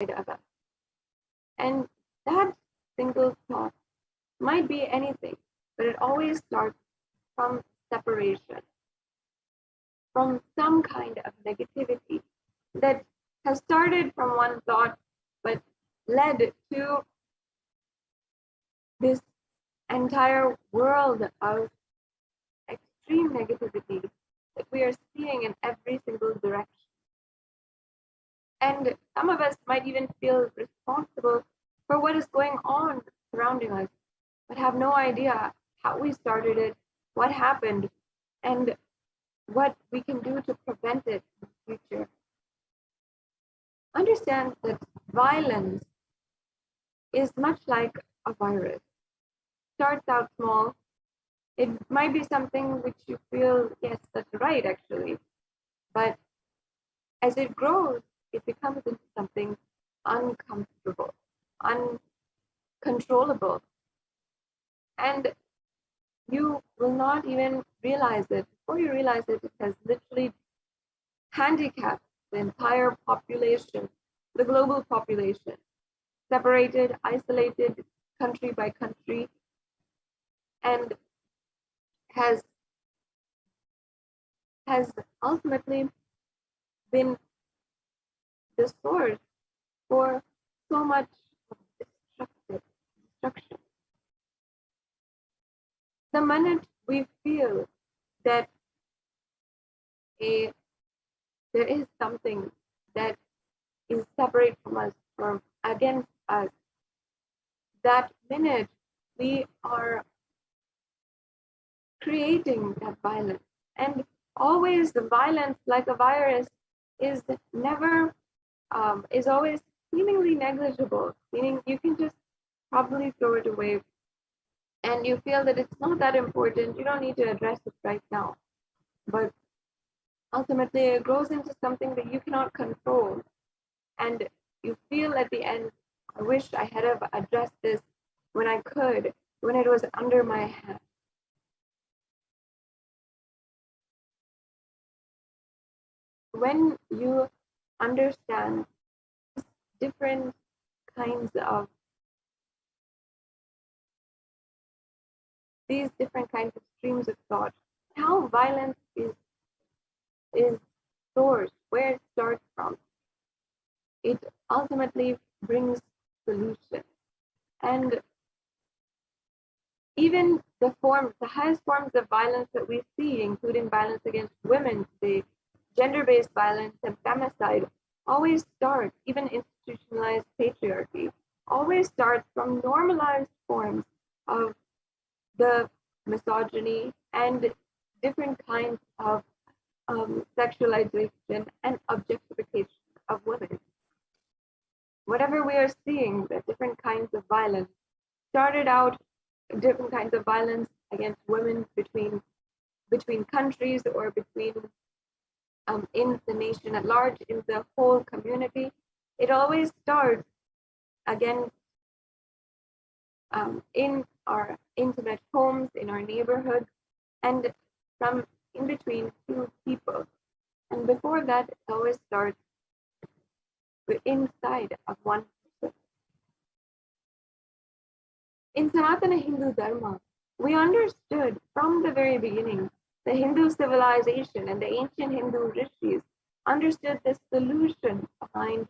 of us. And that single thought might be anything, but it always starts from separation, from some kind of negativity that has started from one thought but led to this entire world of extreme negativity that we are seeing in every single direction. And some of us might even feel responsible for what is going on surrounding us, but have no idea how we started it, what happened, and what we can do to prevent it in the future. Understand that violence is much like a virus. Starts out small. It might be something which you feel, yes, that's right, actually. But as it grows, it becomes into something uncomfortable, uncontrollable. And you will not even realize it. Before you realize it, it has literally handicapped the entire population, the global population, separated, isolated, country by country, and has ultimately been the source for so much destruction. The minute we feel that there is something that is separate from us or against us, that minute we are creating that violence. And always the violence, like a virus, is never is always seemingly negligible, meaning you can just probably throw it away and you feel that it's not that important, you don't need to address it right now. But ultimately it grows into something that you cannot control, and you feel at the end, I wish I had have addressed this when I could, when it was under my hand. When you understand different kinds of these different kinds of streams of thought, how violence is sourced, where it starts from, it ultimately brings solution. And even the highest forms of violence that we see, including violence against women today, gender-based violence and femicide, always start, even institutionalized patriarchy, always starts from normalized forms of the misogyny and different kinds of sexualization and objectification of women. Whatever we are seeing, the different kinds of violence started out different kinds of violence against women between countries or between in the nation at large, in the whole community. It always starts against in our intimate homes, in our neighborhoods, and from in between two people. And before that, it always starts inside of one person. In Sanatana Hindu Dharma, we understood from the very beginning, the Hindu civilization and the ancient Hindu rishis understood the solution behind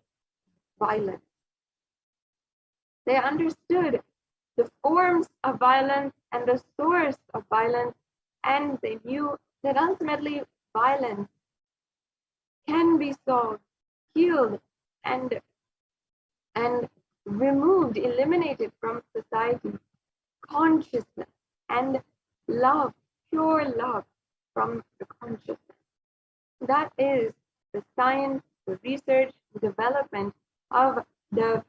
violence. They understood the forms of violence and the source of violence, and they knew that ultimately violence can be solved, healed, and removed, eliminated from society. Consciousness and love, pure love from the consciousness. That is the science, the research, the development of the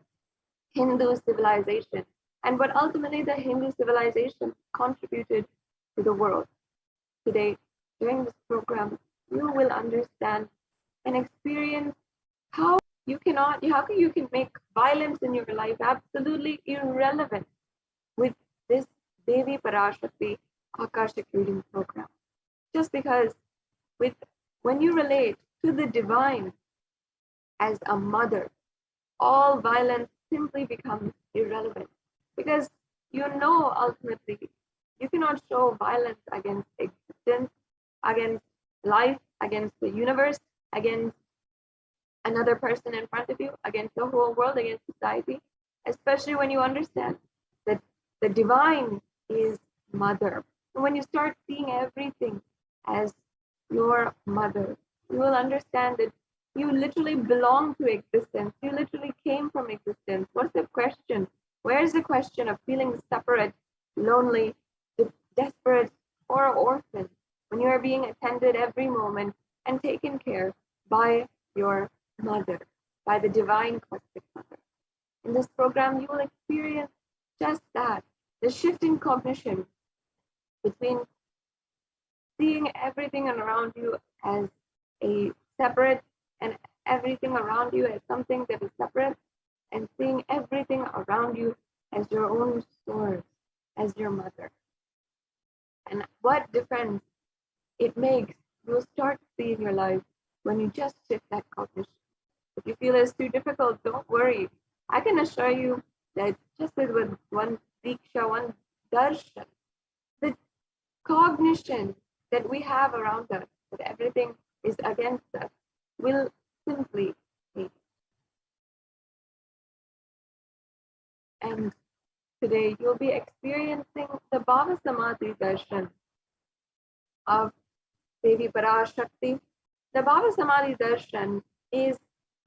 Hindu civilization, and what ultimately the Hindu civilization contributed to the world. Today, during this program, you will understand and experience how you can make violence in your life absolutely irrelevant with this Devi Parashakti Akashic reading program. Just because when you relate to the divine as a mother, all violence simply becomes irrelevant. Because you know ultimately you cannot show violence against existence, against life, against the universe, against another person in front of you, against the whole world, against society, especially when you understand that the divine is mother. And when you start seeing everything as your mother, you will understand that you literally belong to existence. You literally came from existence. What's the question? Where's the question of feeling separate, lonely, desperate, or orphan when you are being attended every moment and taken care by your mother, by the divine cosmic mother? In this program, you will experience just that, the shift in cognition between seeing everything around you as a separate and everything around you as something that is separate, and seeing everything around you as your own source, as your mother. And what difference it makes, you'll start to see in your life when you just shift that cognition. If you feel it's too difficult, don't worry. I can assure you that just as with one diksha, one darshan, the cognition that we have around us, that everything is against us, will simply change. And today you'll be experiencing the Bhava Samadhi darshan of Devi Parashakti. The Bhava Samadhi darshan is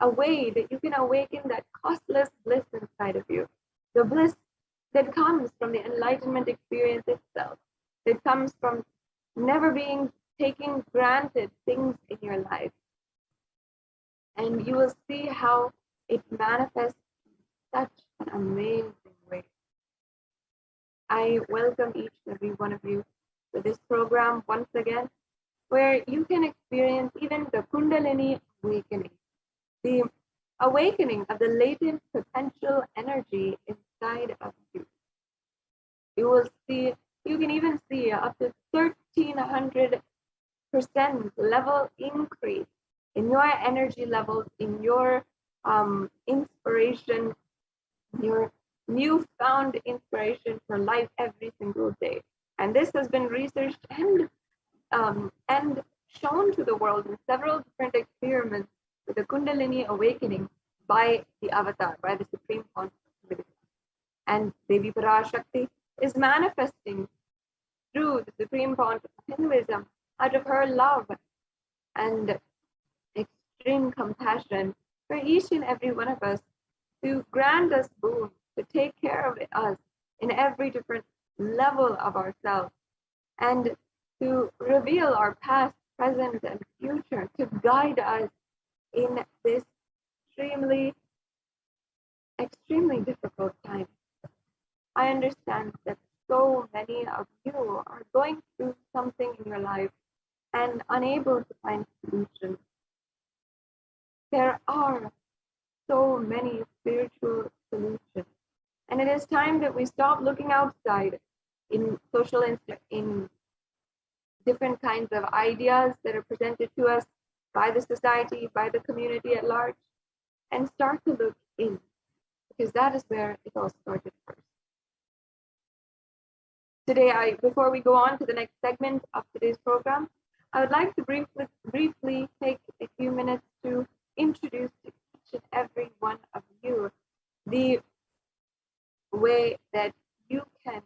a way that you can awaken that costless bliss inside of you. The bliss that comes from the enlightenment experience itself, that comes from never being taking granted things in your life. And you will see how it manifests in such an amazing way. I welcome each and every one of you to this program once again, where you can experience even the Kundalini awakening, the awakening of the latent potential energy inside of you. You will see, you can even see up to 1300% level increase in your energy levels, in your inspiration, your newfound inspiration for life every single day. And this has been researched and shown to the world in several different experiments with the Kundalini awakening by the Avatar, by the Supreme Consciousness. And Devi Parashakti is manifesting through the Supreme Consciousness of Hinduism out of her love and extreme compassion for each and every one of us, to grant us boon, to take care of us in every different level of ourselves, and to reveal our past, present, and future, to guide us in this extremely difficult time. I understand that so many of you are going through something in your life and unable to find solutions. There are so many spiritual solutions, and it is time that we stop looking outside in in different kinds of ideas that are presented to us by the society, by the community at large, and start to look in, because that is where it all started first. Today, before we go on to the next segment of today's program, I would like to briefly take a few minutes to introduce to each and every one of you the way that you can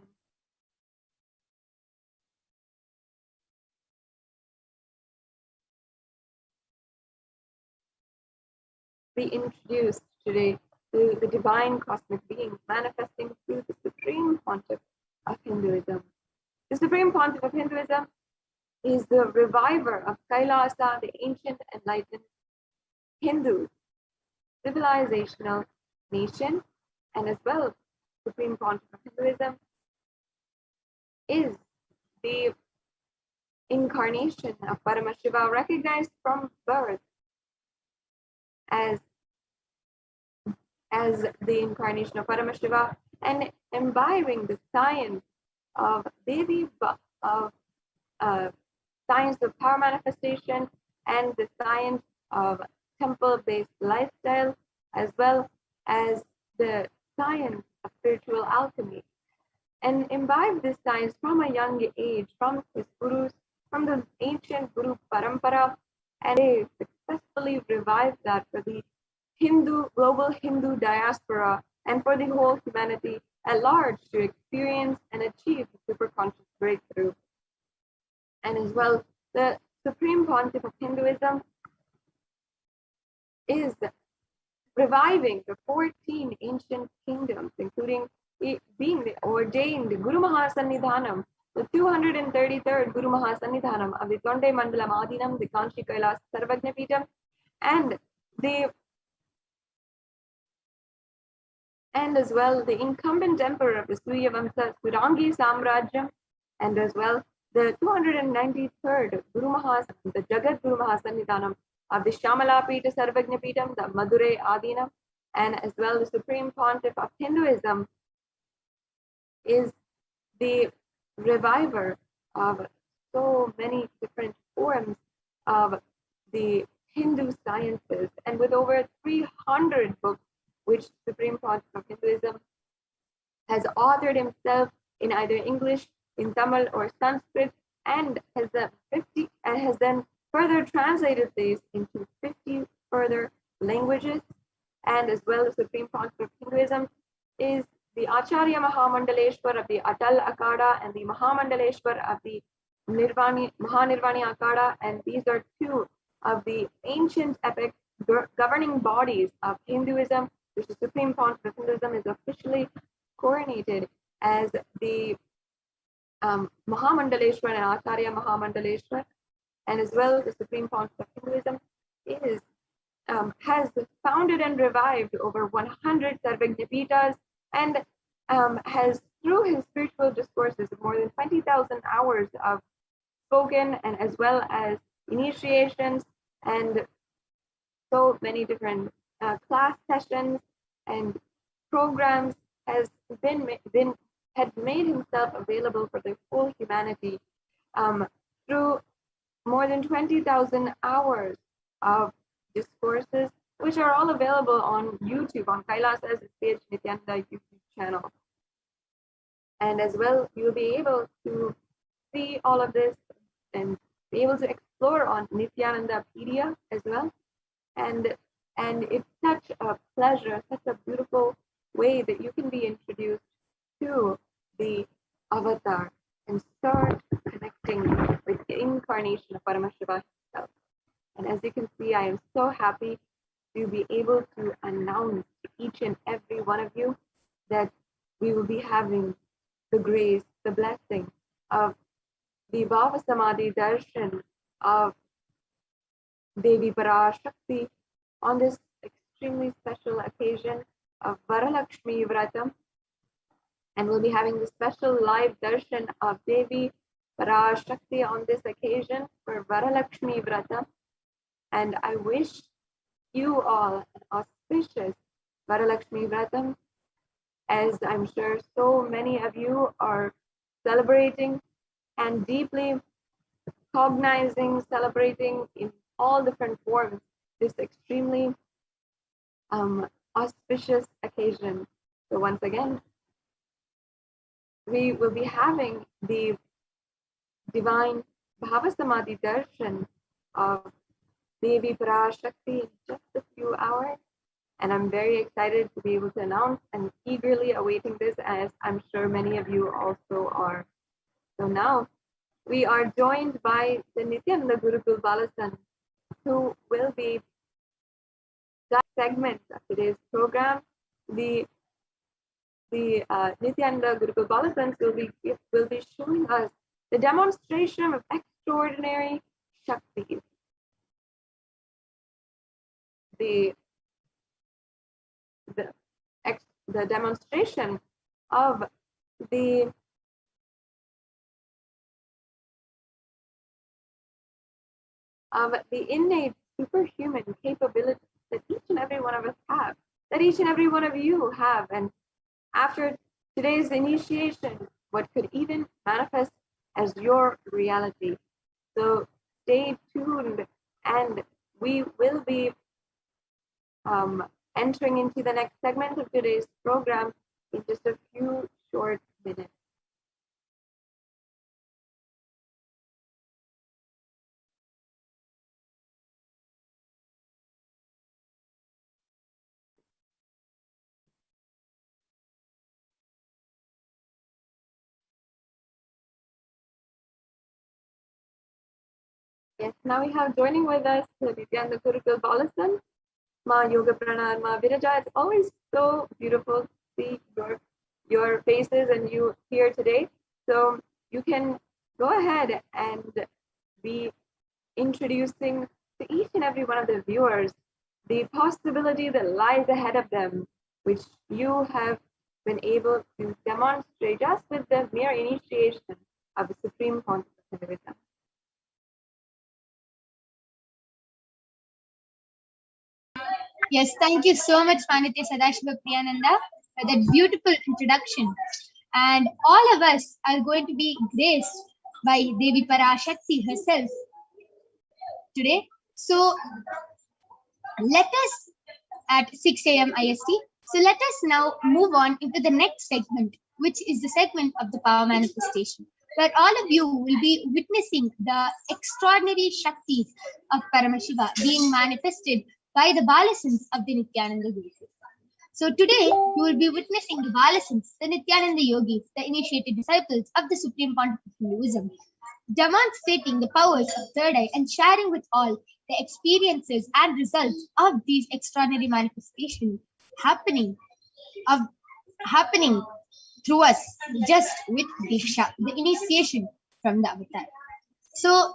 be introduced today to the divine cosmic beings manifesting through the Supreme Pontiff of Hinduism. The Supreme Pontiff of Hinduism is the reviver of Kailasa, the ancient enlightened Hindu civilizational nation, and as well, Supreme Pontiff of Hinduism is the incarnation of Paramashiva, recognized from birth as the incarnation of Paramashiva, and imbibing the science of science of power manifestation and the science of temple-based lifestyle, as well as the science of spiritual alchemy, and imbibed this science from a young age from his gurus, from the ancient Guru Parampara, and they successfully revived that for the global Hindu diaspora and for the whole humanity at large to experience and achieve the superconscious breakthrough. And as well, the Supreme Pontiff of Hinduism is reviving the 14 ancient kingdoms, including being the ordained Guru Mahasannidhanam, the 233rd Guru Mahasannidhanam of the Tonde Mandalam Adinam, the Kanchi Kailas Sarvajnapitam, and as well the incumbent emperor of the Surya Vamsa Surangi Samrajyam, and as well the 293rd Guru Mahasannidhanam, the Jagat Guru Mahasannidhanam of the Shamala Pita Sarvajnapitam, the Madurai Adinam, and as well the Supreme Pontiff of Hinduism is the reviver of so many different forms of the Hindu sciences, and with over 300 books which Supreme Pontiff of Hinduism has authored himself in either English, in Tamil or Sanskrit, and has then further translated these into 50 further languages. And as well, the Supreme Pontiff of Hinduism is the Acharya Mahamandaleshwar of the Atal Akada and the Mahamandaleshwar of the Mahanirvani Akada, and these are two of the ancient epic governing bodies of Hinduism, which the Supreme Pontiff of Hinduism is officially coronated as the Mahamandaleshwar and Acharya Mahamandaleshwar. And as well, the Supreme Pontiff of Hinduism has founded and revived over 100 Sarvajnapitas, and has, through his spiritual discourses, more than 20,000 hours of spoken, and as well as initiations and so many different class sessions and programs, had made himself available for the whole humanity through more than 20,000 hours of discourses, which are all available on YouTube, on Kailasa's HDH Nithyananda YouTube channel. And as well, you'll be able to see all of this and be able to explore on Nithyanandapedia as well. And it's such a pleasure, such a beautiful way that you can be introduced to the avatar and start connecting with the incarnation of Paramashiva himself. And as you can see, I am so happy to be able to announce to each and every one of you that we will be having the grace, the blessing of the Bhava Samadhi Darshan of Devi Parashakti on this extremely special occasion of Varalakshmi Vratam. And we'll be having the special live darshan of Devi Parashakti on this occasion for Varalakshmi Vratam. And I wish you all an auspicious Varalakshmi Vratam, as I'm sure so many of you are celebrating and deeply cognizing, celebrating in all different forms this extremely auspicious occasion. So once again, we will be having the divine Bhava Samadhi Darshan of Devi Parashakti in just a few hours. And I'm very excited to be able to announce and eagerly awaiting this, as I'm sure many of you also are. So now we are joined by the Nithyananda Gurukul Balasan, who will be that segment of today's program. The Nithyananda Gurukul Balasans will be showing us the demonstration of extraordinary Shakti. The demonstration of the innate superhuman capabilities that each and every one of us have, that each and every one of you have. And after today's initiation, what could even manifest as your reality. So stay tuned, and we will be entering into the next segment of today's program in just a few short minutes. Yes, now we have joining with us Nithyananda Paramashivam, Ma Yoga Pranar, Ma Viraja. It's always so beautiful to see your faces and you here today. So you can go ahead and be introducing to each and every one of the viewers the possibility that lies ahead of them, which you have been able to demonstrate just with the mere initiation of the Supreme Consciousness of wisdom. Yes, thank you so much, Manitya Sadashiva Priyananda, for that beautiful introduction. And all of us are going to be graced by Devi Parashakti herself today. So let us at 6 a.m. IST. So let us now move on into the next segment, which is the segment of the power manifestation, where all of you will be witnessing the extraordinary Shaktis of Paramashiva being manifested by the Balasins of the Nithyananda Yogis. So today, you will be witnessing the Balasins, the Nithyananda Yogis, the initiated disciples of the Supreme Pontiff of Hinduism, demonstrating the powers of third eye and sharing with all the experiences and results of these extraordinary manifestations happening through us just with Diksha, the initiation from the avatar. So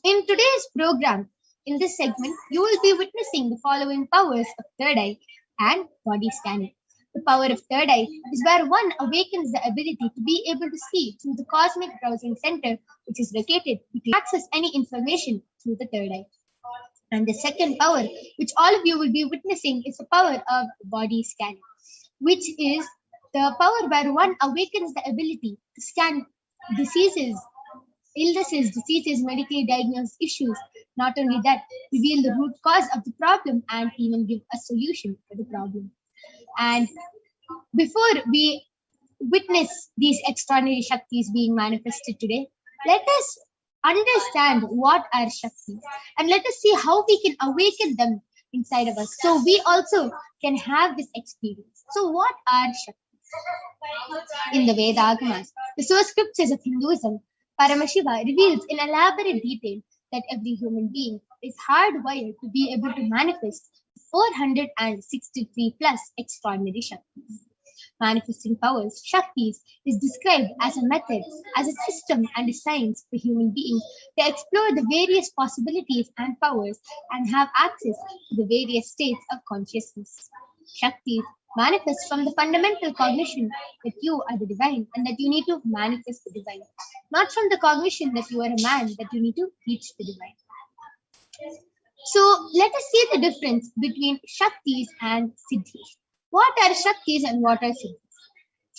in today's program, in this segment, you will be witnessing the following powers of third eye and body scanning. The power of third eye is where one awakens the ability to be able to see through the cosmic browsing center, which is located to access any information through the third eye. And the second power, which all of you will be witnessing, is the power of body scanning, which is the power where one awakens the ability to scan diseases, illnesses, diseases, medically diagnosed issues. Not only that, reveal the root cause of the problem and even give a solution for the problem. And before we witness these extraordinary Shaktis being manifested today, let us understand what are Shaktis and let us see how we can awaken them inside of us so we also can have this experience. So, what are Shaktis? In the Vedagamas, the source scriptures of Hinduism, Paramashiva reveals in elaborate detail that every human being is hardwired to be able to manifest 463 plus extraordinary Shaktis. Manifesting powers, Shaktis, is described as a method, as a system and a science for human beings to explore the various possibilities and powers and have access to the various states of consciousness. Shaktis manifest from the fundamental cognition that you are the divine and that you need to manifest the divine, not from the cognition that you are a man that you need to reach the divine. So let us see the difference between Shaktis and Siddhis. What are Shaktis and what are Siddhis?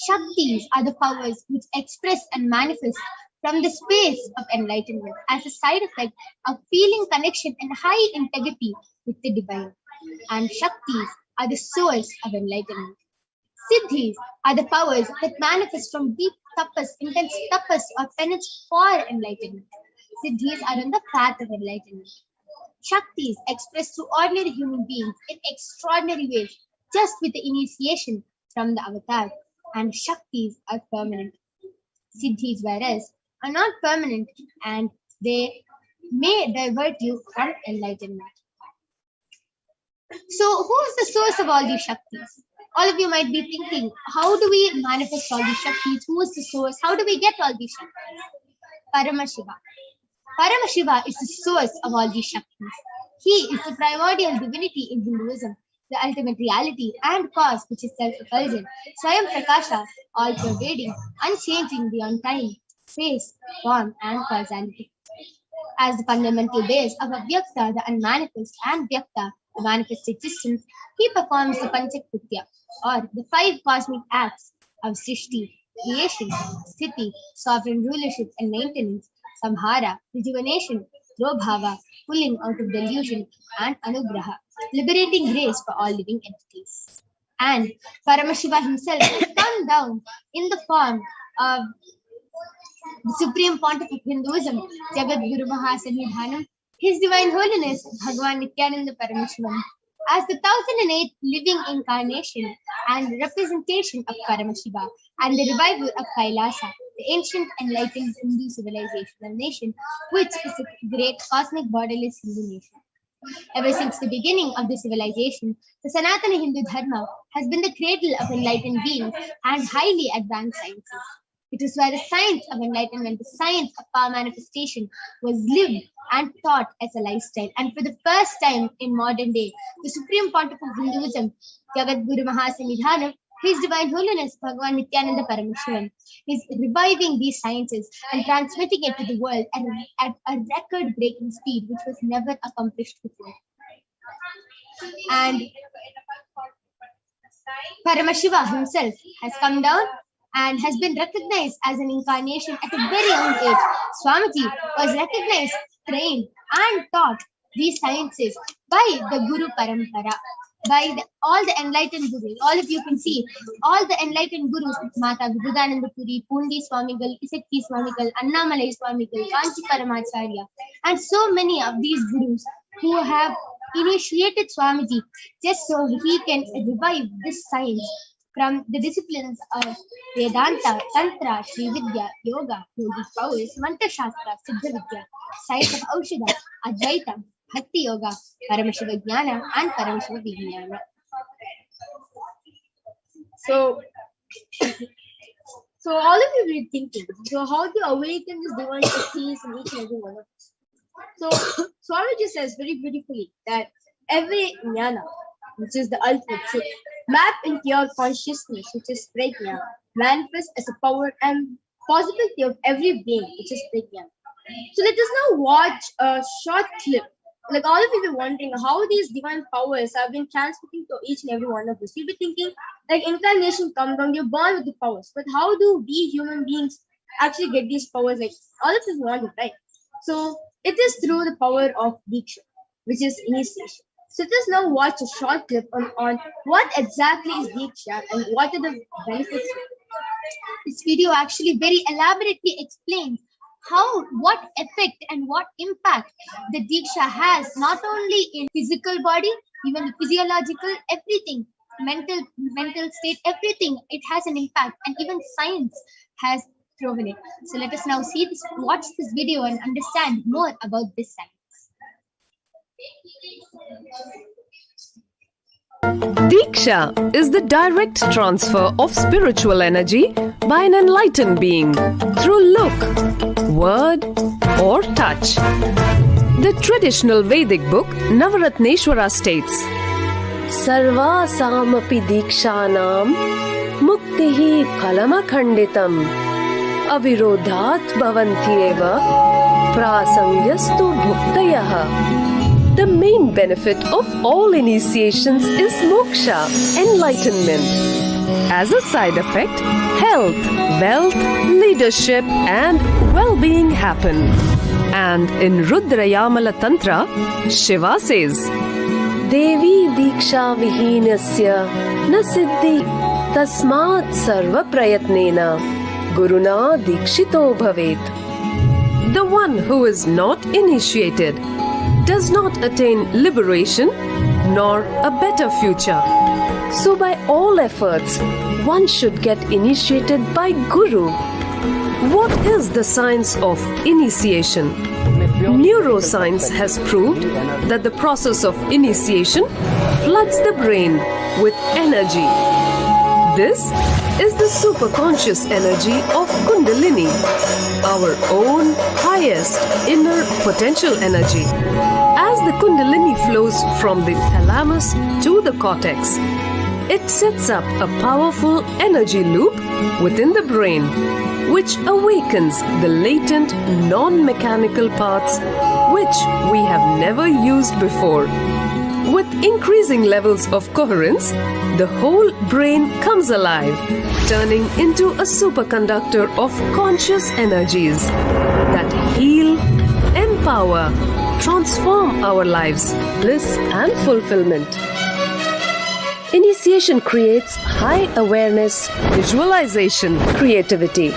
Shaktis are the powers which express and manifest from the space of enlightenment as a side effect of feeling connection and high integrity with the divine. And Shaktis are the source of enlightenment. Siddhis are the powers that manifest from deep tapas, intense tapas or penance for enlightenment. Siddhis are on the path of enlightenment. Shaktis expressed through ordinary human beings in extraordinary ways, just with the initiation from the avatar. And Shaktis are permanent. Siddhis, whereas, are not permanent and they may divert you from enlightenment. So, who is the source of all these Shaktis? All of you might be thinking, how do we manifest all these Shaktis? Who is the source? How do we get all these Shaktis? Paramashiva. Paramashiva is the source of all these Shaktis. He is the primordial divinity in Hinduism, the ultimate reality and cause which is self-effulgent, Swayam Prakasha, all-pervading, unchanging beyond time, space, form, and causality. As the fundamental base of Avyakta, the unmanifest, and Vyakta, the manifest existence, he performs the Panchakritya, or the 5 cosmic acts of Srishti, creation, Sthiti, sovereign rulership and maintenance, Samhara, rejuvenation, Drobhava, pulling out of delusion, and Anugraha, liberating grace for all living entities. And Paramashiva himself has come down in the form of the Supreme Pontiff of Hinduism, Jagat Guru Mahasanidhanam, His Divine Holiness Bhagavan Nithyananda Paramashivam, as the 1008th living incarnation and representation of Paramashiva and the revival of Kailasa, the ancient enlightened Hindu civilization and nation, which is a great cosmic borderless Hindu nation. Ever since the beginning of the civilization, the Sanatana Hindu Dharma has been the cradle of enlightened beings and highly advanced sciences. It is where the science of enlightenment, the science of power manifestation, was lived and taught as a lifestyle. And for the first time in modern day, the Supreme Pontiff of Hinduism, Jagat Guru Mahasanidhanam, His Divine Holiness Bhagavan Nithyananda Paramashivam, is reviving these sciences and transmitting it to the world at a record-breaking speed, which was never accomplished before. And Paramashiva himself has come down and has been recognized as an incarnation at a very young age. Swamiji was recognized, trained, and taught these sciences by the Guru Parampara, by all the enlightened gurus. All of you can see, all the enlightened gurus, Mata Vivekananda Puri, Pundi Swamigal, Isakti Swamigal, Annamalai Swamigal, Kanchi Paramacharya, and so many of these gurus who have initiated Swamiji just so he can revive this science from the disciplines of Vedanta, Tantra, Sri Vidya, Yoga, Yogic powers, Mantra Shastra, Siddha Vidya, science of Aushadha, Advaita, Bhakti Yoga, Paramashiva Jnana, and Paramashiva Vijnana. So all of you will be thinking, so how to awaken this divine qualities in each and every one of us? So Swamiji says very beautifully that every jnana, which is the ultimate truth, map into your consciousness, which is prajna, manifest as a power and possibility of every being, which is prajna. So let us now watch a short clip. Like all of you be wondering how these divine powers have been transmitting to each and every one of us. You'll be thinking, like incarnation comes down, you're born with the powers. But how do we human beings actually get these powers? Like all of us wonder, right? So it is through the power of Diksha, which is initiation. So let us now watch a short clip on what exactly is Diksha and what are the benefits. This video actually very elaborately explains what effect and what impact the Diksha has, not only in physical body, even the physiological, everything, mental state, everything, it has an impact, and even science has proven it. So let us now watch this video and understand more about this science. Diksha is the direct transfer of spiritual energy by an enlightened being through look, word, or touch. The traditional Vedic book Navaratneshwara states, Sarvasamapi Dikshanam Muktihi Phalamakhanditam Avirodhat Bhavantyeva Prasangyastu Bhuktayah. The main benefit of all initiations is moksha, enlightenment. As a side effect, health, wealth, leadership, and well-being happen. And in Rudrayamala Tantra, Shiva says, Devi Diksha Vihinasya Na Siddhi Tasmat Sarva Prayatnena Guruna Dikshito Bhavet. The one who is not initiated does not attain liberation nor a better future. So by all efforts, one should get initiated by Guru. What is the science of initiation? Neuroscience has proved that the process of initiation floods the brain with energy. This is the superconscious energy of Kundalini, our own highest inner potential energy. As the Kundalini flows from the thalamus to the cortex, it sets up a powerful energy loop within the brain, which awakens the latent non-mechanical parts which we have never used before. With increasing levels of coherence, the whole brain comes alive, turning into a superconductor of conscious energies that heal, empower, transform our lives, bliss and fulfillment. Initiation creates high awareness, visualization, creativity.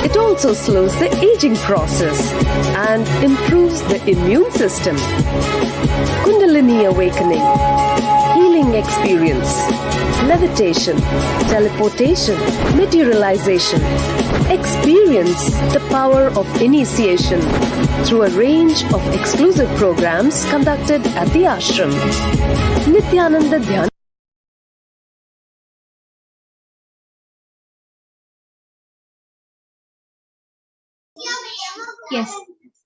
It also slows the aging process and improves the immune system. Kundalini awakening, healing experience, levitation, teleportation, materialization. Experience the power of initiation through a range of exclusive programs conducted at the ashram. Nithyananda Dhyan. Yes,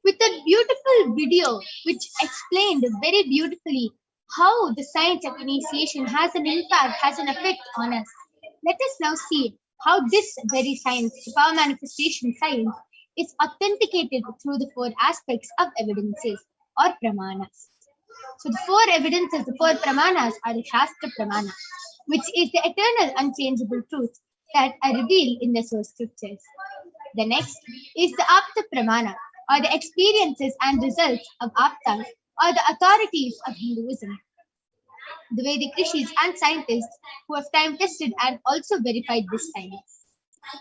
with a beautiful video which explained very beautifully how the science of initiation has an impact, has an effect on us. Let us now see how this very science, the power manifestation science, is authenticated through the four aspects of evidences or pramanas. So the four evidences, the four pramanas are the Shastra Pramana, which is the eternal unchangeable truth that are revealed in the source scriptures. The next is the Apta Pramana, or the experiences and results of Aptas, or the authorities of Hinduism. The Vedic rishis and scientists who have time tested and also verified this science.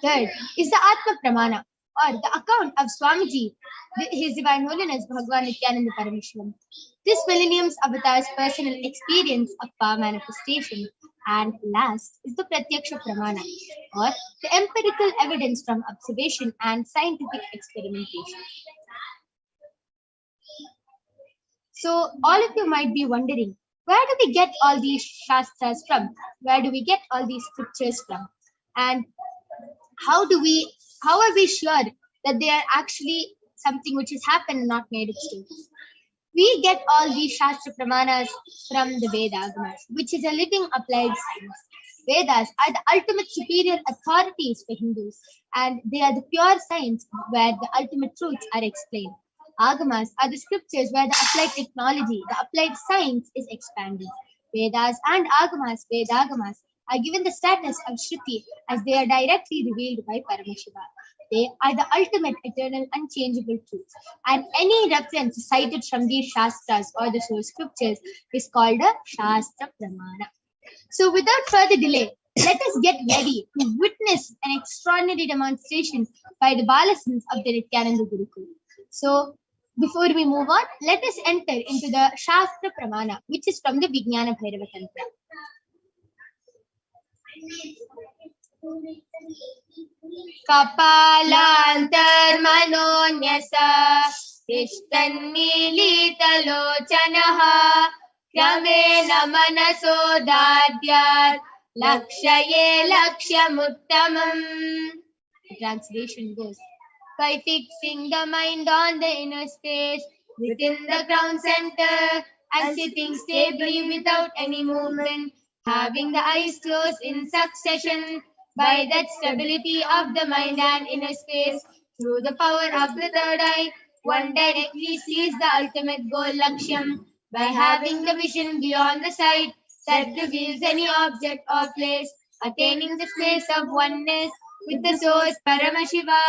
Third is the Atma Pramana, or the account of Swamiji, His Divine Holiness Bhagavan Nithyananda Paramashivam. This millennium's avatar's personal experience of power manifestation. And last is the Pratyaksha Pramana, or the empirical evidence from observation and scientific experimentation. So all of you might be wondering, where do we get all these shastras from? Where do we get all these scriptures from? And how are we sure that they are actually something which has happened and not made of stories? We get all these Shastra Pramanas from the Vedas, which is a living applied science. Vedas are the ultimate superior authorities for Hindus, and they are the pure science where the ultimate truths are explained. Agamas are the scriptures where the applied technology, the applied science is expanded. Vedas and Agamas, Vedagamas, are given the status of Shruti as they are directly revealed by Paramashiva. They are the ultimate, eternal, unchangeable truths. And any reference cited from these Shastras or the source scriptures is called a Shastra Pramana. So without further delay, let us get ready to witness an extraordinary demonstration by the Balasans of the Nithyananda Gurukul. So before we move on, let us enter into the Shastra Pramana, which is from the Vijnana Bhairava Tantra. Kapalantarmanonyasa tishtannilitalochanaha kramena manasodadyat lakshaye lakshamuttamam. The translation goes, by fixing the mind on the inner space within the ground center and sitting stably without any movement, having the eyes closed in succession, by that stability of the mind and inner space, through the power of the third eye, one directly sees the ultimate goal, Lakshyam, by having the vision beyond the sight that reveals any object or place, attaining the place of oneness with the source Paramashiva.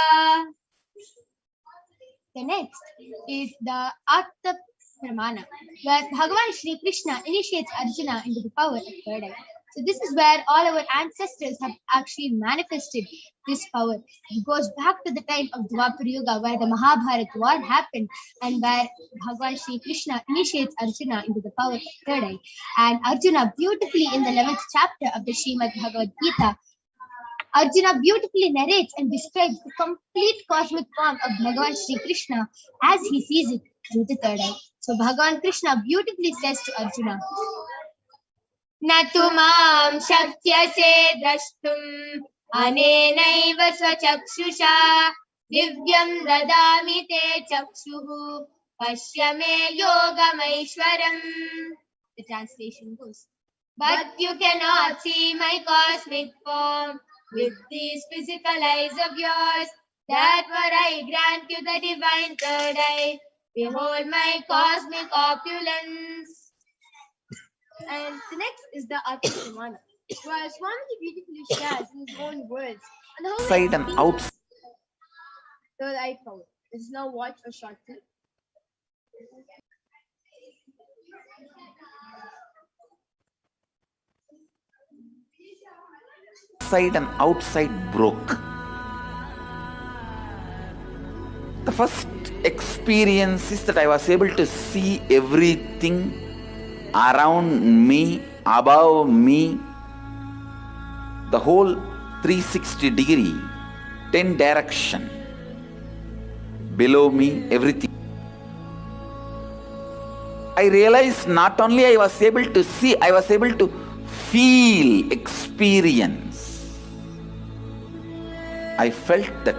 The next is the Atma Pramana, where Bhagavan Shri Krishna initiates Arjuna into the power of third eye. So this is where all our ancestors have actually manifested this power. It goes back to the time of Dwapar Yuga, where the Mahabharata war happened, and where Bhagavan Shri Krishna initiates Arjuna into the power of third eye. And Arjuna beautifully in the 11th chapter of the Srimad Bhagavad Gita, Arjuna beautifully narrates and describes the complete cosmic form of Bhagavan Shri Krishna as he sees it through the third eye. So Bhagavan Krishna beautifully says to Arjuna, Natu mam shakyase drashtum anenaiva swachakshusha divyam dadami te chakshuhu pashyame yogamaishwaram. The translation goes, but you cannot see my cosmic form with these physical eyes of yours. That were I grant you the divine third eye. Behold my cosmic opulence. And the next is the Atma Pramana, where Swamiji beautifully shares in his own words on the whole Outside and out. third eye power. Let's now watch a short clip. Inside and outside broke. The first experience is that I was able to see everything around me, above me, the whole 360-degree, 10 direction, below me, everything. I realized not only I was able to see, I was able to feel, experience. I felt that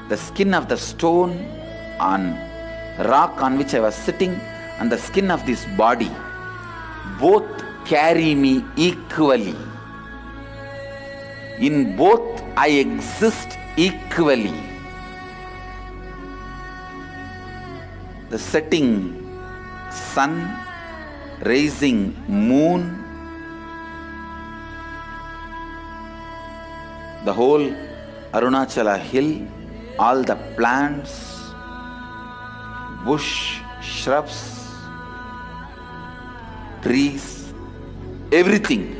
the skin of the stone on rock on which I was sitting and the skin of this body both carry me equally. In both I exist equally. The setting sun, rising moon, the whole Arunachala hill, all the plants, bush, shrubs, trees, everything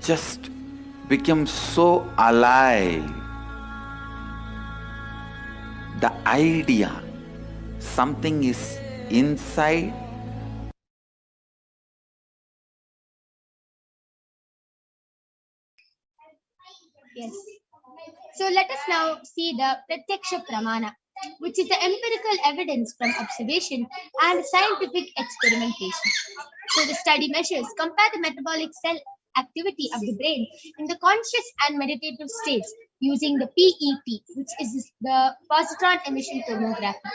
just became so alive. The idea, something is inside. Yes. So let us now see the Pratyaksha Pramana, which is the empirical evidence from observation and scientific experimentation. So the study measures compare the metabolic cell activity of the brain in the conscious and meditative states using the PET, which is the positron emission tomography.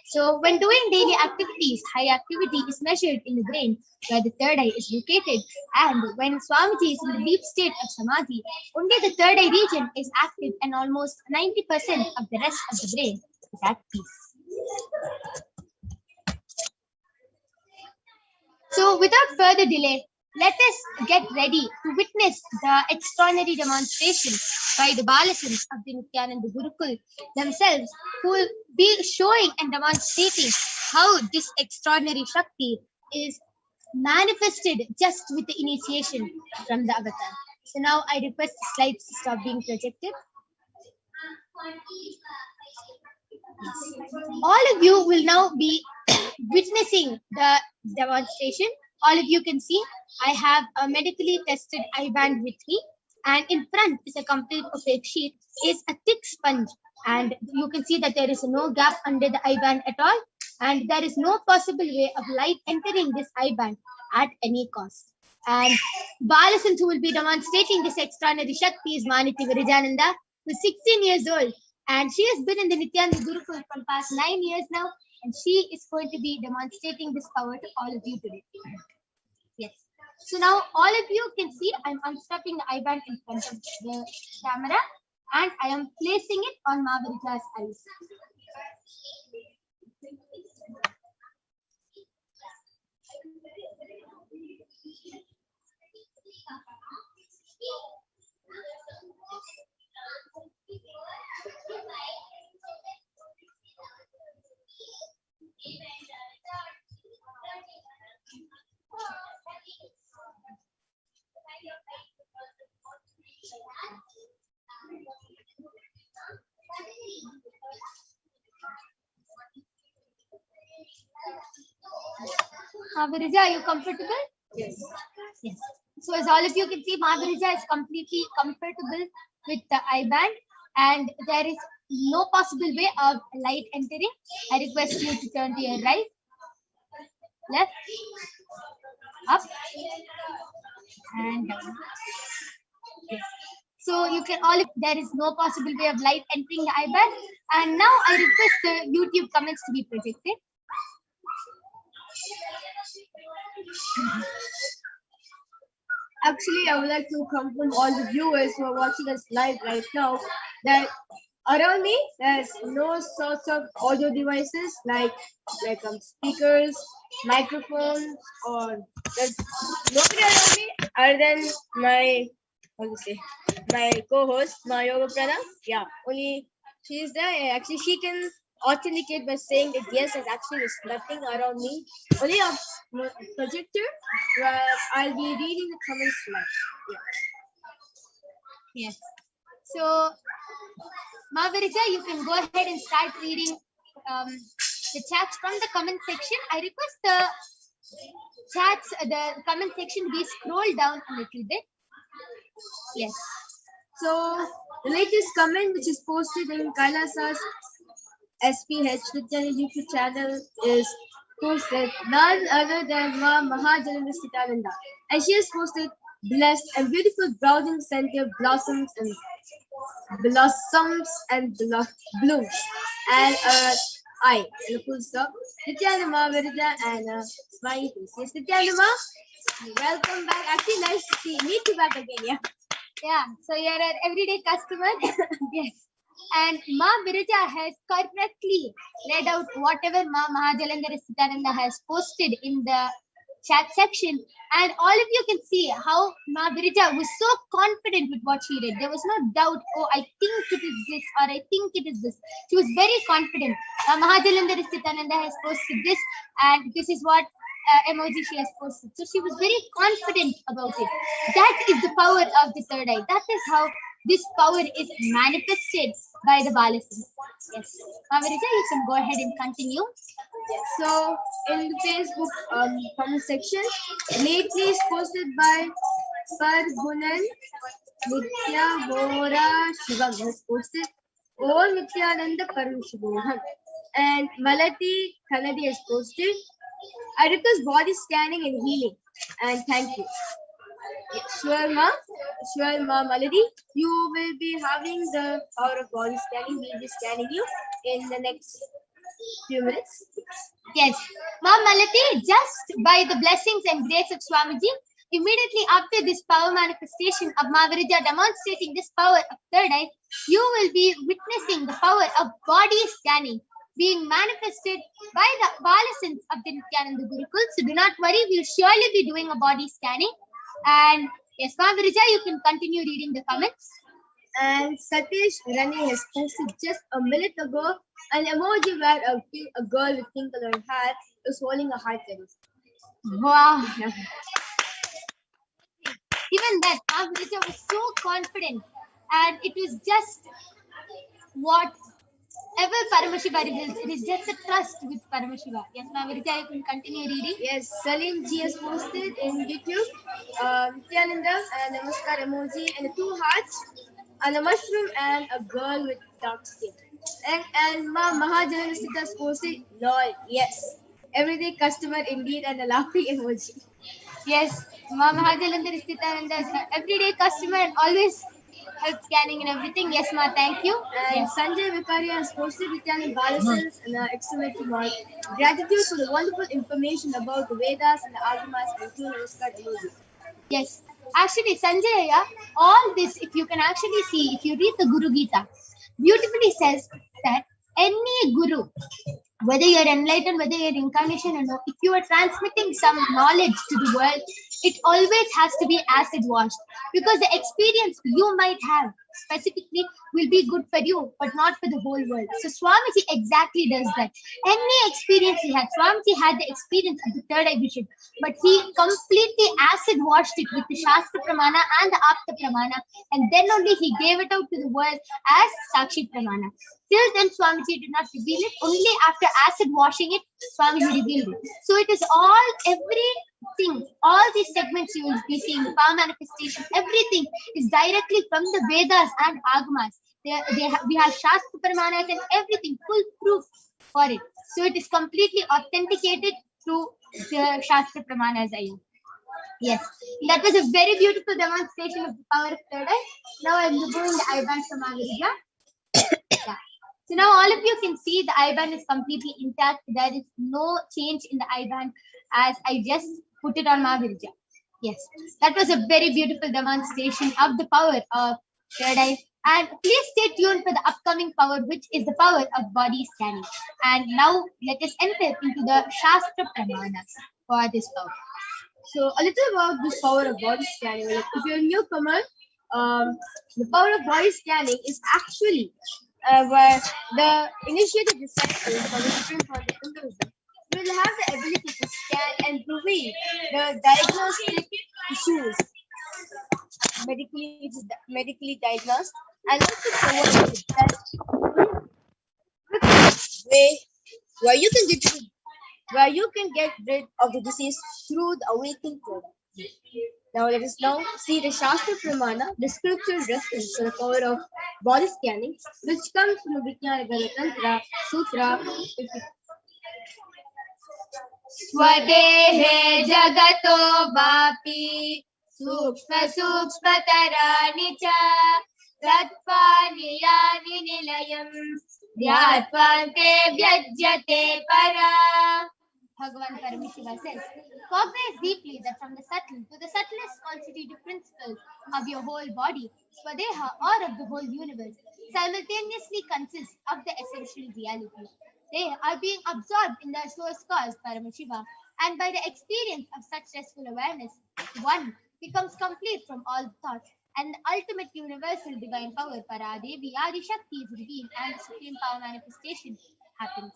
So when doing daily activities, high activity is measured in the brain where the third eye is located, and when Swamiji is in the deep state of Samadhi, only the third eye region is active and almost 90% of the rest of the brain is at peace. So without further delay, let us get ready to witness the extraordinary demonstration by the Balasins of the Nithyananda Gurukul themselves, who will be showing and demonstrating how this extraordinary Shakti is manifested just with the initiation from the avatar. So now I request the slides to stop being projected. All of you will now be witnessing the demonstration. All of you can see I have a medically tested eye band with me, and in front is a complete opaque sheet, is a thick sponge, and you can see that there is no gap under the eye band at all, and there is no possible way of light entering this eye band at any cost. And Balasant, who will be demonstrating this extraordinary Shakti, is Maniti Virajananda, who is 16 years old, and she has been in the Nithyananda Gurukul for past 9 years now, and she is going to be demonstrating this power to all of you today. Yes. So now all of you can see I'm unstrapping the eye band in front of the camera, and I am placing it on Mahavirija's eyes. Mahavirija, are you comfortable? Yes. Yes. So as all of you can see, Mahavirija is completely comfortable with the eye band, and there is no possible way of light entering. I request you to turn to your right, left, up, and down. Yes. So you can all, there is no possible way of light entering the eye band. And now I request the YouTube comments to be projected. Actually, I would like to confirm all the viewers who are watching us live right now that around me there's no sorts of audio devices like speakers, microphones, or there's nobody around me other than my my co-host, my yoga prana. Yeah, only she is there. Actually, she can authenticate by saying that yes, there's nothing around me. Only a projector where I'll be reading the comments live. Yeah. Yes. So, Mavirija, you can go ahead and start reading the chats from the comment section. I request the comment section be scrolled down a little bit. Yes. So the latest comment which is posted in Kailasa's HDH Nithyananda YouTube channel is posted none other than Ma Nithyananda, and she has posted blessed and beautiful browsing center blossoms and blooms and I and a full stop. Nithyananda Virija and a smiley face. Yes, Nithyananda, welcome back. Actually, nice to see meet you back again. Yeah. Yeah, so you're an everyday customer. Yes. And Ma Virija has correctly read out whatever Ma Mahajalandhara Sitananda has posted in the chat section. And all of you can see how Ma Virija was so confident with what she read. There was no doubt, oh, I think it is this or I think it is this. She was very confident. Mahajalandhara Sitananda has posted this and this is what emoji she has posted. So she was very confident about it. That is the power of the third eye. That is how this power is manifested by the Balasins. Yes. Mavirija, you can go ahead and continue. So in the Facebook comment section, lately is posted by Pargunan Nithyananda has posted Om Nithyananda Paramashivoham, and Malati Kanadi has posted I request body scanning and healing, and thank you. Sure, ma, Maladi, you will be having the power of body scanning. We'll be scanning you in the next few minutes. Yes. Ma Malati, just by the blessings and grace of Swamiji, immediately after this power manifestation of Mavirija demonstrating this power of third eye, you will be witnessing the power of body scanning being manifested by the Balasins of the Nithyananda Gurukul. So do not worry, we'll surely be doing a body scanning. And yes, Mavirija, you can continue reading the comments. And Satish Rani has posted just a minute ago an emoji where a girl with pink colored hair is holding a heart tennis. Wow. Even that, Mavirija was so confident. And it was just whatever Paramashiva reveals, it is just a trust with Paramashiva. Yes, Mavirija, you can continue reading. Yes, Salim G has posted in YouTube Nithyananda and Namaskar emoji and 2 hearts and a mushroom and a girl with dark skin. And Ma Mahajalandhara has posted lol, yes. Everyday customer indeed and a laughing emoji. Yes, Ma Mahajalandhara is an everyday customer and always help scanning and everything. Yes, Ma, thank you. And yes. Sanjay Vikaria has posted Italian Balasins and exclamation mark. Gratitude for the wonderful information about the Vedas and the Agamas and 2 Namaskar emoji. Yes, actually, Sanjay, all this, if you can actually see, if you read the Guru Gita, beautifully says that any Guru, whether you're enlightened, whether you're incarnation or no, if you are transmitting some knowledge to the world, it always has to be acid washed, because the experience you might have specifically will be good for you, but not for the whole world. So Swamiji exactly does that. Any experience he had, Swamiji had the experience of the third eye vision, but he completely acid washed it with the Shastra Pramana and the Apta Pramana, and then only he gave it out to the world as Sakshi Pramana. Till then, Swamiji did not reveal it. Only after acid washing it, Swamiji revealed it. So it is all, everything, all these segments you will be seeing, the power manifestation, everything is directly from the Vedas and Agamas. We have Shastra Paramanas and everything, full proof for it. So it is completely authenticated through the Shastra Paramanas. Yes, that was a very beautiful demonstration of the power of third eye. Now I'm doing the I-band from Mavirija. Yeah. So now all of you can see the I-band is completely intact. There is no change in the I-band as I just put it on Mavirija. Yes, that was a very beautiful demonstration of the power of third eye. And please stay tuned for the upcoming power, which is the power of body scanning. And now let us enter into the Shastra Pramanas for this power. So a little about this power of body scanning. Like if you're a newcomer, the power of body scanning is actually where the initiated disciples for the different for the Hinduism will have the ability to scan and reveal the diagnostic issues medically diagnosed and also provide the best way where you can get rid of the disease through the awakened product. Now let us now see the Shastra Pramana, the scripture reference to the power of body scanning, which comes from the Vijnana Ganatantra Sutra 50. स्वदेहे जगतो वापि सूक्ष्म सूक्ष्मतराणि च तत्त्वानि यानि निलयम् ध्यात्वान्ते व्यज्यते परा. Bhagavan Paramashiva says, cognize deeply that from the subtle to the subtlest constitutive principles of your whole body, Swadeha, or of the whole universe, simultaneously consist of the essential reality. They are being absorbed in their source cause, Paramashiva, and by the experience of such restful awareness, one becomes complete from all thoughts, and the ultimate universal divine power, Paradevi, Adi Shakti, is revealed, and the supreme power manifestation happens.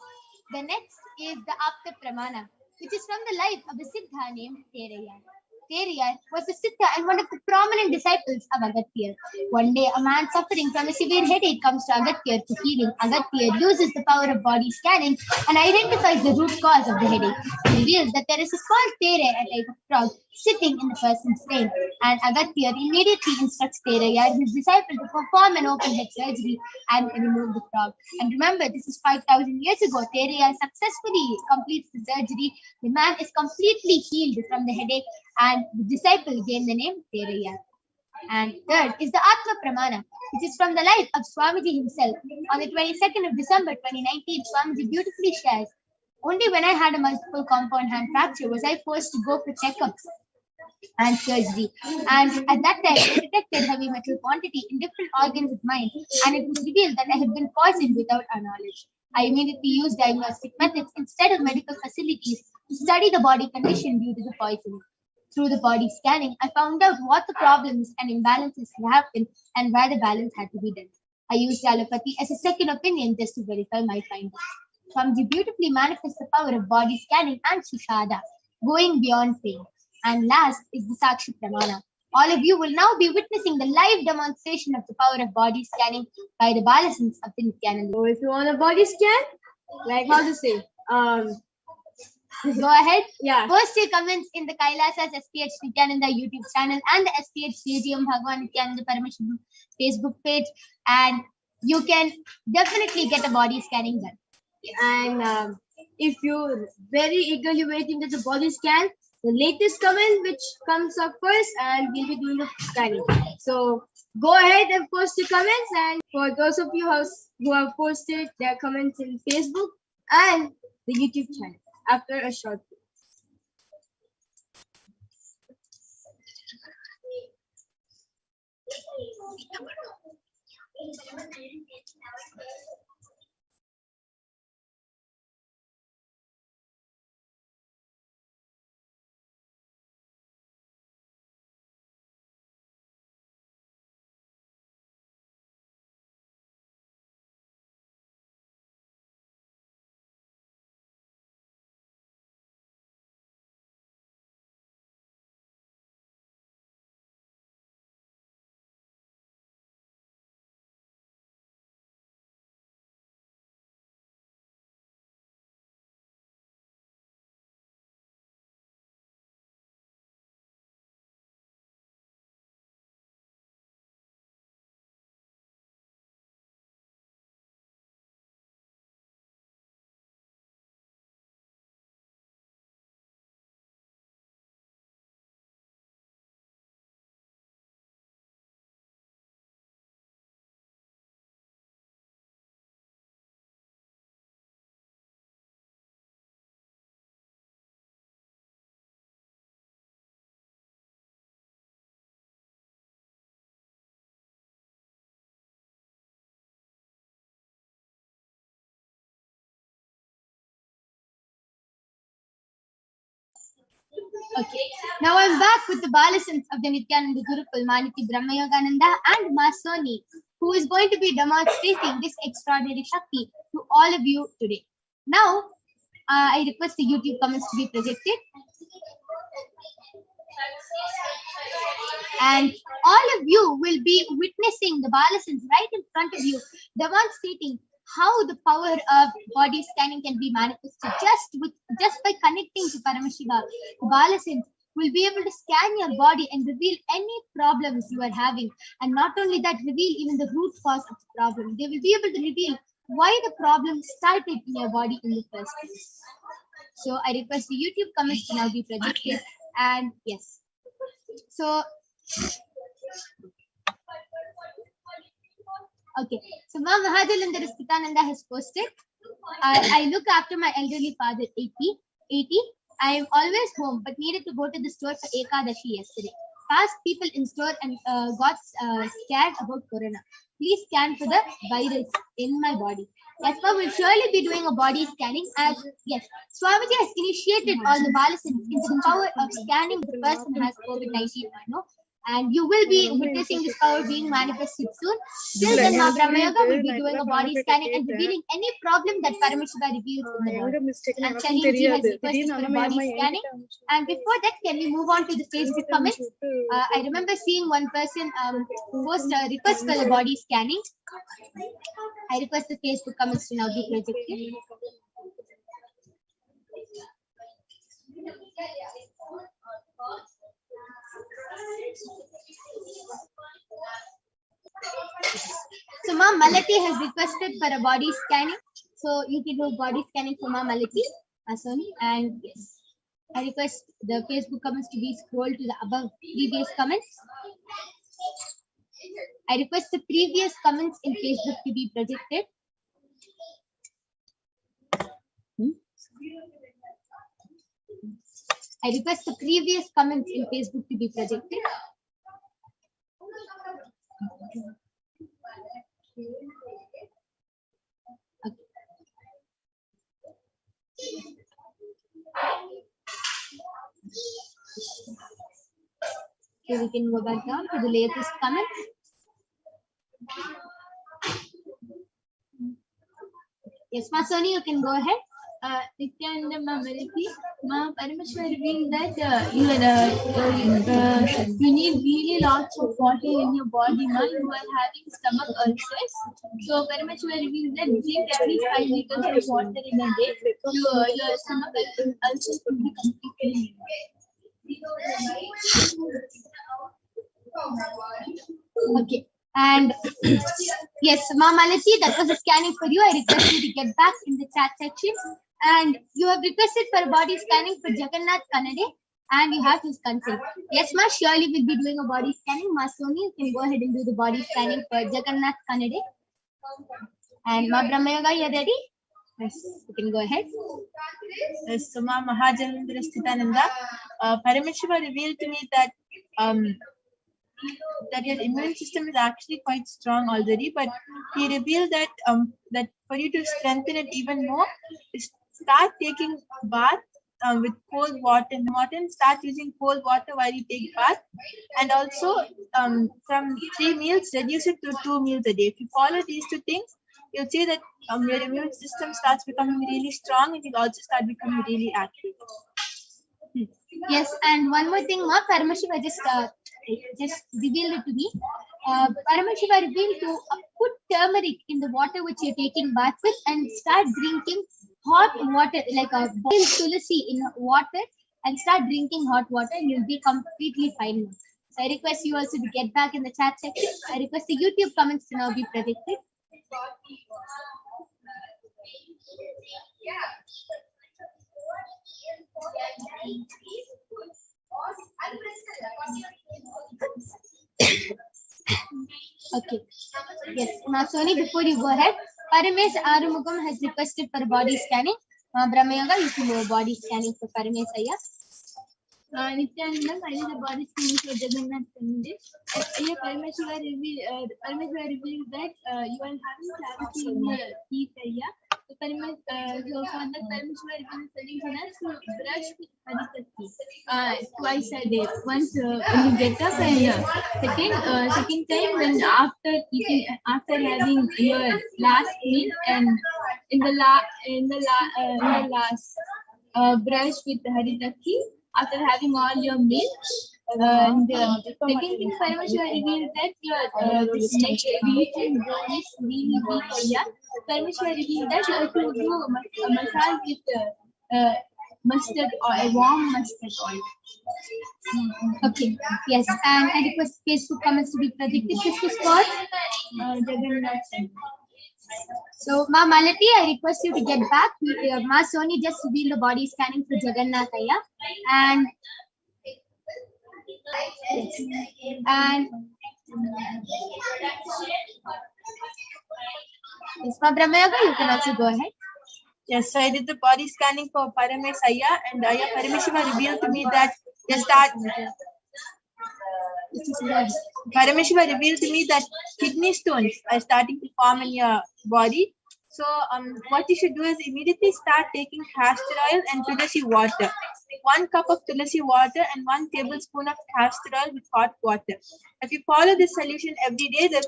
The next is the Apta Pramana, which is from the life of a Siddha named Terayar. Terayar was a Siddha and one of the prominent disciples of Agatyar. One day, a man suffering from a severe headache comes to Agatyar for healing. Agatyar uses the power of body scanning and identifies the root cause of the headache. He reveals that there is a small Tere, a type of frog, sitting in the person's brain. And Agatyar immediately instructs Terayar, his disciple, to perform an open head surgery and remove the frog. And remember, this is 5,000 years ago. Terayar successfully completes the surgery. The man is completely healed from the headache, and the disciple gained the name Terayar. And third is the Atma Pramana, which is from the life of Swamiji himself. On the 22nd of December 2019, Swamiji beautifully shares, only when I had a multiple compound hand fracture was I forced to go for checkups and surgery. And at that time, I detected heavy metal quantity in different organs of mine, and it was revealed that I had been poisoned without our knowledge. I immediately used diagnostic methods instead of medical facilities to study the body condition due to the poisoning. Through the body scanning, I found out what the problems and imbalances had happened and where the balance had to be done. I used allopathy as a second opinion just to verify my findings. Swamiji beautifully manifests the power of body scanning and Sushada, going beyond pain. And last is the Sakshi Pramana. All of you will now be witnessing the live demonstration of the power of body scanning by the Balasins of the Nithyananda. So if you want a body scan, like how to say, Go ahead. yeah. Post your comments in the Kailasa's HDH Nithyananda YouTube channel and the HDH Stadium Bhagavan Nithyananda Paramashivam Facebook page, and you can definitely get a body scanning done. And if you're very eagerly waiting at the body scan, the latest comment which comes up first, and we'll be doing the scanning. So go ahead and post your comments, and for those of you who have posted their comments in Facebook and the YouTube channel after a short break. Okay. Now I'm back with the Balasans of the Nithyananda Gurukul, Maniti Brahmayogananda and Masoni, who is going to be demonstrating this extraordinary Shakti to all of you today. Now, I request the YouTube comments to be projected. And all of you will be witnessing the Balasans right in front of you, demonstrating how the power of body scanning can be manifested just by connecting to Paramashiva. The Balasans will be able to scan your body and reveal any problems you are having, and not only that, reveal even the root cause of the problem. They will be able to reveal why the problem started in your body in the first place. So I request the YouTube comments to now be projected. And yes, so okay, so Ma Mahajalandhara Sthitananda has posted, I look after my elderly father, 80. I am always home, but needed to go to the store for Ekadashi yesterday. Past people in store and got scared about Corona. Please scan for the virus in my body. Yes, ma, we'll surely be doing a body scanning. And yes, Swamiji has initiated all the Balasans into the power of scanning the person who has COVID-19. And you will be witnessing this power being manifested soon. Till then, Ma Brahmayoga will be doing a body scanning and revealing any problem that Paramashiva reveals in the body. And Chaniji has requested for body scanning. And before that, can we move on to the Facebook comments? I remember seeing one person post a request for the body scanning. I request the Facebook comments to now be projected. So Ma Malati has requested for a body scanning. So you can do body scanning for Ma Malati, Asoni. And yes, I request the Facebook comments to be scrolled to the above previous comments. I request the previous comments in Facebook to be projected. I request the previous comments in Facebook to be projected. Okay. Okay, we can go back down to the latest comments. Yes, Ma Soni, you can go ahead. Nithyananda Paramashivam, Ma Paramashiva revealed that you need really lots of water in your body. Ma, you are having stomach ulcers. So Paramashiva revealed that drink at least 5 liters of water in a day. Your stomach ulcers will be completely healed. Okay. And yes, Ma Malati, that was a scanning for you. I request you to get back in the chat section. And you have requested for a body scanning for Jagannath Kannade, and you have his consent. Yes, Ma, surely we'll be doing a body scanning. Ma Soni, you can go ahead and do the body scanning for Jagannath Kannade. And Ma Brahmayoga, you ready? Yes, you can go ahead. Yes, so Ma Mahajalandhara Sthitananda, Paramashiva revealed to me that that your immune system is actually quite strong already, but he revealed that that for you to strengthen it even more, start taking bath with cold water and start using cold water while you take bath, and also from 3 meals reduce it to 2 meals a day. If you follow these 2 things, you'll see that your immune system starts becoming really strong, and you'll also start becoming really active. Yes, and one more thing, Ma, Paramashiva just revealed it to me. Paramashiva revealed to put turmeric in the water which you're taking bath with and start drinking hot water, like a boiled tulsi in water, and start drinking hot water, and you'll be completely fine. So I request you also to get back in the chat section. I request the YouTube comments to now be projected. Okay. Yes, now Soni, before you go ahead, Paramesh Arumugam has requested for body scanning. Brahmayoga, you can do body scanning for Paramesh Ayya. Nithyananda, I did a body scanning for Jagannath Kannade. Paramashiva revealed that you are having cavity in your teeth area. So for that, Paramashiva revealed solution as to brush with Parashakti. twice a day. Once when you get up, and second time when after eating, after having your last meal, and in the last brush with haridaki after having all your meal. And second thing, Paramashiva revealed that your this next week is really weak. Paramashiva revealed that you have to do a massage with mustard oil, warm mustard oil. Okay, yes, and I request Facebook comments to be predicted. This was for so, Ma Malati, I request you to get back. Ma Soni just revealed the body scanning for Jagannathaya. And yes, Ma Brahmayaga, you can also go ahead. Yes, so I did the body scanning for Paramesaya, and Paramashiva revealed to me that Paramashiva revealed to me that kidney stones are starting to form in your body. So what you should do is immediately start taking castor oil and tulasi water. 1 cup of tulasi water and 1 tablespoon of castor oil with hot water. If you follow this solution every day, the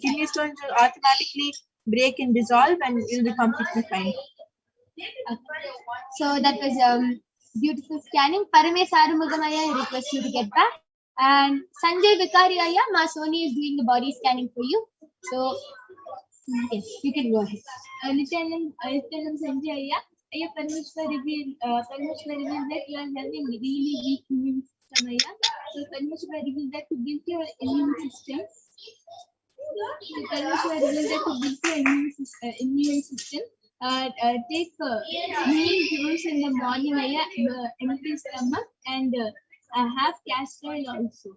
kidney stones will automatically break and dissolve, and you'll be completely fine. So that was beautiful scanning. Paramesh Arumugamaya, I request you to get back. And Sanjay Vikari Aya, Ma Soni is doing the body scanning for you. So yes, you can go ahead. Nithyananda Sanjay Aya, Paramashiva revealed that you are having really weak immune system. So Paramashiva revealed that to build your immune system. Immune system. Take green juice in the morning, empty stomach, and have castor oil also.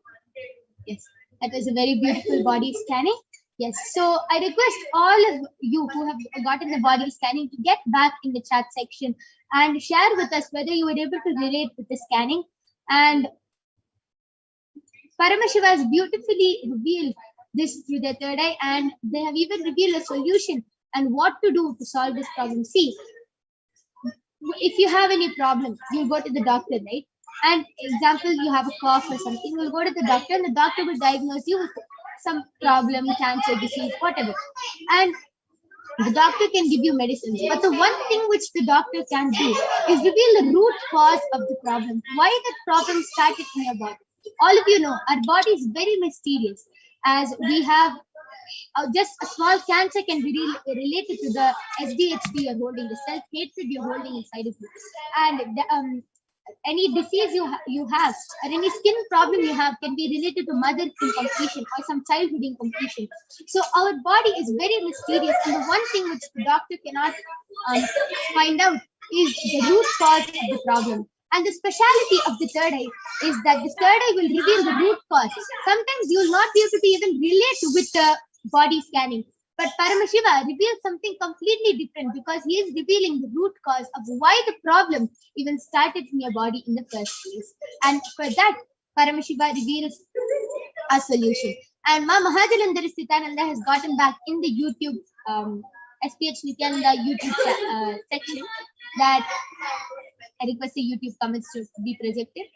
Yes, that was a very beautiful body scanning. Yes, so I request all of you who have gotten the body scanning to get back in the chat section and share with us whether you were able to relate with the scanning. And Paramashiva has beautifully revealed this through the third eye, and they have even revealed a solution and what to do to solve this problem. See, if you have any problem, you go to the doctor, right? And example, you have a cough or something, you'll go to the doctor, and the doctor will diagnose you with some problem, cancer, disease, whatever. And the doctor can give you medicines. But the one thing which the doctor can do is reveal the root cause of the problem. Why that problem started in your body. All of you know, our body is very mysterious, as we have just a small cancer can be related to the HDH you're holding, the self-hatred you're holding inside of you. And any disease you have or any skin problem you have can be related to mother incompletion or some childhood incompletion. So our body is very mysterious, and the one thing which the doctor cannot find out is the root cause of the problem. And the speciality of the third eye is that the third eye will reveal the root cause. Sometimes you will not be able to even relate with the body scanning. But Paramashiva reveals something completely different, because he is revealing the root cause of why the problem even started in your body in the first place. And for that, Paramashiva reveals a solution. And Ma Mahajalandhara Nithyananda has gotten back in the YouTube, HDH Nithyananda YouTube section, that I request the YouTube comments to be projected.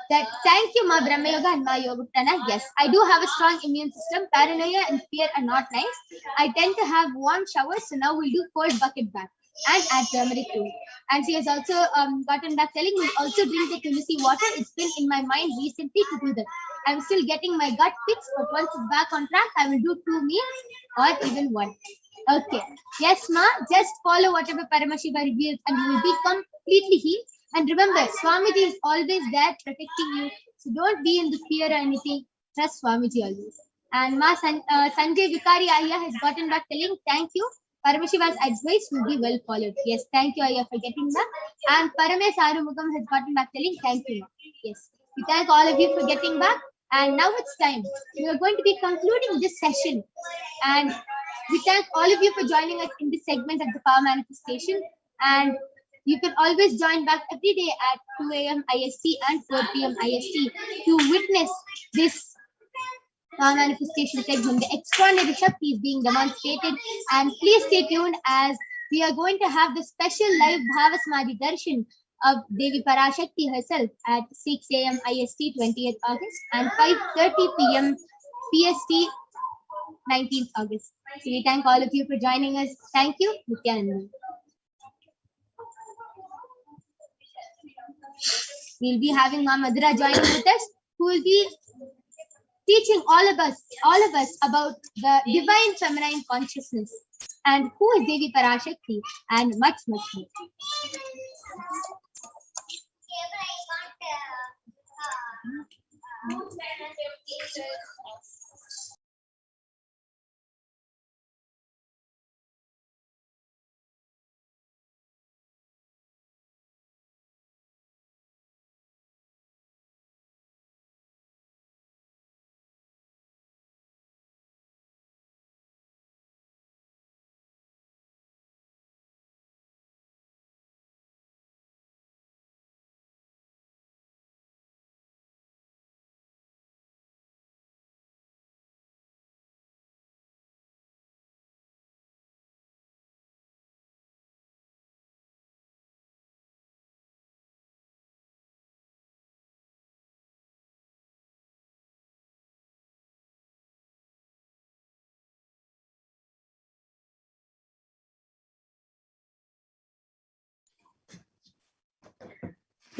That thank you, Ma Brahma Yoga and Ma Yogaprana. Yes, I do have a strong immune system. Paranoia and fear are not nice. I tend to have warm showers, so now we'll do cold bucket bath and add turmeric to it. And she has also gotten back telling me also drink the tulsi water. It's been in my mind recently to do that. I'm still getting my gut fixed, but once it's back on track, I will do 2 meals or even 1. Okay. Yes, Ma. Just follow whatever Paramashiva reveals, and you will be completely healed. And remember, Swamiji is always there protecting you. So don't be in the fear or anything. Trust Swamiji always. And Ma Sanjay Vikari Aya has gotten back telling thank you. Paramashiva's advice will be well followed. Yes, thank you Aya for getting back. And Paramesh Arumugam has gotten back telling thank you. Yes, we thank all of you for getting back. And now it's time. We are going to be concluding this session. And we thank all of you for joining us in this segment of the Power Manifestation. And you can always join back every day at 2 a.m. IST and 4 p.m. IST to witness this manifestation segment. The extraordinary Shakti is being demonstrated. And please stay tuned, as we are going to have the special live Bhavasmadhi Darshan of Devi Parashakti herself at 6 a.m. IST 20th August and 5:30 p.m. PST 19th August. So we thank all of you for joining us. Thank you, Nithyananda. We'll be having Ma Madhura joining with us, who will be teaching all of us about the divine feminine consciousness and who is Devi Parashakti and much more.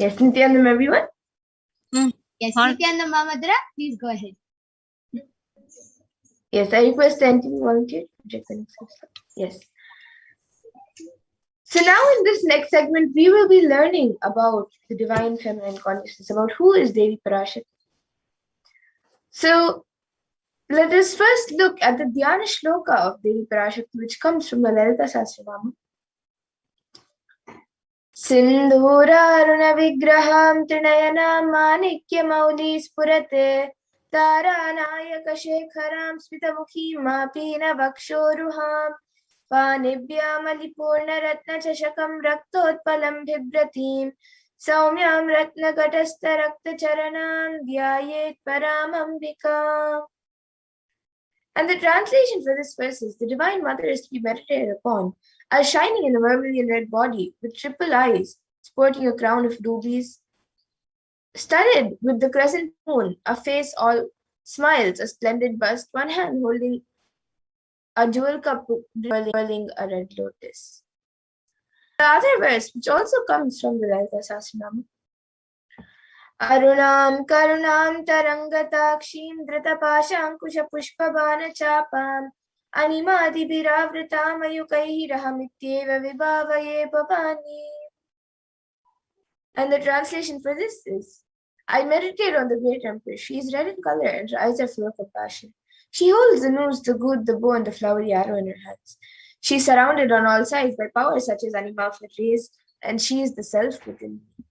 Yes, Nithyananda, everyone. Yes, Nithyananda Ma Madhura, please go ahead. Yes, I request the entity volunteer to project the next slide. Yes. So now in this next segment, we will be learning about the divine feminine consciousness, about who is Devi Parashakti. So let us first look at the Dhyana Shloka of Devi Parashakti, which comes from the Lalita Sahasranama. Sindhuraruna vigraham trinayana manikya mauli spurate taranayaka shekharam smitamukhim mapina vakshoruham Panibhyamaliporna ratna chashakam raktotpalam bhibratim saumyam ratna gatastha rakta charanam dhyayet paramambika. And the translation for this verse is, the Divine Mother is to be meditated upon as shining in a vermilion red body with triple eyes, sporting a crown of rubies, studded with the crescent moon, a face all smiles, a splendid bust, one hand holding a jewel cup whirling a red lotus. The other verse, which also comes from the Lalita Sahasranama, Arunam karunam tarangatakshim dritapashankusha pushpabana chapam animadi biravritam ayukaihi rahamityeva vibhavaye bhavani. And the translation for this is, I meditate on the great empress. She is red in color and her eyes are full of compassion. She holds the noose, the good, the bow, and the flowery arrow in her hands. She is surrounded on all sides by powers such as anima for rays, and she is the self within me.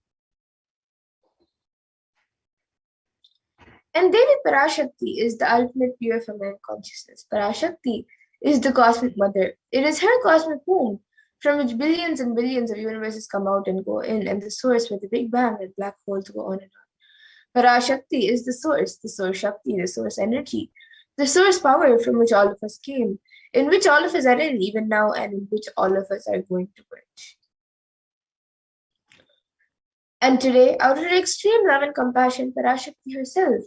And Devi Parashakti is the ultimate pure feminine consciousness. Parashakti is the cosmic mother. It is her cosmic womb from which billions and billions of universes come out and go in, and the source where the Big Bang and black holes go on and on. Parashakti is the source Shakti, the source energy, the source power from which all of us came, in which all of us are in even now, and in which all of us are going to merge. And today, out of her extreme love and compassion, Parashakti herself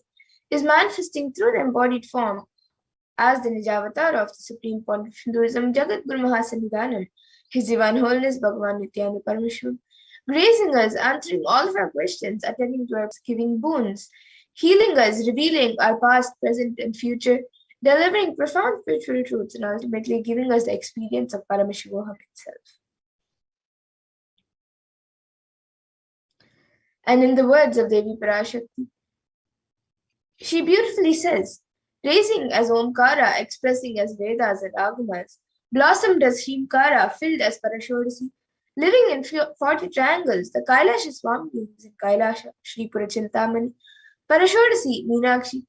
is manifesting through the embodied form as the Nijavatar of the Supreme Pontiff of Hinduism, Jagat Guru Mahasannidhanan, His Divine Holiness Bhagavan Nithyananda Paramashivam, gracing us, answering all of our questions, attending to our giving boons, healing us, revealing our past, present, and future, delivering profound spiritual truths, and ultimately giving us the experience of Paramashivoham itself. And in the words of Devi Parashakti, she beautifully says, raising as Omkara, expressing as Vedas and Agamas, blossomed as Shrimkara, filled as Parashodasi, living in 40 triangles, the Kailasha Swami is in Kailasha, Shri Purachintamani, Parashodasi, Meenakshi.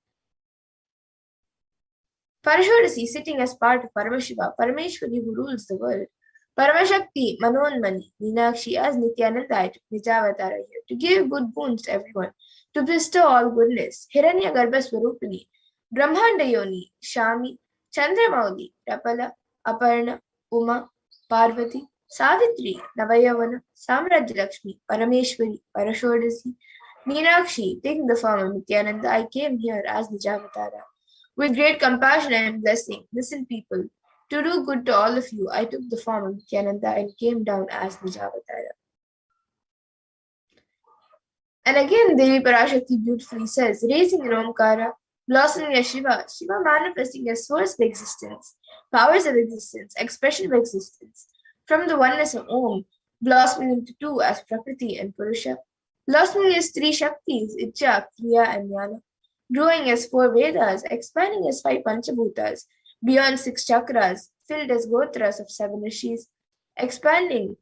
Parashodasi sitting as part of Paramashiva, Parameshwari who rules the world. Paramashakti, Manonmani, Meenakshi as Nithyananda, Nijavatar here, to give good boons to everyone, to bestow all goodness. Hiranya Garbha Swarupini, Brahmanda Yoni, Shami, Chandramauli, Rapala, Aparna, Uma, Parvati, Savitri, Navayavana, Samrajya Lakshmi, Parameshwari, Parashodasi, Meenakshi, taking the form of Nithyananda, I came here as Nijavatara. With great compassion and blessing, listen people, to do good to all of you, I took the form of Nithyananda and came down as Nijavatara. And again, Devi Parashakti beautifully says, raising in Omkara, blossoming as Shiva, Shiva manifesting as source of existence, powers of existence, expression of existence, from the oneness of Om, blossoming into two as Prakriti and Purusha, blossoming as three Shaktis, Icha, Kriya, and Jnana, growing as four Vedas, expanding as five Panchabhutas, beyond six chakras, filled as Gotras of seven Rishis, expanding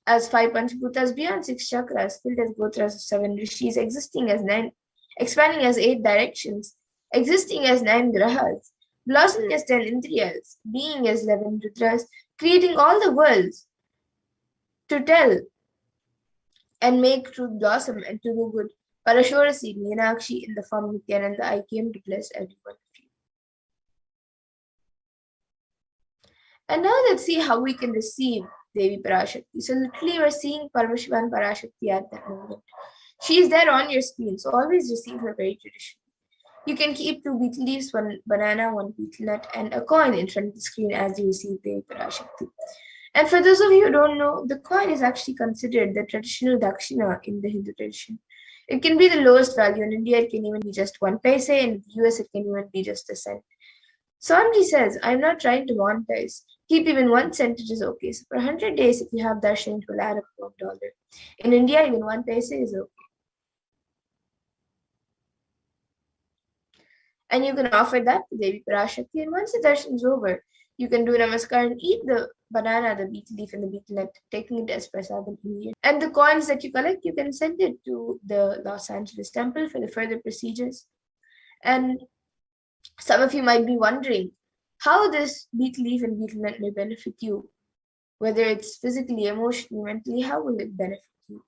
as five Panchabhutas, beyond six chakras, filled as Gotras of seven Rishis, existing as nine, expanding as eight directions, existing as nine Grahas, blossoming as 10 Indriyas, being as 11 Rudras, creating all the worlds to tell and make truth blossom and to do good. Parashorasi, Meenakshi, in the form of Nithyananda, I came to bless every one of you. And now let's see how we can receive Devi Parashakti. So literally we're seeing Paramashivoham and Parashakti at that moment. She is there on your screen, so always receive her very traditionally. You can keep 2 betel leaves, 1 banana, 1 betel nut, and a coin in front of the screen as you receive Devi Parashakti. And for those of you who don't know, the coin is actually considered the traditional dakshina in the Hindu tradition. It can be the lowest value. In India, it can even be just 1 paise. In the US, it can even be just a cent. Swamiji says, I'm not trying to monetize. Keep even 1 cent is okay. So for 100 days, if you have darshan, it will add up to $1. In India, even 1 paise is okay. And you can offer that to Devi Parashakti. And once the darshan is over, you can do namaskar and eat the banana, the betel leaf, and the betel nut, taking it as prasadam. And the coins that you collect, you can send it to the Los Angeles temple for the further procedures. And some of you might be wondering how this betel leaf and betel nut may benefit you, whether it's physically, emotionally, mentally, how will it benefit you?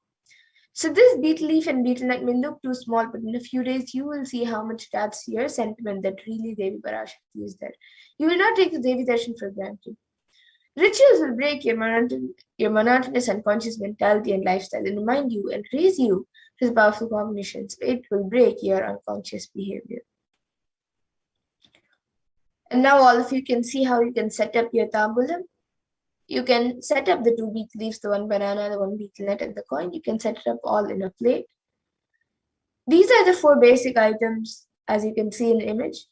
So this betel leaf and betel nut may look too small, but in a few days, you will see how much that's your sentiment that really Devi Parashakti is there. You will not take the Devi darshan for granted. Rituals will break your monotonous unconscious mentality and lifestyle and remind you and raise you to the powerful combinations. It will break your unconscious behavior. And now all of you can see how you can set up your tambulam. You can set up the 2 betel leaves, the 1 banana, the 1 betel nut, and the coin. You can set it up all in a plate. These are the 4 basic items, as you can see in the image.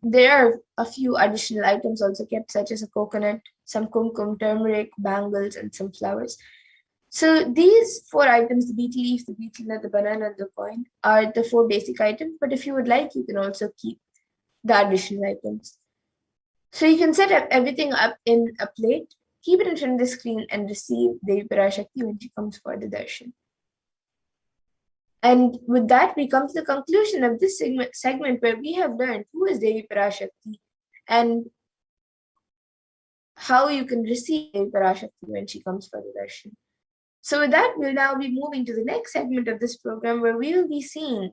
There are a few additional items also kept, such as a coconut, some kumkum, turmeric, bangles, and some flowers. So these 4 items, the betel leaf, the betel nut, the banana, and the coin, are the 4 basic items. But if you would like, you can also keep the additional items. So you can set up everything up in a plate, keep it in front of the screen, and receive Devi Parashakti when she comes for the darshan. And with that, we come to the conclusion of this segment where we have learned who is Devi Parashakti and how you can receive Devi Parashakti when she comes for the darshan. So with that, we'll now be moving to the next segment of this program where we will be seeing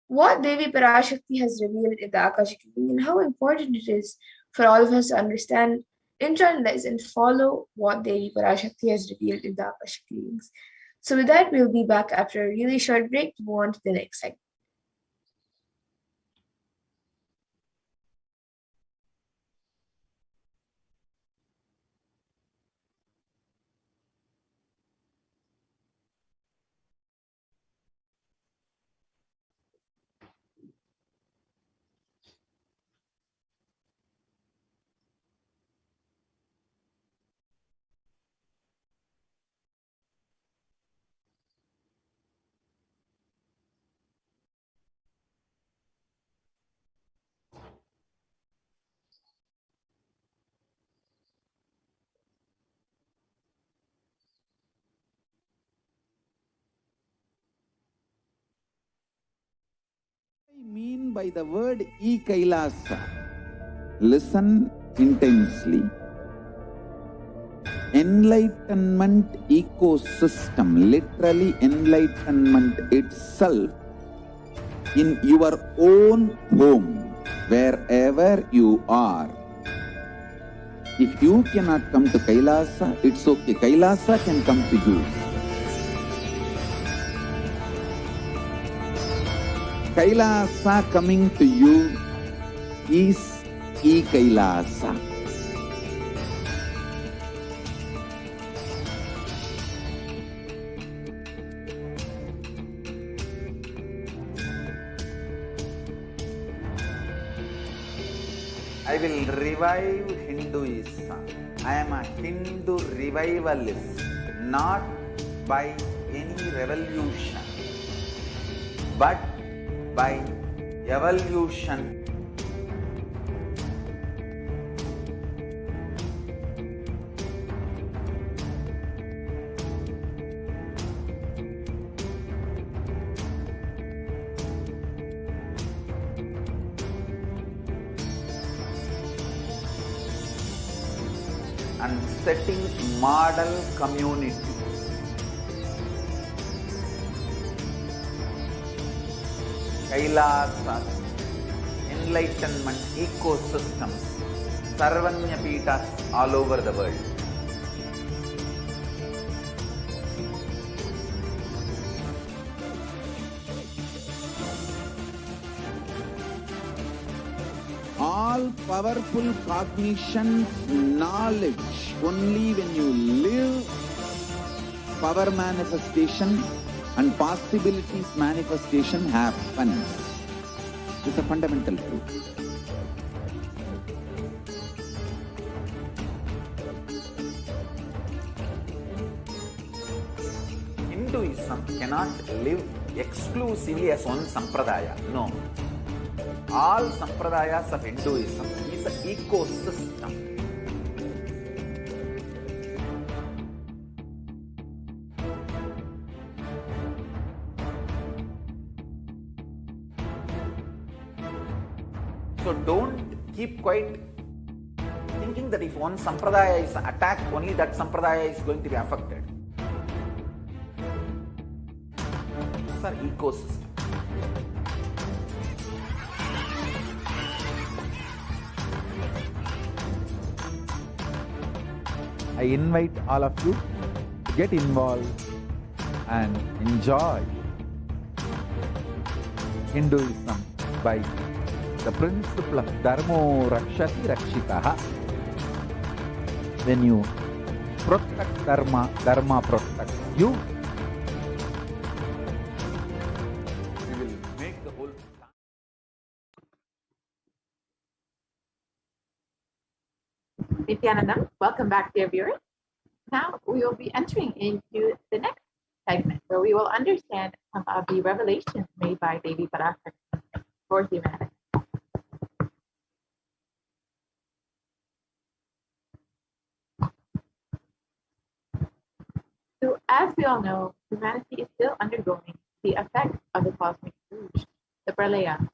what Devi Parashakti has revealed in the Akashic and how important it is for all of us to understand, internalize, and follow what Devi Parashakti has revealed in the Akashic readings. So with that, we'll be back after a really short break to move on to the next segment. I mean by the word e-Kailasa? Listen intensely. Enlightenment ecosystem, literally enlightenment itself, in your own home, wherever you are, If you cannot come to Kailasa, it's okay. Kailasa can come to you. Kailasa coming to you is E-Kailasa. I will revive Hinduism. I am a Hindu revivalist, not by any revolution, but by evolution. And setting model communities. Kailasas, enlightenment ecosystems, Sarvanya Peethas all over the world. All powerful cognition, knowledge, only when you live, power manifestation and possibilities manifestation happens. It's a fundamental truth. Hinduism cannot live exclusively as one sampradaya. No. All sampradayas of Hinduism is an ecosystem. So don't keep quiet thinking that if one sampradaya is attacked, only that sampradaya is going to be affected. It's an ecosystem. I invite all of you to get involved and enjoy Hinduism by the principle of Dharmo Rakshati Rakshitaha. When you protect Dharma, Dharma protects you. We will make the whole plan. Nithyananda, welcome back, dear viewers. Now we will be entering into the next segment where we will understand some of the revelations made by Devi Parashakti for humanity. So, as we all know, humanity is still undergoing the effects of the cosmic surge, the Pralaya.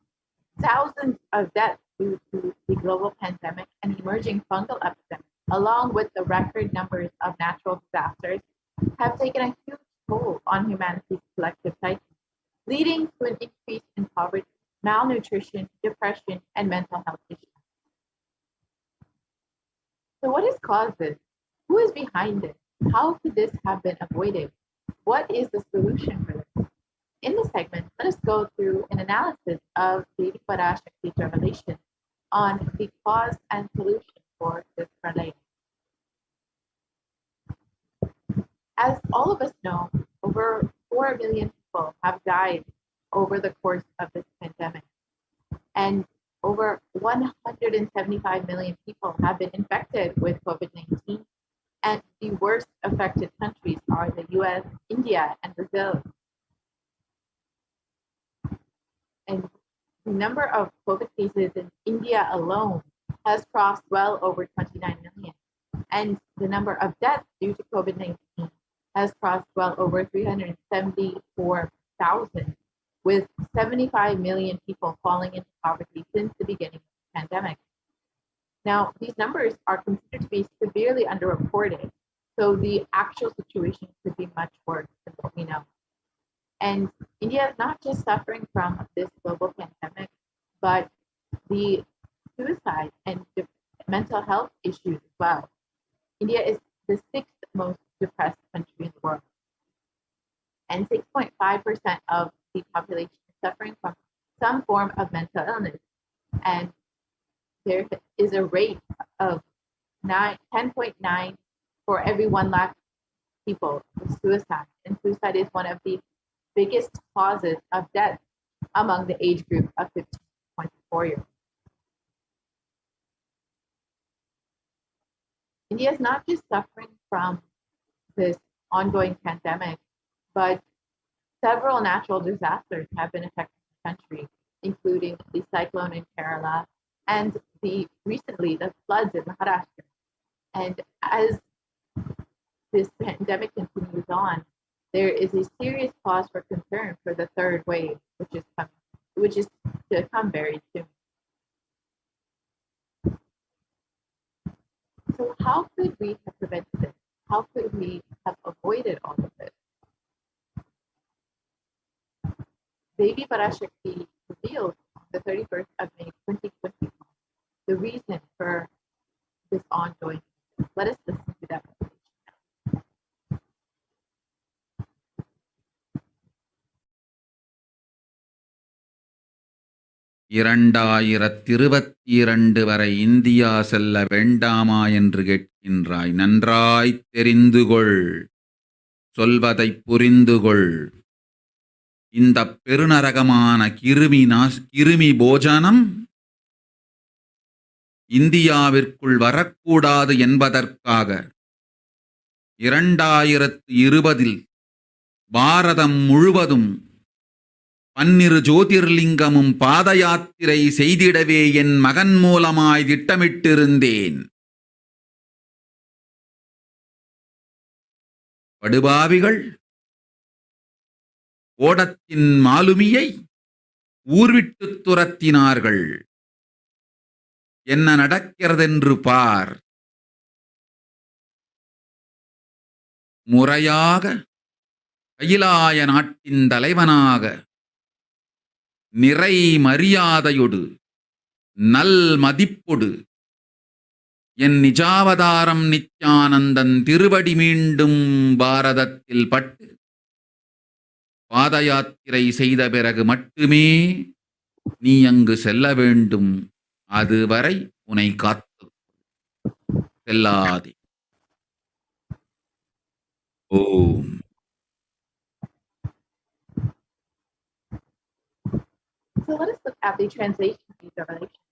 Thousands of deaths due to the global pandemic and emerging fungal epidemic, along with the record numbers of natural disasters, have taken a huge toll on humanity's collective psyche, leading to an increase in poverty, malnutrition, depression, and mental health issues. So what has caused this? Who is behind it? How could this have been avoided? What is the solution for this? In this segment, let us go through an analysis of Devi Parashakti's revelation on the cause and solution for this pralaya. As all of us know, over 4 million people have died over the course of this pandemic, and over 175 million people have been infected with COVID-19, and the worst affected countries are the US, India, and Brazil. And the number of COVID cases in India alone has crossed well over 29 million. And the number of deaths due to COVID-19 has crossed well over 374,000, with 75 million people falling into poverty since the beginning of the pandemic. Now, these numbers are considered to be severely underreported, so the actual situation could be much worse than what we know. And India is not just suffering from this global pandemic, but the suicide and mental health issues as well. India is the 6th most depressed country in the world. And 6.5% of the population is suffering from some form of mental illness. And there is a rate of 10.9 for every 1 lakh people with suicide. And suicide is one of the biggest causes of death among the age group of 15 to 24 years. India is not just suffering from this ongoing pandemic, but several natural disasters have been affecting the country, including the cyclone in Kerala and recently the floods in Maharashtra. And as this pandemic continues on, there is a serious cause for concern for the third wave, which is to come very soon. So how could we have prevented this? How could we have avoided all of this? Devi Parashakti revealed on the 31st of May 2021 the reason for this ongoing. Let us listen to that revelation. 2022 வரை India செல்ல வேண்டாமா என்று கேட்கின்றாய். நன்றாய் தெரிந்துகொள், சொல்வதைப் புரிந்துகொள். இந்த பெருநரகமான கிருமி போஜனம் இந்தியாவிற்குள் வரக்கூடாது என்பதற்காக 2020 பாரதம் முழுவதும் 12 ஜோதிர்லிங்கமும் பாத யாத்திரை செய்திடவே என் மகன் மூலமாய் திட்டமிட்டிருந்தேன். படுபாவிகள் ஓடத்தின் மாலுமியை ஊர்விட்டு துரத்தினார்கள். என்ன நடக்கிறதென்று பார். முறையாக கைலாய நாட்டின் தலைவனாக நிறை மரியாதையொடு நல் மதிப்பொடு என் நிஜாவதாரம் நித்யானந்தன் திருவடி மீண்டும் பாரதத்தில் பட்டு பாத யாத்திரை செய்த பிறகு மட்டுமே நீ அங்கு செல்ல வேண்டும். அதுவரை உன்னை காத்து செல்லாதே. ஓம். So let us look at the translation of these revelations.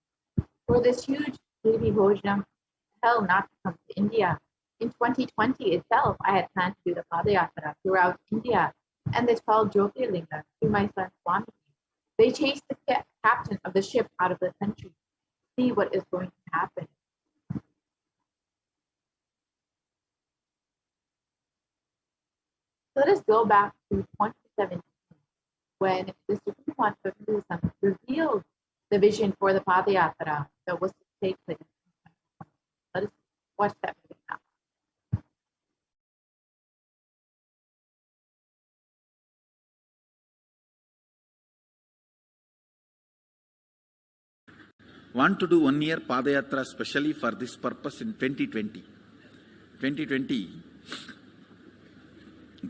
For this huge Devi Bhojanam, hell not to come to India. In 2020 itself, I had planned to do the Padayatra throughout India and the 12 Jyotirlinga to my son Swami. They chased the captain of the ship out of the country. See what is going to happen. So let us go back to 2017 when the Supreme Court of Hinduism revealed the vision for the Padayatra that was to take place. Let us watch that video now. Want to do 1 year Padayatra specially for this purpose in 2020. 2020,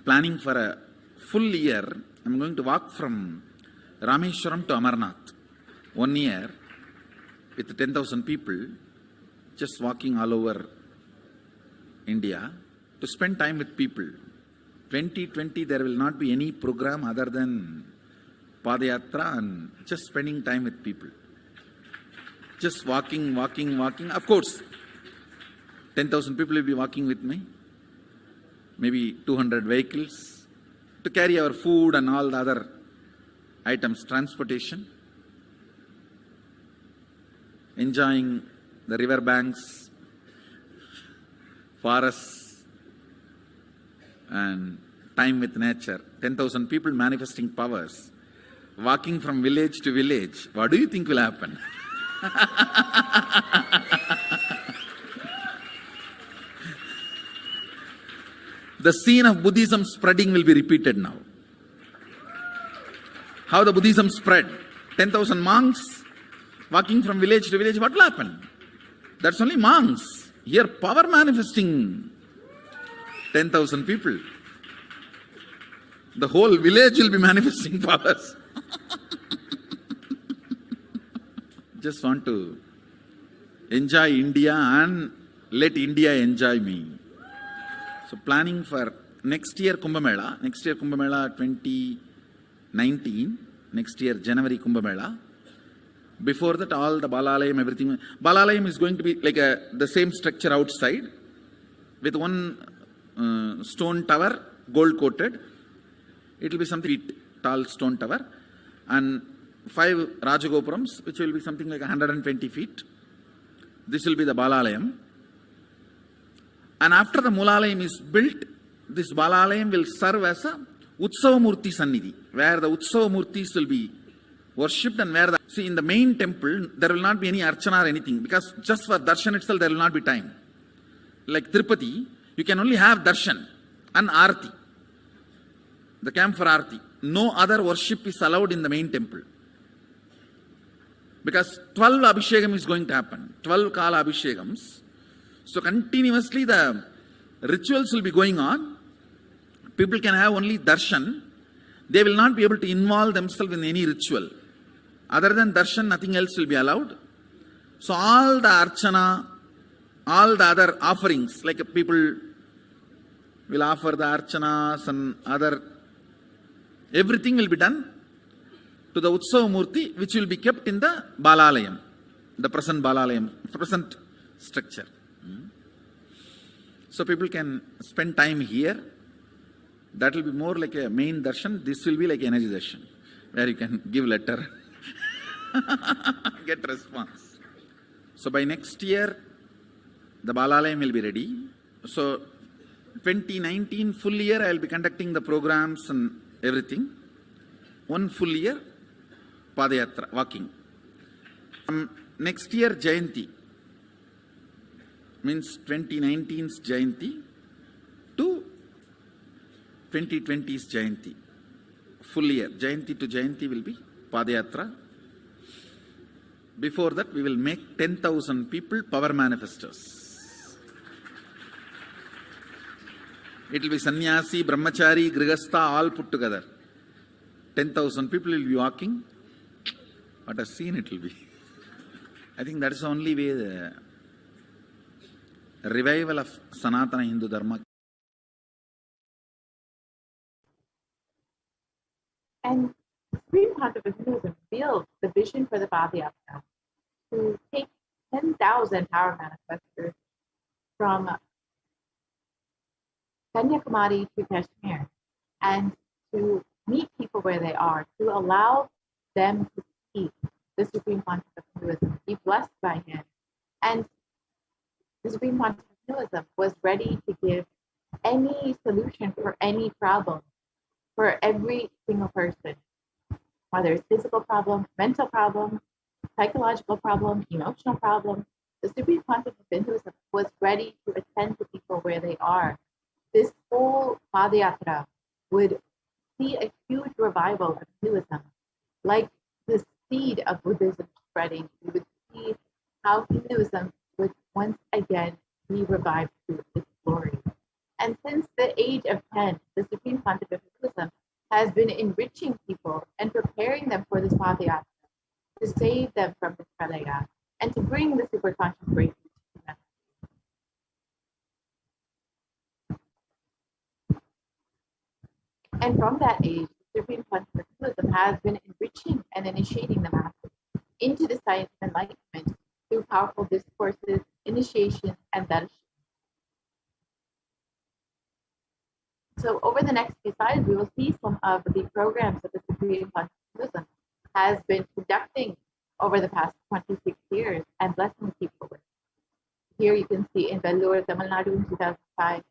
planning for a full year, I'm going to walk from Rameshwaram to Amarnath. 1 year with 10,000 people, just walking all over India to spend time with people. 2020, there will not be any program other than Padayatra and just spending time with people. Just walking. Of course, 10,000 people will be walking with me. Maybe 200 vehicles to carry our food and all the other items, transportation. Enjoying the river banks, forests, and time with nature. 10,000 people manifesting powers. Walking from village to village. What do you think will happen? The scene of Buddhism spreading will be repeated now. How the Buddhism spread. 10,000 monks walking from village to village. What will happen? That's only monks. Here, power manifesting 10,000 people. The whole village will be manifesting powers. Just want to enjoy India and let India enjoy me. So planning for next year Kumbh Mela 2019, next year January Kumbh Mela. Before that, all the Balalayam, everything. Balalayam is going to be like the same structure outside with one stone tower, gold coated. It will be something tall stone tower and 5 Rajagopurams, which will be something like 120 feet. This will be the Balalayam. And after the Mulalayam is built, this Balalayam will serve as a Utsava Murti Sannidhi, where the Utsava Murtis will be worshipped and where see in the main temple, there will not be any archana or anything because just for darshan itself, there will not be time. Like Tirupati, you can only have darshan and arti, the camp for arti. No other worship is allowed in the main temple. Because 12 Abhishekam is going to happen, 12 Kala Abhishekams. So continuously the rituals will be going on. People can have only darshan. They will not be able to involve themselves in any ritual. Other than darshan, nothing else will be allowed. So all the archana, all the other offerings, like people will offer the archanas and other, everything will be done to the Utsava Murti, which will be kept in the Balalayam, the present Balalayam, present structure. So people can spend time here. That will be more like a main darshan. This will be like energy darshan, where you can give letter, get response. So by next year, the Balalayam will be ready. So 2019 full year, I will be conducting the programs and everything. One full year, Padayatra, walking. Next year, Jayanti, means 2019's Jayanti to 2020's Jayanti. Full year, Jayanti to Jayanti will be Padayatra. Before that, we will make 10,000 people power manifestors. It will be sannyasi, brahmachari, grihastha, all put together. 10,000 people will be walking. What a scene it will be. I think that is the only way the revival of Sanatana Hindu Dharma. And Supreme Pontiff Hinduism revealed the vision for the Padayatra to take 10,000 power manifestors from Kanyakumari to Kashmir and to meet people where they are, to allow them to see the Supreme Pontiff of Hinduism, be blessed by him. And the Supreme Pontiff of Hinduism was ready to give any solution for any problem for every single person, whether it's physical problem, mental problem, psychological problem, emotional problem. The Supreme Pontiff of Hinduism was ready to attend to people where they are. This whole Padayatra would see a huge revival of Hinduism, like the seed of Buddhism spreading. We would see how Hinduism would once again be revived to its glory. And since the age of 10, the Supreme Pontiff of Hinduism has been enriching people and preparing them for this Padayatra, to save them from this pralaya, and to bring the superconscious breakthrough to humanity. And from that age, the Supreme Pontiff of Hinduism has been enriching and initiating the masses into the science of enlightenment through powerful discourses, initiation, and darshan. So over the next few slides, we will see some of the programs that the Supreme Pontiff of Hinduism has been conducting over the past 26 years and blessing people with. Here you can see in Vellore, Tamil Nadu in 2005.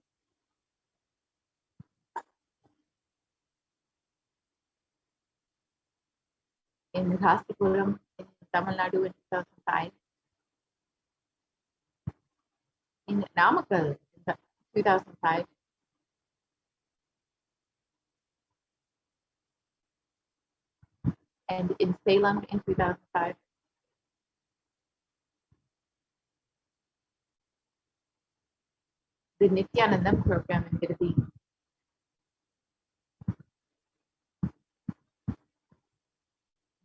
In Rasipuram in Tamil Nadu in 2005. In Namakkal in 2005. And in Salem in 2005. the Nithyanandam program in Italy.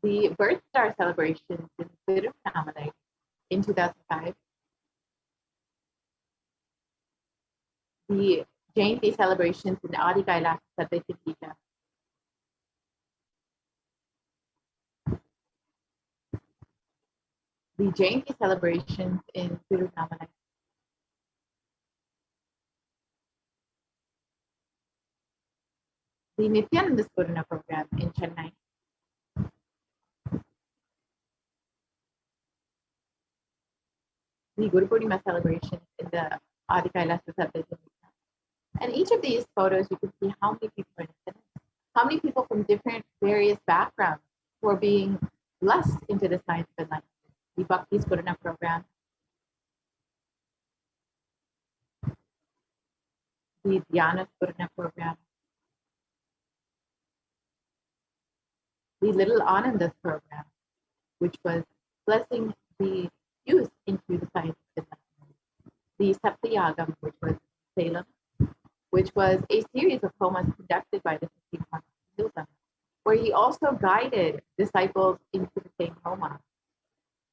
The Birth Star celebrations in Tiruvannamalai in 2005. The Jayanti celebrations in Adi Kailash Sadhyatika. The Jayanti celebrations in Tiruvannamalai. The Nithyananda Spurana program in Chennai. The Guru Purnima celebrations in the Adi Kailash Sadhyatika. And each of these photos, you can see how many people are in attendance, how many people from different various backgrounds who are being blessed into the science of enlightenment. The Bhakti Spurana program, the Dhyana Spurana program, the Little Anandas program, which was blessing the youth into the science of enlightenment. The Saptayagam, which was Salem, which was a series of homas conducted by the 15th Hinduism, where he also guided disciples into the same homa.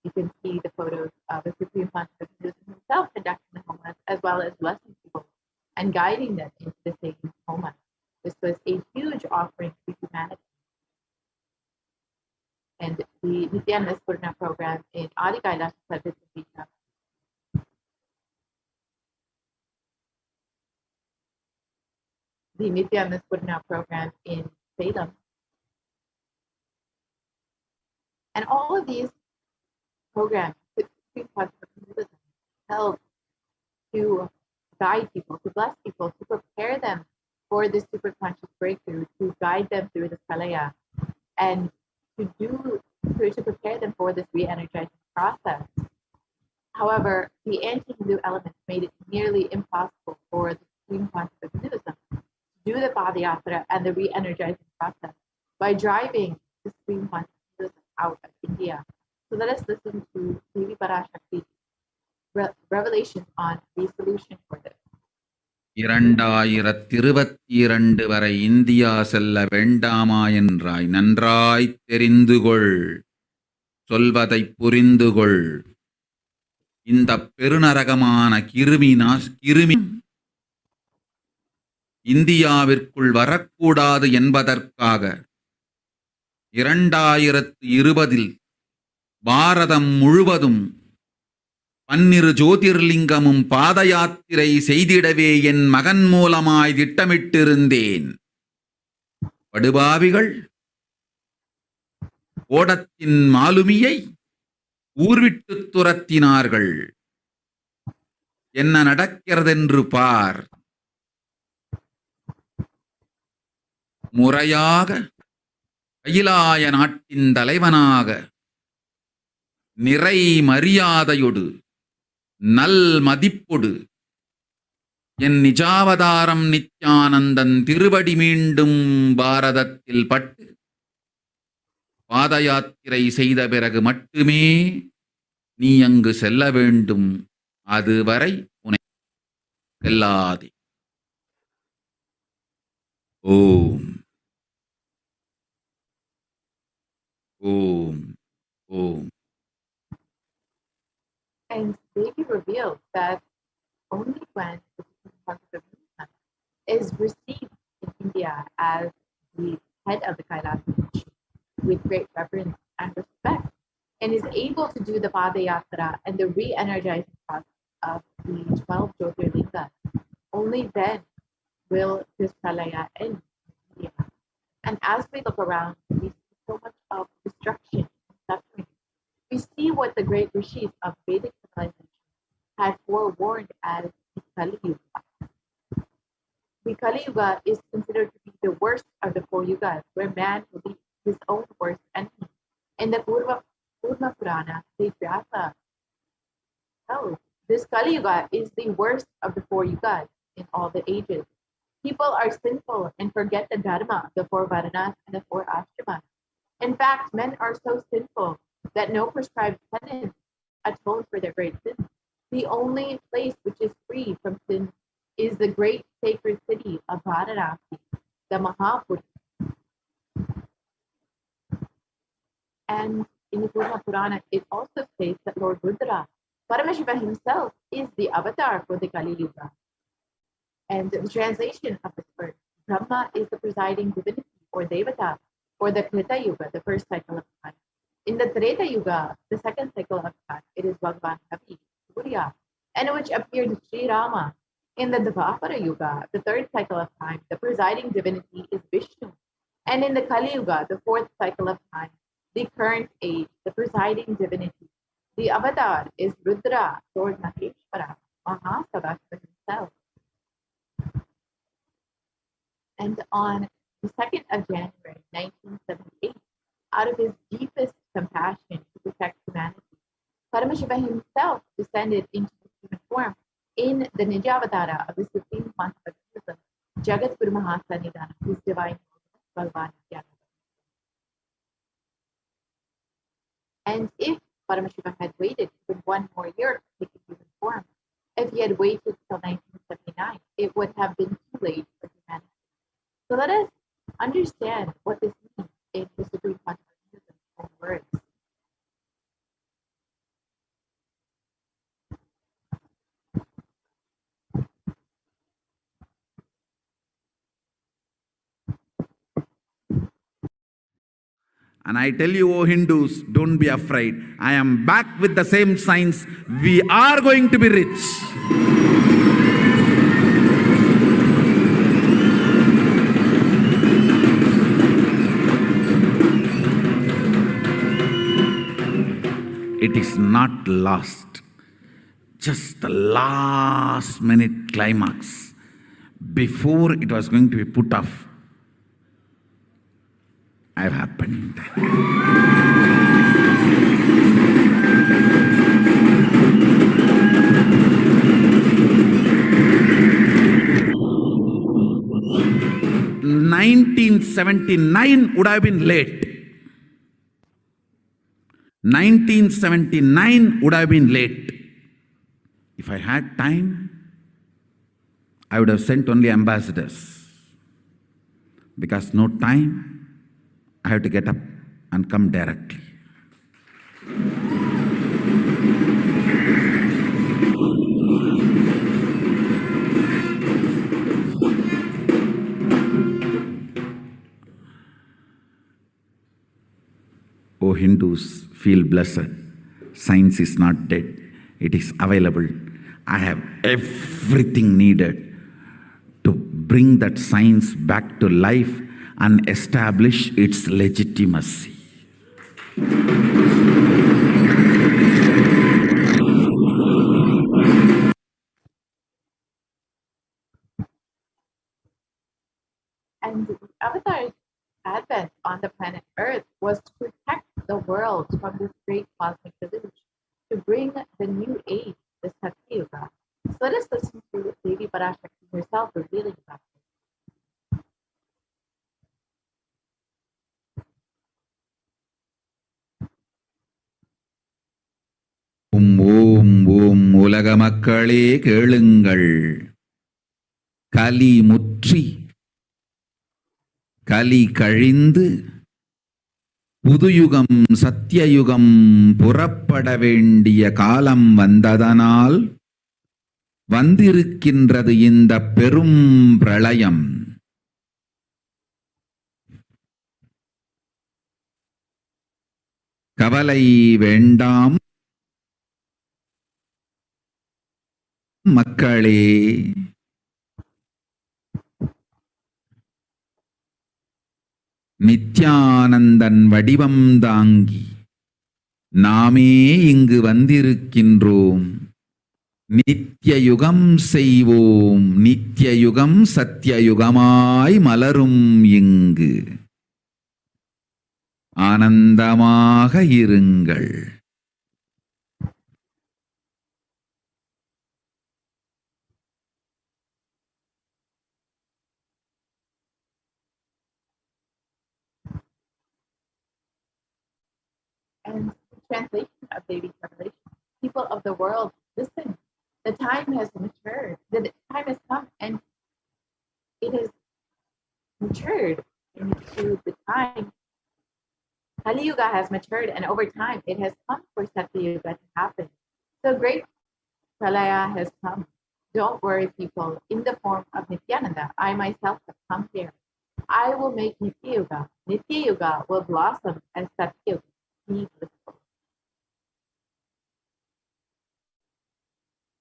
You can see the photos of the Supreme Master himself conducting the homas, as well as blessing people and guiding them into the same homa. This was a huge offering to humanity. And the Nithyananda Spurana program in Adi Kailash Sadhyatika. The Nithyananda Spurana program in Salem. And all of these programs held to guide people, to bless people, to prepare them for this superconscious breakthrough, to guide them through this pralaya, and to prepare them for this re-energizing process. However, the anti-Hindu elements made it nearly impossible for the Supreme Conscious of Hinduism to do the Padayatra and the re-energizing process by driving the Supreme Conscious of Hinduism out of India. So let us listen to Devi Parashakti's revelations on the solution for this. 2022 வரை India செல்ல வேண்டாமா என்றாய் நன்றாய் தெரிந்துகொள் சொல்வதை புரிந்துகொள் இந்த பெருநரகமான கிருமி இந்தியாவிற்குள் வரக்கூடாது என்பதற்காக 2020 பாரதம் முழுவதும் 12 ஜோதிர்லிங்கமும் பாத யாத்திரை செய்திடவே என் மகன் மூலமாய் திட்டமிட்டிருந்தேன். படுபாவிகள் ஓடத்தின் மாலுமியை ஊர்விட்டு துரத்தினார்கள். என்ன நடக்கிறதென்று பார். முறையாக கைலாய நாட்டின் தலைவனாக நிறை மரியாதையொடு நல் மதிப்பொடு என் நிஜாவதாரம் நித்யானந்தன் திருவடி மீண்டும் பாரதத்தில் பட்டு பாத யாத்திரை செய்த பிறகு மட்டுமே நீ அங்கு செல்ல வேண்டும். அதுவரை உன்னை செல்லாதே. ஓம் ஓம் ஓம். And Devi revealed that only when the Supreme Conscious of Hinduism is received in India as the head of the Kailash with great reverence and respect, and is able to do the Padayatra and the re-energizing process of the 12 Jyotirlingas, only then will this pralaya end in India. And as we look around, we see so much of destruction and suffering. We see what the great rishis of Vedic civilization had forewarned as the Kali Yuga. The Kali Yuga is considered to be the worst of the 4 yugas, where man will be his own worst enemy. In the Purva Purana, Saint Vyasa tells this Kali Yuga is the worst of the 4 yugas in all the ages. People are sinful and forget the dharma of the 4 varanas and the 4 ashramas. In fact, men are so sinful that no prescribed penance atones for their great sins. The only place which is free from sin is the great sacred city of Varanasi, the Mahapuri. And in the Purna Purana, it also states that Lord Rudra, Paramashiva himself, is the avatar for the Kali Yuga. And the translation of this word, Brahma is the presiding divinity or Devata for the Krita Yuga, the first cycle of time. In the Treta Yuga, the second cycle of time, it is Bhagavan Havi, Surya, and in which appeared Sri Rama. In the Dvapara Yuga, the third cycle of time, the presiding divinity is Vishnu. And in the Kali Yuga, the fourth cycle of time, the current age, the presiding divinity, the avatar is Rudra, Lord Maheshwara, Mahasavasva himself. And on the 2nd of January, 1978, out of his deepest compassion to protect humanity, Paramashiva himself descended into the human form in the Nijavatara of the Supreme Concept of Buddhism, Jagat Guru Mahasanidana, whose divine Bhagavan Nithyananda. And if Paramashiva had waited even one more year to take a human form, if he had waited till 1979, it would have been too late for humanity. So let us understand what this means in the Supreme Concept of Buddhism's own words. And I tell you, O Hindus, don't be afraid. I am back with the same science. We are going to be rich. It is not lost. Just the last minute climax. Before it was going to be put off, have happened. (1979) would have been late. 1979 would have been late. If I had time, I would have sent only ambassadors. Because no time, I have to get up and come directly. O Hindus, feel blessed. Science is not dead. It is available. I have everything needed to bring that science back to life and establish its legitimacy. And the Avatar's advent on the planet Earth was to protect the world from this great cosmic deluge, to bring the new age, the Satya Yuga. So let us listen to Devi Parashakti herself revealing about this. ஓம் உலக மக்களே கேளுங்கள். கலி முற்றி கலி கழிந்து புதுயுகம் சத்தியயுகம் புறப்பட வேண்டிய காலம் வந்ததனால் வந்திருக்கின்றது இந்த பெரும் பிரளயம். கவலை வேண்டாம் மக்களே. நித்யானந்தன் வடிவம் தாங்கி நாமே இங்கு வந்திருக்கின்றோம். நித்யயுகம் செய்வோம், நித்யயுகம் சத்யயுகமாய் மலரும் இங்கு. ஆனந்தமாக இருங்கள். And the translation of Devi's revelation, people of the world, listen. The time has matured. The time has come, and it has matured into the time. Kali Yuga has matured, and over time, it has come for Satya Yuga to happen. So great Pralaya has come. Don't worry, people. In the form of Nithyananda, I myself have come here. I will make Nitya Yuga. Nitya Yuga will blossom as Satya Yuga. Be blissful.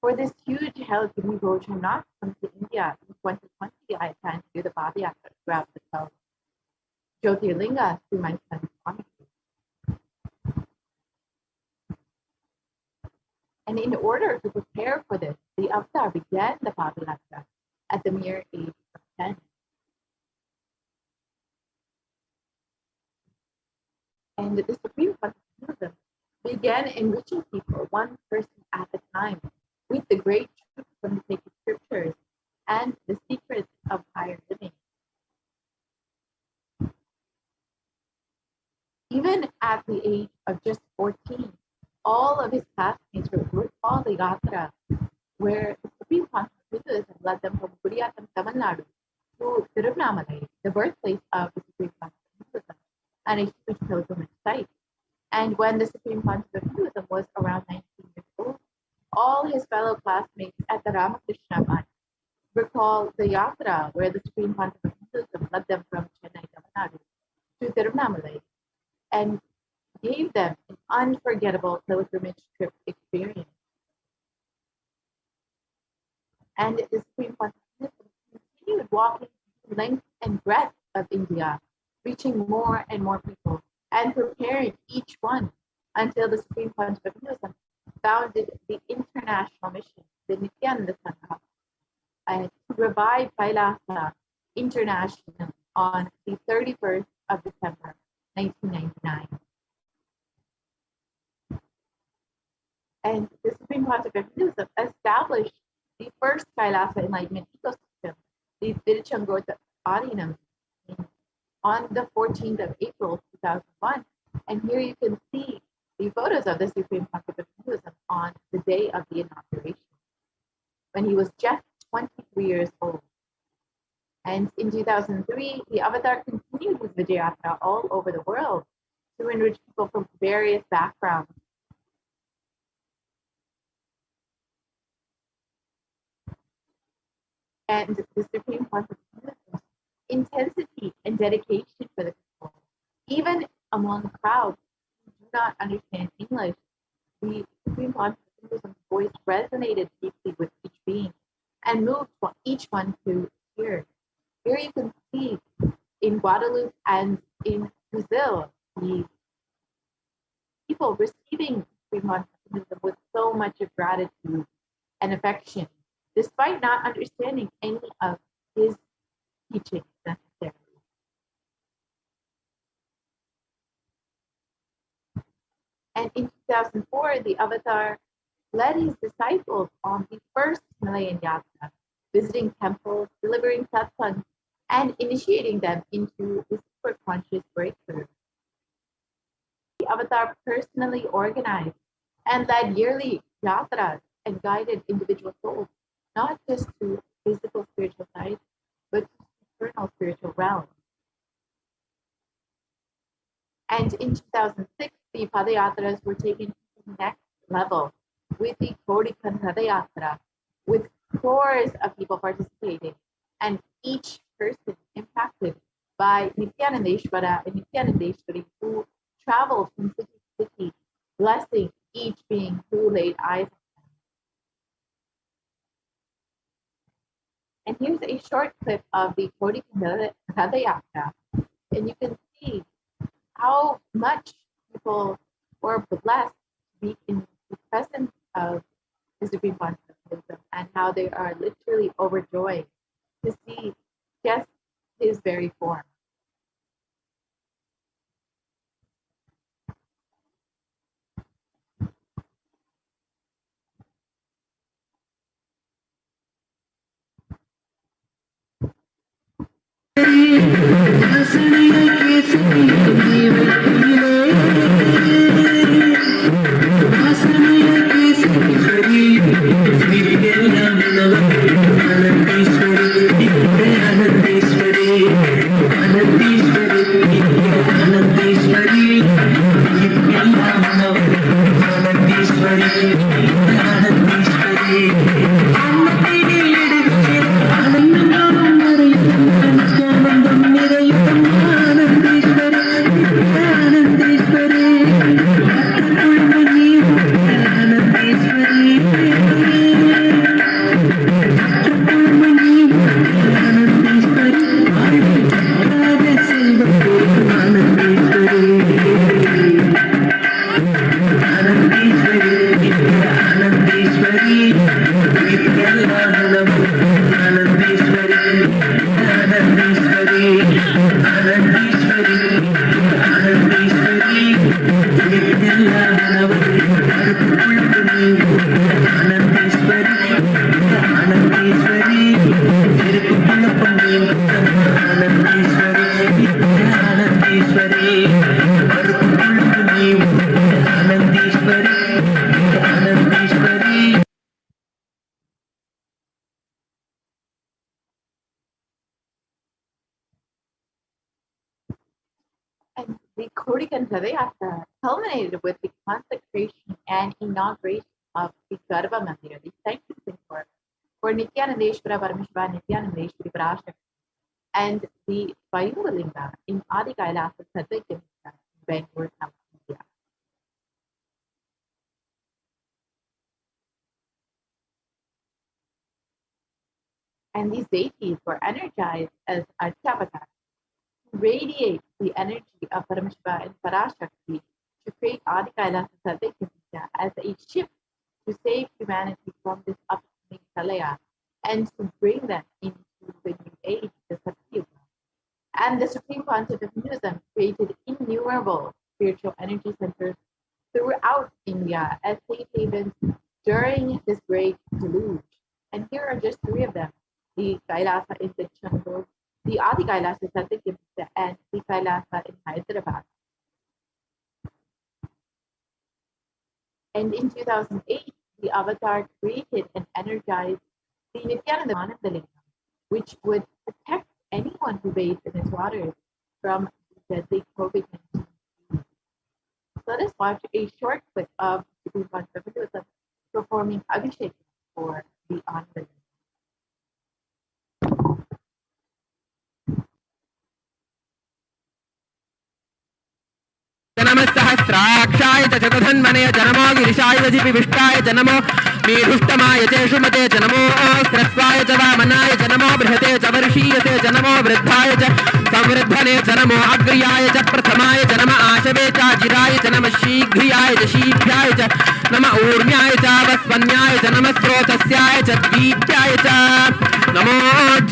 For this huge Hell-giving road show not come to India in 2020, I plan to do the Padayatra throughout the 12 Jyotirlingas through my son Swami. And in order to prepare for this, the avatar began the Padayatra at the mere age of 10. And the Supreme Consciousness began enriching people one person at a time with the great truth from the sacred scriptures and the secrets of higher living. Even at the age of just 14, all of his classmates would follow the Yatra, where the Supreme Consciousness led them from Kuriyatam, Tamil Nadu to Tiruvannamalai, the birthplace of the Supreme Consciousness, and a huge pilgrimage site. And when the Supreme Consciousness was around 19 years old, all his fellow classmates at the Ramakrishna Math recall the Yatra, where the Supreme Consciousness led them from Chennai, Tamil Nadu to Tiruvannamalai, and gave them an unforgettable pilgrimage trip experience. And the Supreme Consciousness continued walking the length and breadth of India, reaching more and more people, and preparing each one until the Supreme Consciousness founded the international mission, the Nithyananda Sangha, and to revive Kailasa internationally on the 31st of December, 1999. And the Supreme Consciousness established the first Kailasa enlightenment ecosystem, the Tiruchengotta Adinam, on the 14th of April 2001. And here you can see the photos of the Supreme Consciousness on the day of the inauguration, when he was just 23 years old. And in 2003, the Avatar continued his Vijayatra all over the world to enrich people from various backgrounds. And the Supreme Consciousness intensity and dedication for the people, even among crowds who do not understand English, the Supreme Consciousness voice resonated deeply with each being and moved each one to tears. Here you can see in Guadeloupe and in Brazil, the people receiving Supreme Consciousness with so much of gratitude and affection, despite not understanding any of his teachings necessarily. And in 2004, the Avatar led his disciples on the first Himalayan Yatra, visiting temples, delivering satsangs, and initiating them into the super conscious breakthrough. The Avatar personally organized and led yearly yatras and guided individual souls, not just to physical spiritual sides, but to eternal spiritual realm. And in 2006, the Padayatras were taken to the next level with the Kodikan Padayatra, with crores of people participating, and each person impacted by Nithyanandeshwara and Nithyanandeshwari, who traveled from city to city, blessing each being who laid eyes on them. And here's a short clip of the Kodikan Padayatra, and you can see how much people were blessed to be in the presence of the Supreme Consciousness, and how they are literally overjoyed to see just his very form. And the Kodikan Radayatra culminated with the consecration and inauguration of the Garbha Mandir, the sanctuary for Nithyanandeshwara Paramashiva Nithyanandeshwari Parashakti, and the Vayuvalinga in Adi Kailasa Sadhya Bangalore, India. And these deities were energized as Archapatas, radiate the energy of Paramashiva and Parashakti to create Adi Kailasa Sadhya as a ship to save humanity from this upcoming Pralaya and to bring them into the new age, the Satyuga. And the Supreme Concept of Hinduism created innumerable spiritual energy centers throughout India as safe havens during this great deluge. And here are just three of them: the Kailasa in the Chandragopal, the Adi Kailasa Satyuga, and the Kailasa in Hyderabad. And in 2008, the Avatar created and energized the Nithyananda Paramashivam, which would protect anyone who bathes in its waters from the deadly COVID-19. Let us watch a short clip of the Supreme Concept of Hinduism performing Akashic for the onlooker. सहस्राक्षाय च चतुर्धन्मने च नमो गिरिशाय विष्टाय च नमो मेरुष्टमाय च शुमते च नमो स्रस्वाय च वामनाय च नमो बृहते च वर्षीयते च नमो वृद्धाय च संवृद्धने च नमो अग्र्याय च प्रथमाय च नम आशवे च जिराय च नम शीघ्रियाय च शीभ्याय च नम ऊर्म्याय च वस्वन्याय च नम स्रोतस्याय च दीप्याय च नमो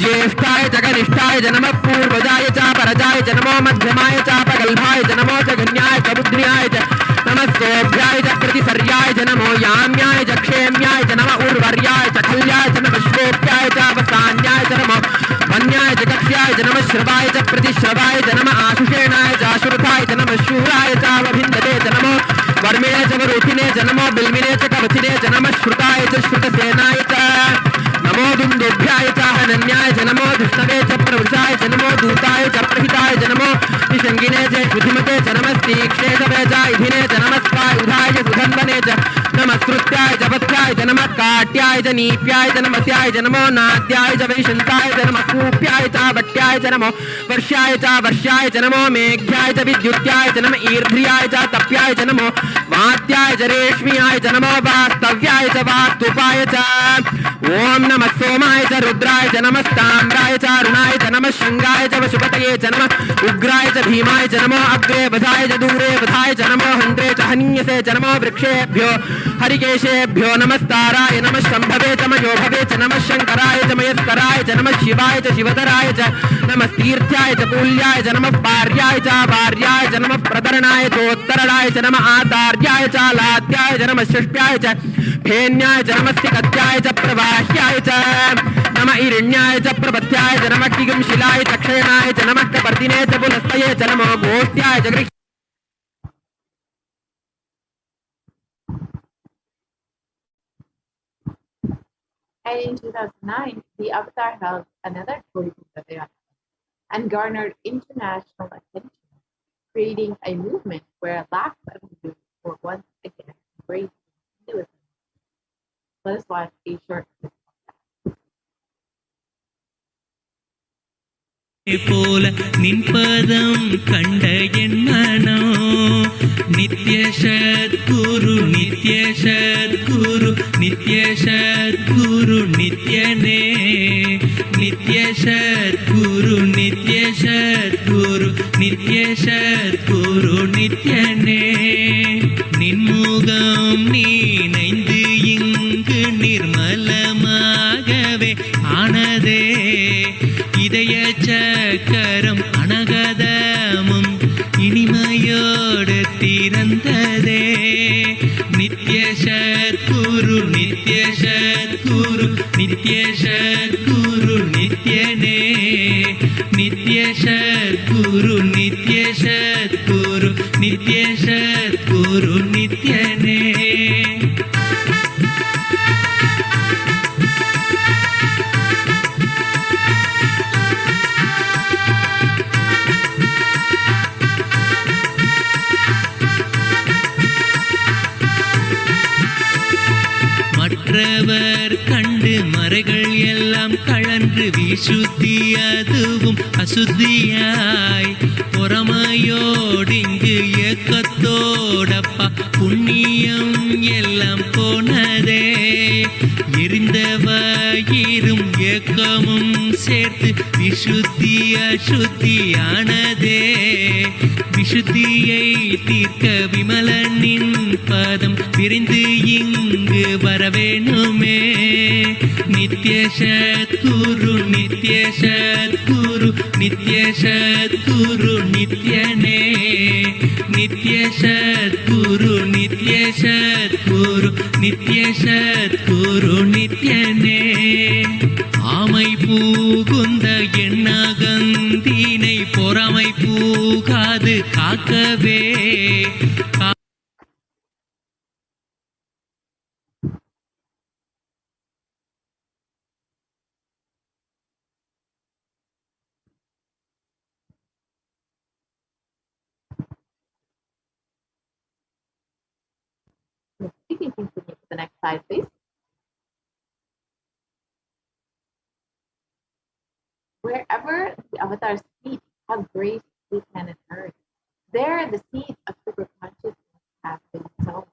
ज्येष्ठाय च कनिष्ठाय च नम पूर्वजाय च परजाय च नमो मध्यमाय च पगल्भाय च नमो च घन्याय च बुद्ध्याय च नमः सोभ्याय च प्रतिसर्याय च नमो याम्याय च क्षेम्याय च नमः उर्वर्याय च खल्याय च नमः श्लोक्याय च वसान्याय च नमो वन्याय च कक्ष्याय च नमः श्रवाय च प्रतिश्रवाय च नमः आशुषेणाय च आशुरथाय च नमः शूराय च वभिन्दते च नमो वर्मिणे च वरुथिने च नमो बिल्मिने च कवचिने च नमः श्रुताय च श्रुतसेनाय च नमो दुन्दुभ्याय च हनन्याय च नमो दुष्टवे च प्रवृषाय च नमो दूताय च प्रहिताय च नमो निषङ्गिने च बुद्धिमते च नमस्तीक्ष्णे च वेजायुधिने च नमस्वायुधाय च सुधन्वने च नमस्कृत्याय च पथ्याय च नमः काट्याय च नीप्याय च नमस्याय च नमो नाद्याय च वैशन्ताय च नमः कूप्याय च भट्याय च नमो वर्ष्याय च नमो मेघ्याय च विद्युत्याय च नमः ईर्ध्याय च तप्याय च नमो वात्याय च रेश्म्याय च नमो वास्तव्याय च वास्तुपाय च ओम नमः सोमाय च रुद्राय च नमस्ताम्राय च अरुणाय च नमः शंगाय च वशुपतये च नमः उग्राय च भीमाय च नमो अग्रे वधाय च दूरे वधाय च नमो हन्त्रे च हन्यसे च नमो वृक्षेभ्यो हरिकेशेभ्यो नमस्ताराय नमः शम्भवे च मयोभवे च नमः शंकराय च मयस्कराय च नमः शिवाय च शिवतराय च नमः तीर्थ्याय च पूल्याय च नमः पार्याय च वार्याय च नमः प्रतरणाय चोत्तरणाय च नमः आदार्याय च लाद्याय च नमः षष्ट्याय च फेन्याय च नमः सिकत्याय च प्रवाह्याय च नमः ईरण्याय च प्रपथ्याय च नमः किगंशिलाय च क्षेमाय च नमः कपर्दिने च पुनस्तये च नमो गोष्ट्याय च And in 2009, the Avatar held another Kodikan and garnered international attention, creating a movement where lakhs of Hindus were once again embracing Hinduism. Let us watch a short clip. போல நின்பதம் கண்ட என் மனம் நித்ய சத்குரு நித்ய சத்குரு நித்ய சத்குரு நித்யனே நித்ய சத்குரு நித்ய சத்குரு நித்ய சத்குரு நித்யனே நின்முகம் நீனைந்து இங்கு நிர்மலமாகவே ஆனதே இதய பிறந்ததே. நித்ய சத்குரு நித்ய சத்குரு நித்ய சத்குரு நித்யனே. நித்ய சத்குரு நித்ய சத்குரு நித்ய சத்குரு நித்யனே. மற்றவர் கண்டு மறைகள் எல்லாம் கழன்று விசுத்தி அதுவும் அசுத்தியாய் பொறாமையோடிங்கு ஏக்கத்தோடப்பா புண்ணியம் எல்லாம் போனதே. எரிந்தவயிரும் ஏக்கமும் சேர்த்து விசுத்தி அசுத்தியானதே. விசுத்தியை தீர்க்க விமலனின் பதம் விரைந்து இங்கு வரவேணுமே. நித்ய சத்குரு நித்ய சத்குரு நித்ய சத்குரு நித்யனே. நித்ய சத்குரு நித்ய சத்குரு நித்ய சத்குரு நித்யனே. ஆமை பூகுந்த எண்ணகந்தீனை பொறாமை பூகாது காக்கவே. You can continue to the next slide, please. Wherever the avatar's feet have graced the planet Earth, there the seeds of super consciousness have been sown.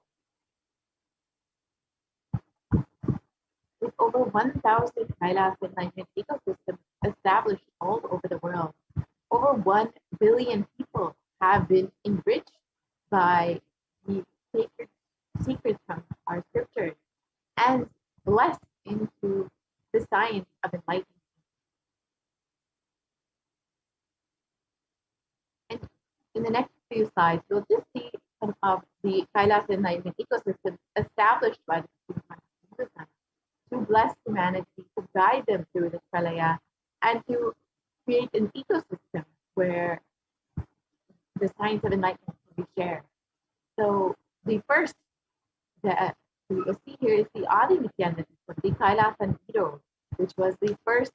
With over 1,000 Kailas enlightenment ecosystems established all over the world, over 1 billion people have been enriched by the sacred secrets from our scriptures and blessed into the science of enlightenment. And in the next few slides, we'll just see some of the Kailas enlightenment ecosystems established by the Supreme Consciousness to bless humanity, to guide them through the Pralaya, and to create an ecosystem where the science of enlightenment can be shared. So the first that we will see here is the Adi Nithyananda, the Kailasa Nido, which was the first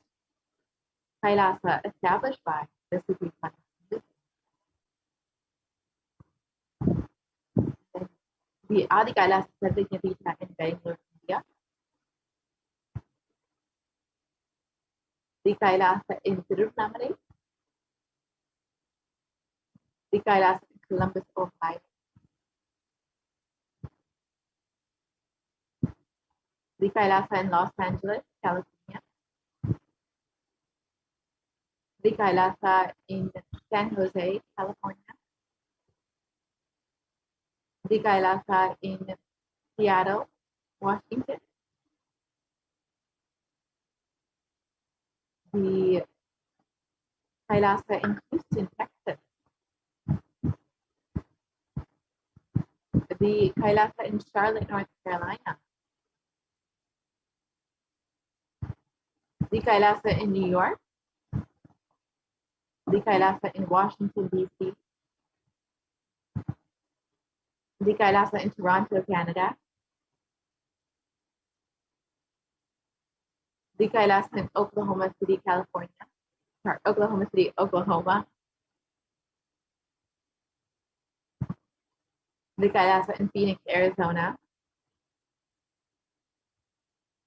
Kailasa established by the Supreme Consciousness. The Adi Kailasa Sarvajñapita in Bangalore, India. The Kailasa in Tirunelveli. The Kailasa in Columbus, Ohio. The Kailasa in Los Angeles, California. The Kailasa in San Jose, California. The Kailasa in Seattle, Washington. The Kailasa in Houston, Texas. The Kailasa in Charlotte, North Carolina. The Kailasa in New York. The Kailasa in Washington, D.C. The Kailasa in Toronto, Canada. The Kailasa in Oklahoma City, California. Or Oklahoma City, Oklahoma. The Kailasa in Phoenix, Arizona.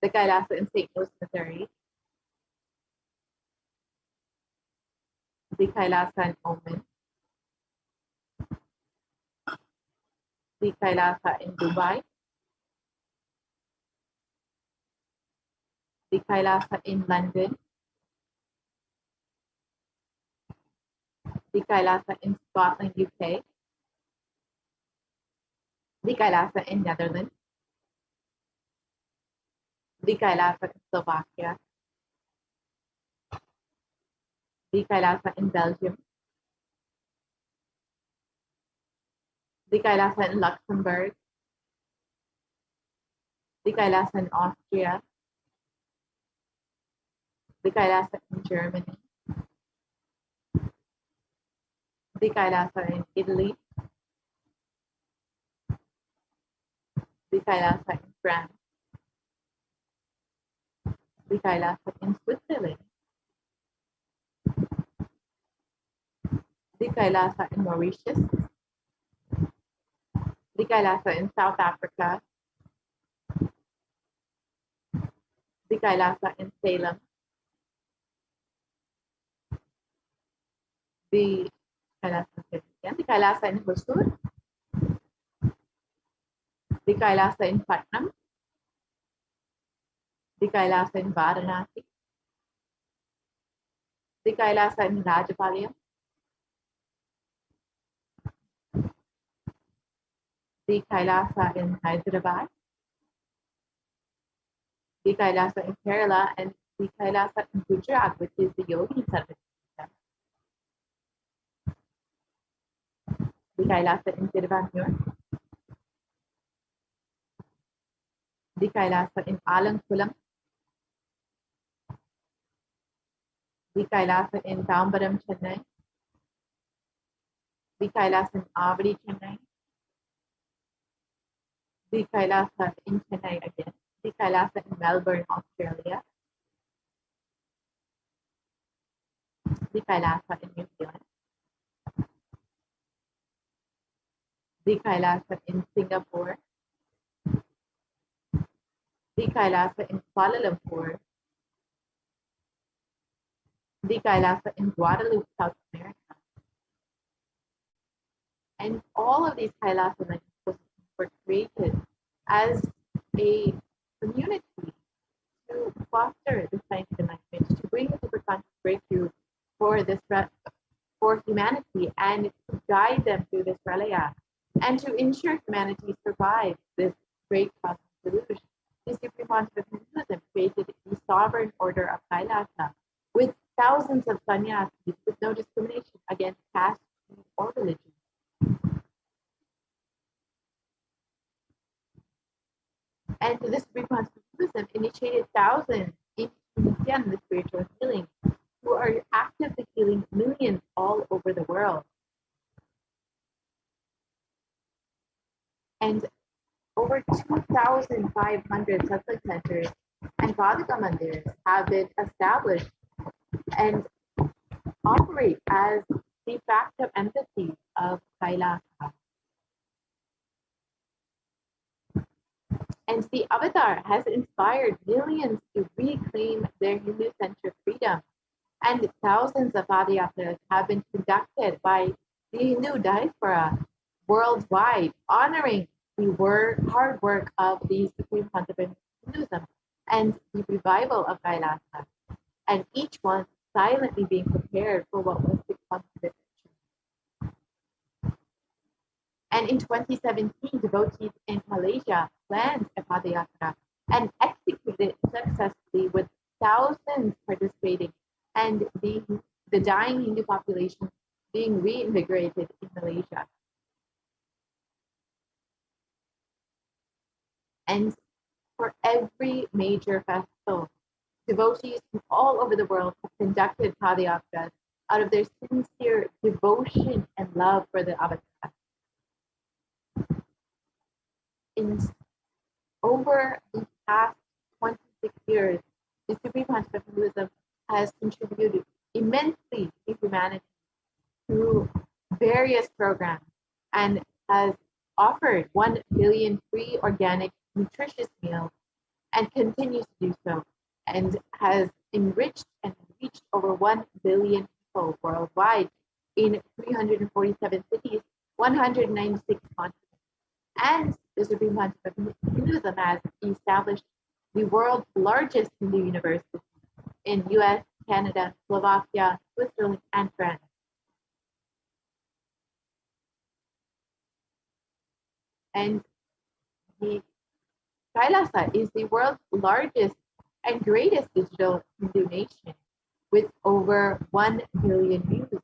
The Kailasa in St. Louis, Missouri. The Kailasa in Oman. The Kailasa in Dubai. The Kailasa in London. The Kailasa in Scotland, UK. The Kailasa in Netherlands. The Kailasa in Slovakia. The Kailasa in Belgium. the Kailasa in Luxembourg, the Kailasa in Austria, the Kailasa in Germany, the Kailasa in Italy, the Kailasa in France, the Kailasa in Switzerland, the Kailasa in Mauritius, the Kailasa in South Africa, the Kailasa in Salem, the Kailasa in Hosur, the Kailasa in Patnam, the Kailasa in Varanasi, the Kailasa in Rajapalayam, the Kailasa in Hyderabad, the Kailasa in Kerala, and the Kailasa in Gujarat, which is the Yogi Service. The Kailasa in Tiruvanmiyur, the Kailasa in Alankulam, the Kailasa in Tambaram, Chennai, the Kailasa in Avadi, Chennai, the Kailasa in Chennai again, the Kailasa in Melbourne, Australia, the Kailasa in New Zealand, the Kailasa in Singapore, the Kailasa in Kuala Lumpur, the Kailasa in Guadalupe, South America. And all of these Kailasa were created as a community to foster the scientific enlightenment, to bring a superconscious breakthrough for this for humanity and to guide them through this pralaya and to ensure humanity survives this great cosmic delusion. The Supreme Pontiff of Hinduism created the sovereign order of Kailasa with thousands of sannyasis with no discrimination against caste or religion. And the Supreme Pontiff of Hinduism initiated thousands in Nithyananda spiritual healing who are actively healing millions all over the world. And over 2,500 satsang centers and Padaka mandirs have been established and operate as de facto embassies of Kailasa. And the avatar has inspired millions to reclaim their Hindu-centric freedom. And thousands of padayatras have been conducted by the Hindu diaspora worldwide, honoring the hard work of the Supreme Pontiff of Hinduism and the revival of Kailasa, and each one silently being prepared for what was to come to the future. And in 2017, devotees in Malaysia planned a padayatra and executed it successfully with thousands participating and the dying Hindu population being reinvigorated in Malaysia. And for every major festival, devotees from all over the world have conducted padayatras out of their sincere devotion and love for the avatar. In over the past 26 years, the Supreme Pontiff of Hinduism has contributed immensely to humanity through various programs and has offered 1 billion free organic nutritious meals and continues to do so, and has enriched and reached over 1 billion people worldwide in 347 cities, 196 continents. And the Supreme Pontiff of Hinduism has established the world's largest Hindu university in US, Canada, Slovakia, Switzerland, and France. And the Kailasa is the world's largest and greatest digital Hindu nation with over 1 billion views.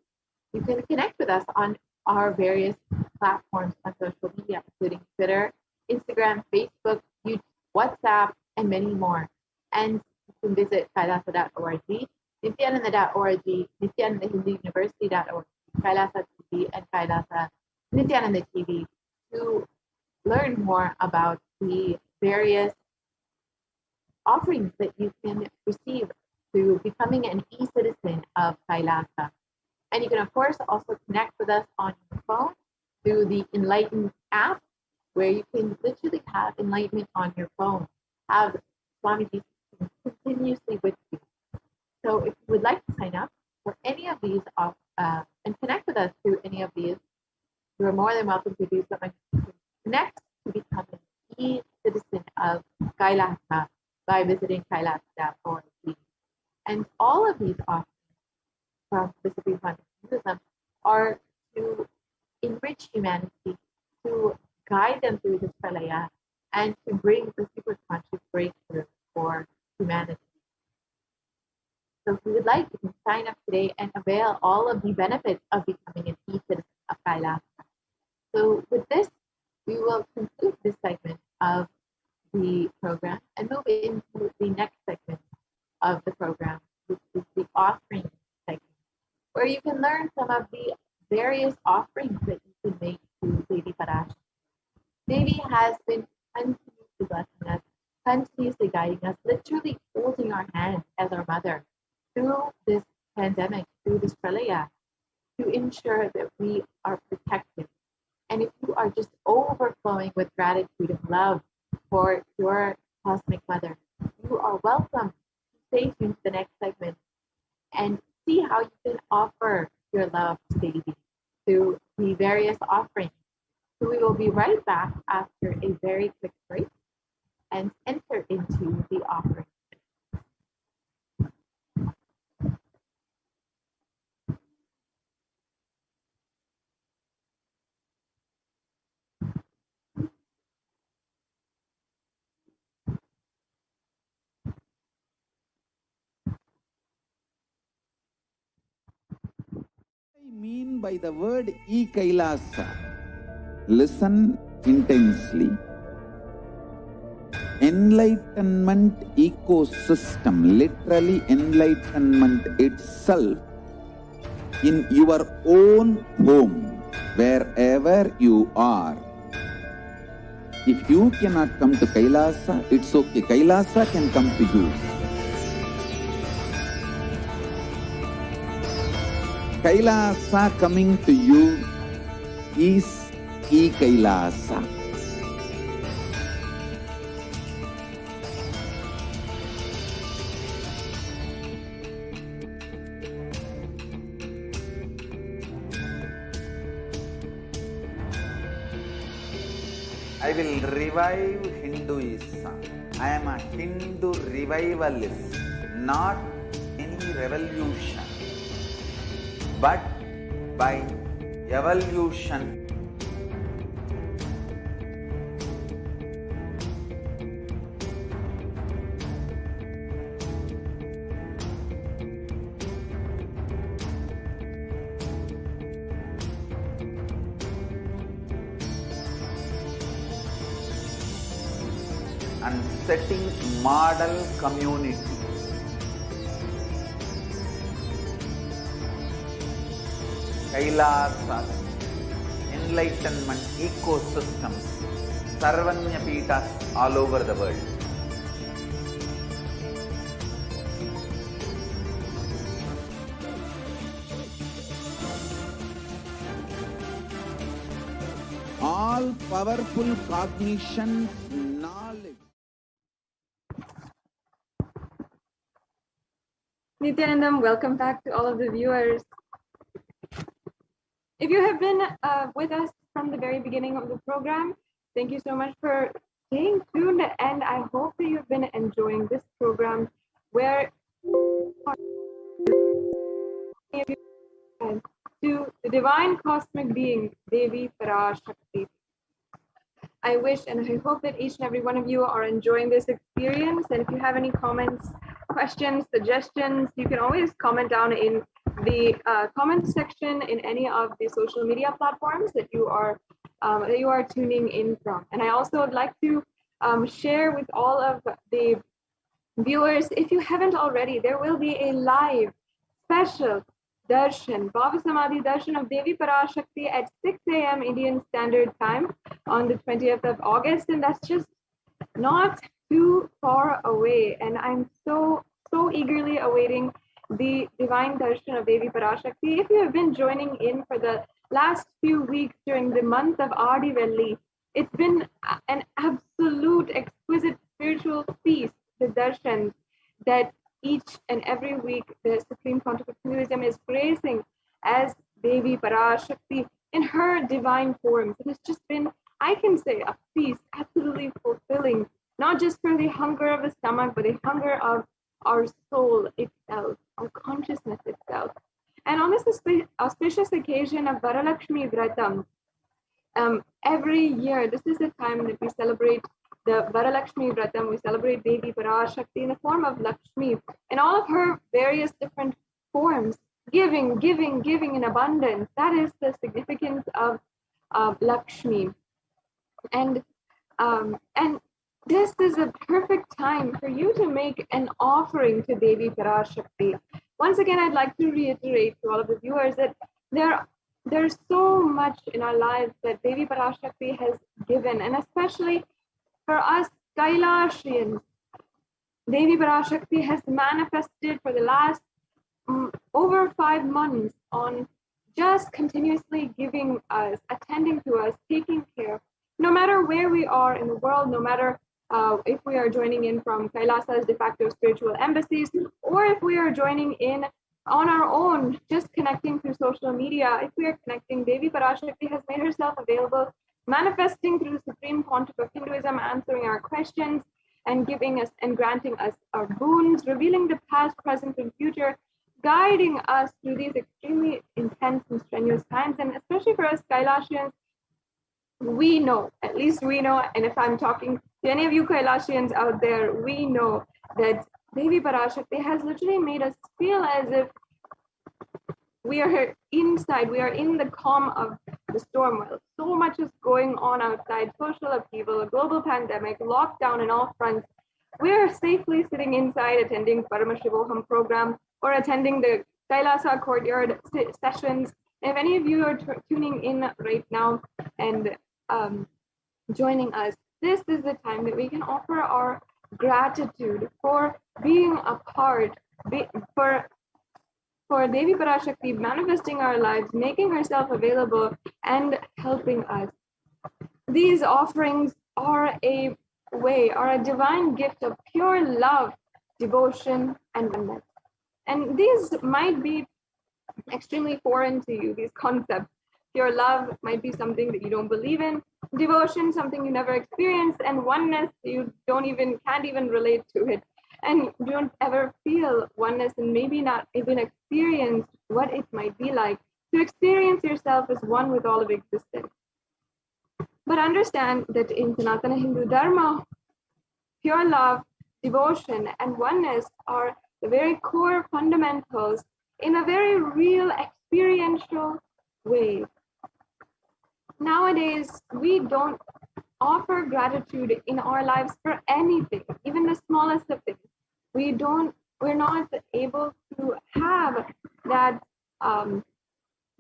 You can connect with us on our various platforms on social media, including Twitter, Instagram, Facebook, YouTube, WhatsApp, and many more. And you can visit kailasa.org, nithyananda.org, nithyanandahinduuniversity.org, Kailasa TV, and Kailasa Nithyananda TV to learn more about the various offerings that you can receive through becoming an e-citizen of Kailasa. And you can, of course, also connect with us on your phone through the Enlightenment app, where you can literally have enlightenment on your phone, have Swamiji continuously with you. So if you would like to sign up for any of these and connect with us through any of these, you are more than welcome to do so. And connect to become an e-citizen of Kailasa by visiting kailasa.org. And all of these offerings from the Supreme Conscious Buddhism are to enrich humanity, to guide them through this pralaya, and to bring the super conscious breakthrough for humanity. So if you would like, you can sign up today and avail all of the benefits of becoming an e-citizen of Kailasa. So with this, we will conclude this segment of the program and move into the next segment of the program, which is the offering segment, where you can learn some of the various offerings that you can make to Devi Parashakti. Devi has been continuously blessing us, continuously guiding us, literally holding our hand as our mother through this pandemic, through this pralaya, to ensure that we are protected. And if you are just overflowing with gratitude and love for your cosmic mother, you are welcome to stay tuned to the next segment and see how you can offer your love to Devi through the various offerings. So we will be right back after a very quick break and enter into the offering. I mean by the word e-Kailasa? Listen intensely. Enlightenment ecosystem, literally enlightenment itself, in your own home, wherever you are. If you cannot come to Kailasa, it's okay. Kailasa can come to you. Kailasa coming to you is e-Kailasa. I will revive Hinduism. I am a Hindu revivalist, not any revolution, but by evolution. And setting model communities. Kailasas, enlightenment ecosystems, Sarvanya Pitas all over the world. All powerful cognition, knowledge. Nithyanandam, welcome back to all of the viewers. If you have been with us from the very beginning of the program, thank you so much for staying tuned, and I hope that you've been enjoying this program where to the divine cosmic being, Devi Parashakti. I wish and I hope that each and every one of you are enjoying this experience. And if you have any comments, questions, suggestions, you can always comment down in the comment section in any of the social media platforms that you are that you are tuning in from. And I also would like to share with all of the viewers, if you haven't already, there will be a live special darshan, Bhava Samadhi darshan of Devi Parashakti at 6 a.m. Indian Standard Time on the 20th of August. And that's just not too far away. And I'm so eagerly awaiting the divine darshan of Devi Parashakti. If you have been joining in for the last few weeks during the month of Adivelli, it's been an absolute exquisite spiritual feast, the darshans that each and every week the Supreme Pontiff of Hinduism is gracing as Devi Parashakti in her divine forms. It has just been, I can say, a feast, absolutely fulfilling, not just for the hunger of the stomach, but the hunger of our soul itself, our consciousness itself. And on this auspicious occasion of Varalakshmi Vratam, every year, this is the time that we celebrate the Varalakshmi Vratam. We celebrate Devi Parashakti in the form of Lakshmi in all of her various different forms, giving in abundance. That is the significance of Lakshmi. And this is a perfect time for you to make an offering to Devi Parashakti. Once again, I'd like to reiterate to all of the viewers that there's so much in our lives that Devi Parashakti has given, and especially for us Kailashians, Devi Parashakti has manifested for the last over 5 months on just continuously giving us, attending to us, taking care. No matter where we are in the world, no matter if we are joining in from Kailasa's de facto spiritual embassies, or if we are joining in on our own, just connecting through social media, if we are connecting, Devi Parashakti has made herself available, manifesting through the Supreme Pontiff of Hinduism, answering our questions and giving us and granting us our boons, revealing the past, present, and future, guiding us through these extremely intense and strenuous times. And especially for us Kailashians, we know, at least we know, and if I'm talking to any of you Kailashians out there, we know that Devi Parashakti has literally made us feel as if we are inside, we are in the calm of the storm. While so much is going on outside, social upheaval, a global pandemic, lockdown in all fronts, we are safely sitting inside attending Paramashivoham program or attending the Kailasa courtyard sessions. If any of you are tuning in right now and joining us, this is the time that we can offer our gratitude for being a part, for Devi Parashakti manifesting our lives, making herself available and helping us. These offerings are a way, are a divine gift of pure love, devotion, and oneness. And these might be extremely foreign to you, these concepts. Pure love might be something that you don't believe in, devotion, something you never experienced, and oneness, you can't even relate to it. And you don't ever feel oneness and maybe not even experience what it might be like to experience yourself as one with all of existence. But understand that in Sanatana Hindu Dharma, pure love, devotion, and oneness are the very core fundamentals in a very real experiential way. Nowadays, we don't offer gratitude in our lives for anything, even the smallest of things. We're not able to have that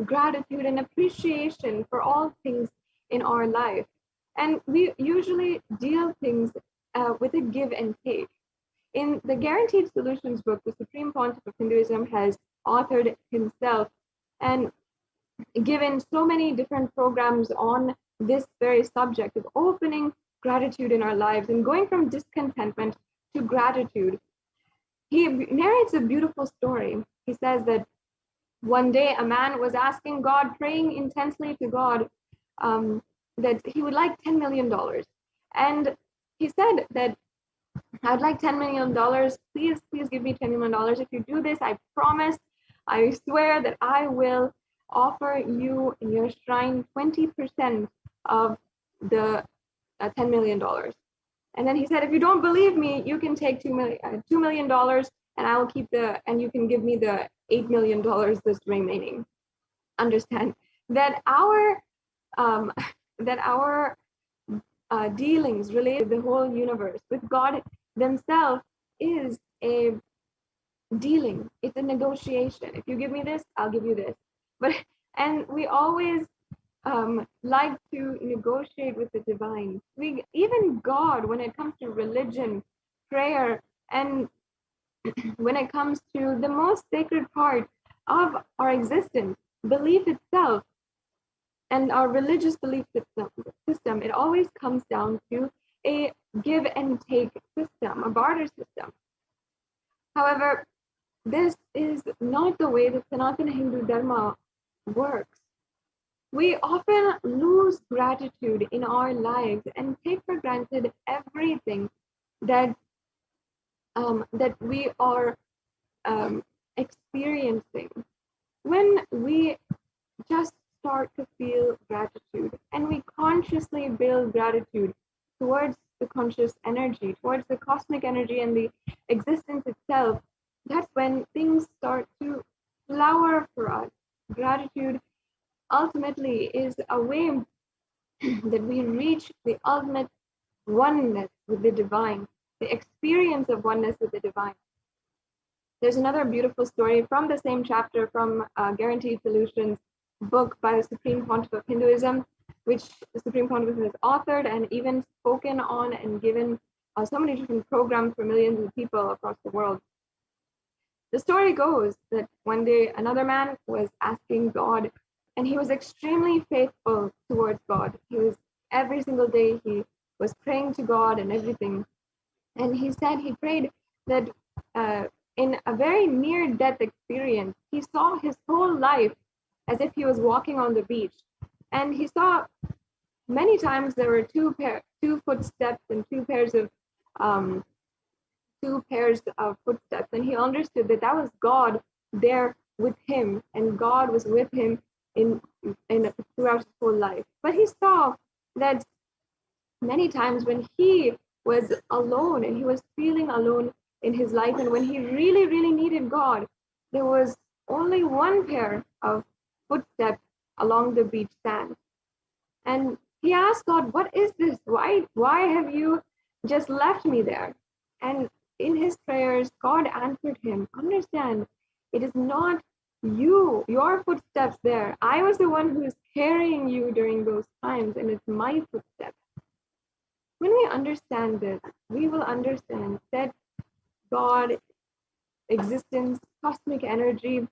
gratitude and appreciation for all things in our life. And we usually deal things with a give and take. In the Guaranteed Solutions book, the Supreme Pontiff of Hinduism has authored himself and given so many different programs on this very subject of opening gratitude in our lives and going from discontentment to gratitude. He narrates a beautiful story. He says that one day a man was asking God, praying intensely to God, that he would like $10 million. And he said that, I'd like $10 million. Please give me $10 million. If you do this, I promise, I swear that I will offer you in your shrine 20% of the $10 million. And then he said, if you don't believe me, you can take $2 million and I will keep and you can give me the $8 million that's remaining. Understand that our that our dealings related to the whole universe with God themselves is a dealing. It's a negotiation. If you give me this, I'll give you this. And we always like to negotiate with the divine. Even God, when it comes to religion, prayer, and when it comes to the most sacred part of our existence, belief itself, and our religious belief system, it always comes down to a give and take system, a barter system. However, this is not the way that Sanatana Hindu Dharma works. We often lose gratitude in our lives and take for granted everything that that we are experiencing. When we just start to feel gratitude and we consciously build gratitude towards the conscious energy, towards the cosmic energy and the existence itself, that's when things start to flower for us. Gratitude ultimately is a way that we reach the ultimate oneness with the divine, the experience of oneness with the divine. There's another beautiful story from the same chapter from Guaranteed Solutions book by the Supreme Pontiff of Hinduism, which the Supreme Pontiff has authored and even spoken on and given so many different programs for millions of people across the world. The story goes that one day another man was asking God, and he was extremely faithful towards God. He was every single day he was praying to God and everything. And he said he prayed that in a very near-death experience, he saw his whole life as if he was walking on the beach. And he saw many times there were two footsteps and two pairs of footsteps. And he understood that that was God there with him, and God was with him throughout his whole life. But he saw that many times when he was alone and he was feeling alone in his life, and when he really, really needed God, there was only one pair of footsteps along the beach sand. And he asked God, what is this? Why have you just left me there? And in his prayers, God answered him, understand, it is not your footsteps there. I was the one who is carrying you during those times, and it's my footsteps. When we understand this, we will understand that God, existence, cosmic energy,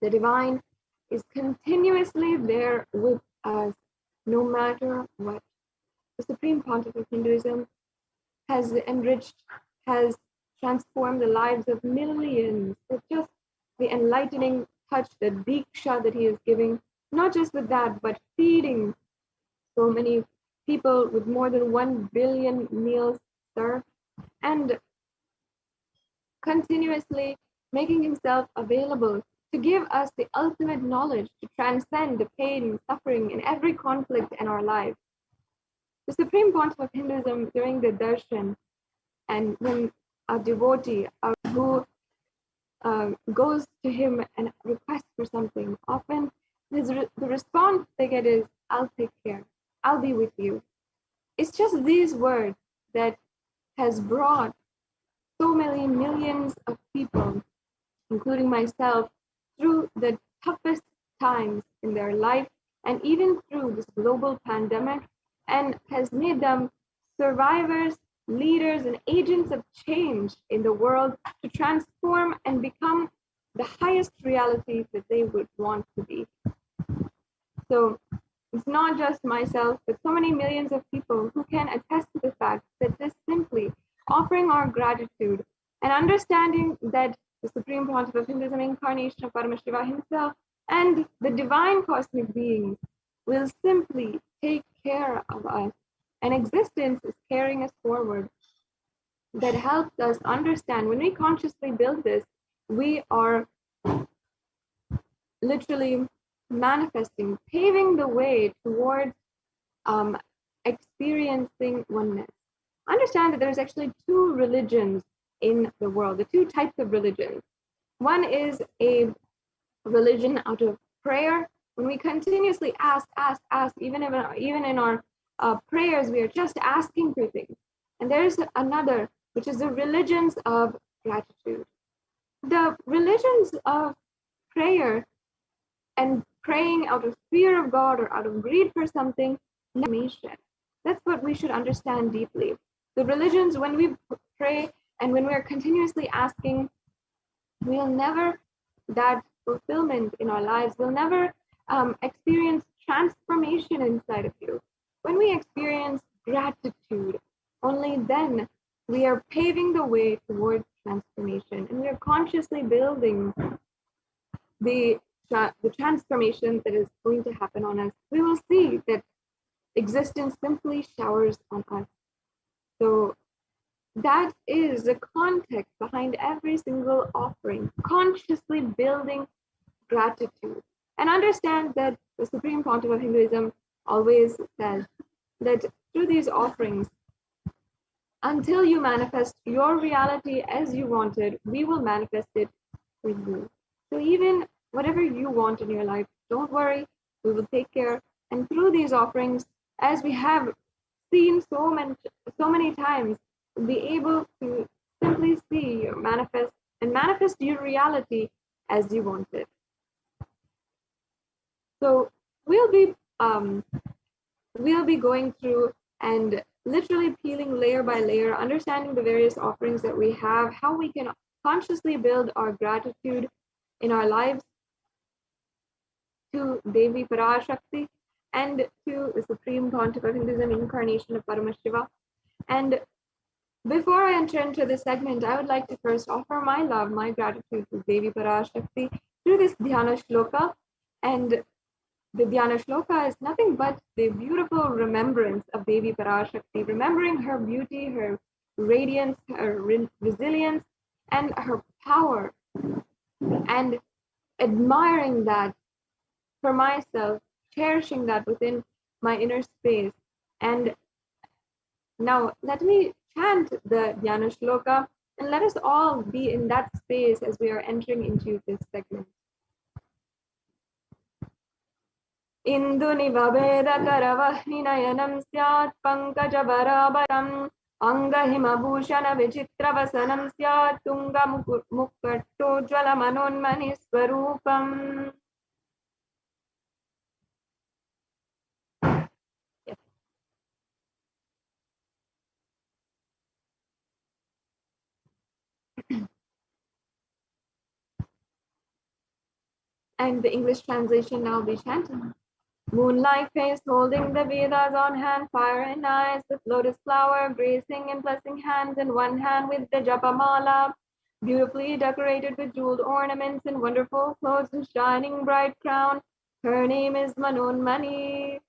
the divine, is continuously there with us, no matter what. The Supreme Pontiff of Hinduism has enriched, has transformed the lives of millions with just the enlightening touch, the diksha that he is giving. Not just with that, but feeding so many people with more than 1 billion meals served, and continuously making himself available to give us the ultimate knowledge to transcend the pain and suffering in every conflict in our lives. The Supreme Pontiff of Hinduism, during the darshan, and when a devotee who goes to him and requests for something, often the response they get is, I'll take care, I'll be with you. It's just these words that has brought so many millions of people, including myself, through the toughest times in their life, and even through this global pandemic, and has made them survivors, leaders, and agents of change in the world to transform and become the highest reality that they would want to be. So it's not just myself, but so many millions of people who can attest to the fact that this simply offering our gratitude and understanding that the Supreme Pontiff of Hinduism, incarnation of Paramashivoham himself, and the divine cosmic beings will simply take care of us. And existence is carrying us forward. That helps us understand when we consciously build this, we are literally manifesting, paving the way towards experiencing oneness. Understand that there's actually two religions in the world, the two types of religions. One is a religion out of prayer, when we continuously ask, even in our prayers, we are just asking for things. And there's another, which is the religions of gratitude. The religions of prayer and praying out of fear of God or out of greed for something, that's what we should understand deeply. The religions, when we pray and when we're continuously asking, we'll never, that fulfillment in our lives, we'll never experience transformation inside of you. When we experience gratitude, only then we are paving the way towards transformation, and we are consciously building the transformation that is going to happen on us. We will see that existence simply showers on us. So that is the context behind every single offering, consciously building gratitude. And understand that the Supreme Pontiff of Hinduism always says that through these offerings, until you manifest your reality as you wanted, we will manifest it for you. So even whatever you want in your life, don't worry, we will take care. And through these offerings, as we have seen so many times, we'll be able to simply see or manifest your reality as you want it. So we'll be going through and literally peeling layer by layer, understanding the various offerings that we have, how we can consciously build our gratitude in our lives to Devi Parashakti and to the Supreme Pontiff of Hinduism, incarnation of Paramashiva. And before I enter into this segment, I would like to first offer my love, my gratitude to Devi Parashakti through this Dhyana Shloka. And the Dhyana Shloka is nothing but the beautiful remembrance of Devi Parashakti, remembering her beauty, her radiance, her resilience, and her power, and admiring that for myself, cherishing that within my inner space. And now let me chant the Dhyana Shloka, and let us all be in that space as we are entering into this segment. Indunivabedakaravahinayanam syat pankajavarabaram angahimabhushana vichitravasanam syat tunga mukkattojvala manonmani swarupam. And the English translation now be chanted. Moonlight face holding the Vedas on hand, fire in eyes with lotus flower, gracing and blessing hands in one hand with the Japamala, beautifully decorated with jeweled ornaments and wonderful clothes and shining bright crown. Her name is Manonmani.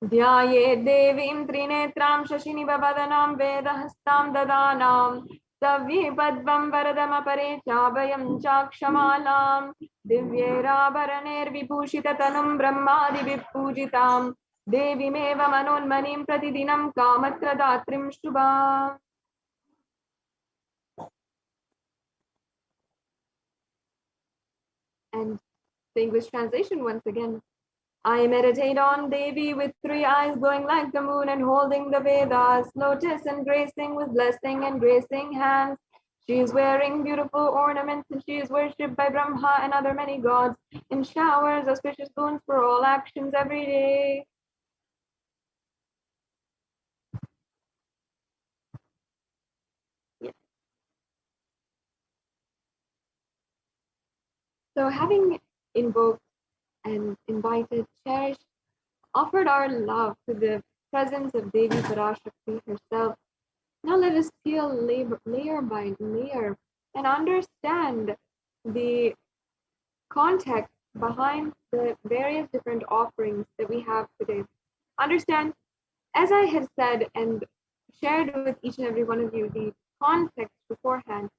Dhyaye devim trinetram shashinibhavadhanam vedahastam dadanam savye padvam varadamapare chabhayam chakshamalam divyerabaranir vibhushitatanum brahmadi vippujitam devimeva manonmanim pratidinam kamatradatrim shubham. And the English translation once again. I meditate on Devi with three eyes glowing like the moon and holding the Vedas, lotus and gracing with blessing and gracing hands. She is wearing beautiful ornaments and she is worshipped by Brahma and other many gods and showers auspicious boons for all actions every day. Yes. So having invoked and invited, cherished, offered our love to the presence of Devi Parashakti herself. Now let us peel layer by layer and understand the context behind the various different offerings that we have today. Understand, as I have said and shared with each and every one of you the context beforehand,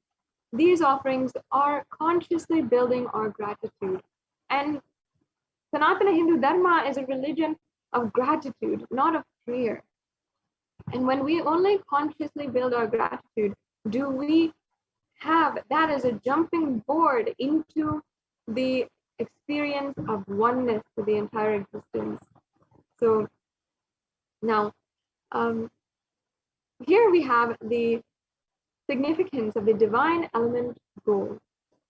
these offerings are consciously building our gratitude. And Sanatana Hindu Dharma is a religion of gratitude, not of prayer. And when we only consciously build our gratitude, do we have that as a jumping board into the experience of oneness with the entire existence. So now, here we have the significance of the divine element gold.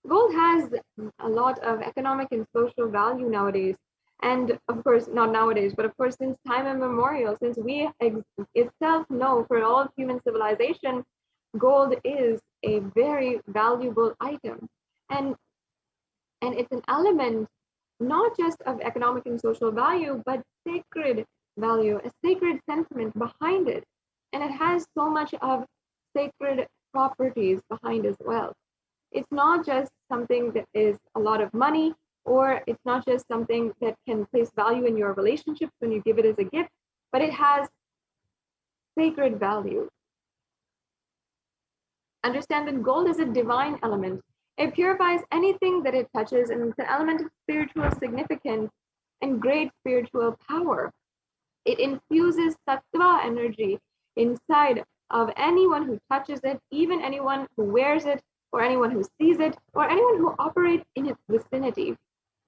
Gold has a lot of economic and social value nowadays. And of course, not nowadays, but of course, since time immemorial, since we itself know for all of human civilization, gold is a very valuable item. And it's an element not just of economic and social value, but sacred value, a sacred sentiment behind it. And it has so much of sacred properties behind as well. It's not just something that is a lot of money, or it's not just something that can place value in your relationships when you give it as a gift, but it has sacred value. Understand that gold is a divine element. It purifies anything that it touches, and it's an element of spiritual significance and great spiritual power. It infuses sattva energy inside of anyone who touches it, even anyone who wears it, or anyone who sees it, or anyone who operates in its vicinity.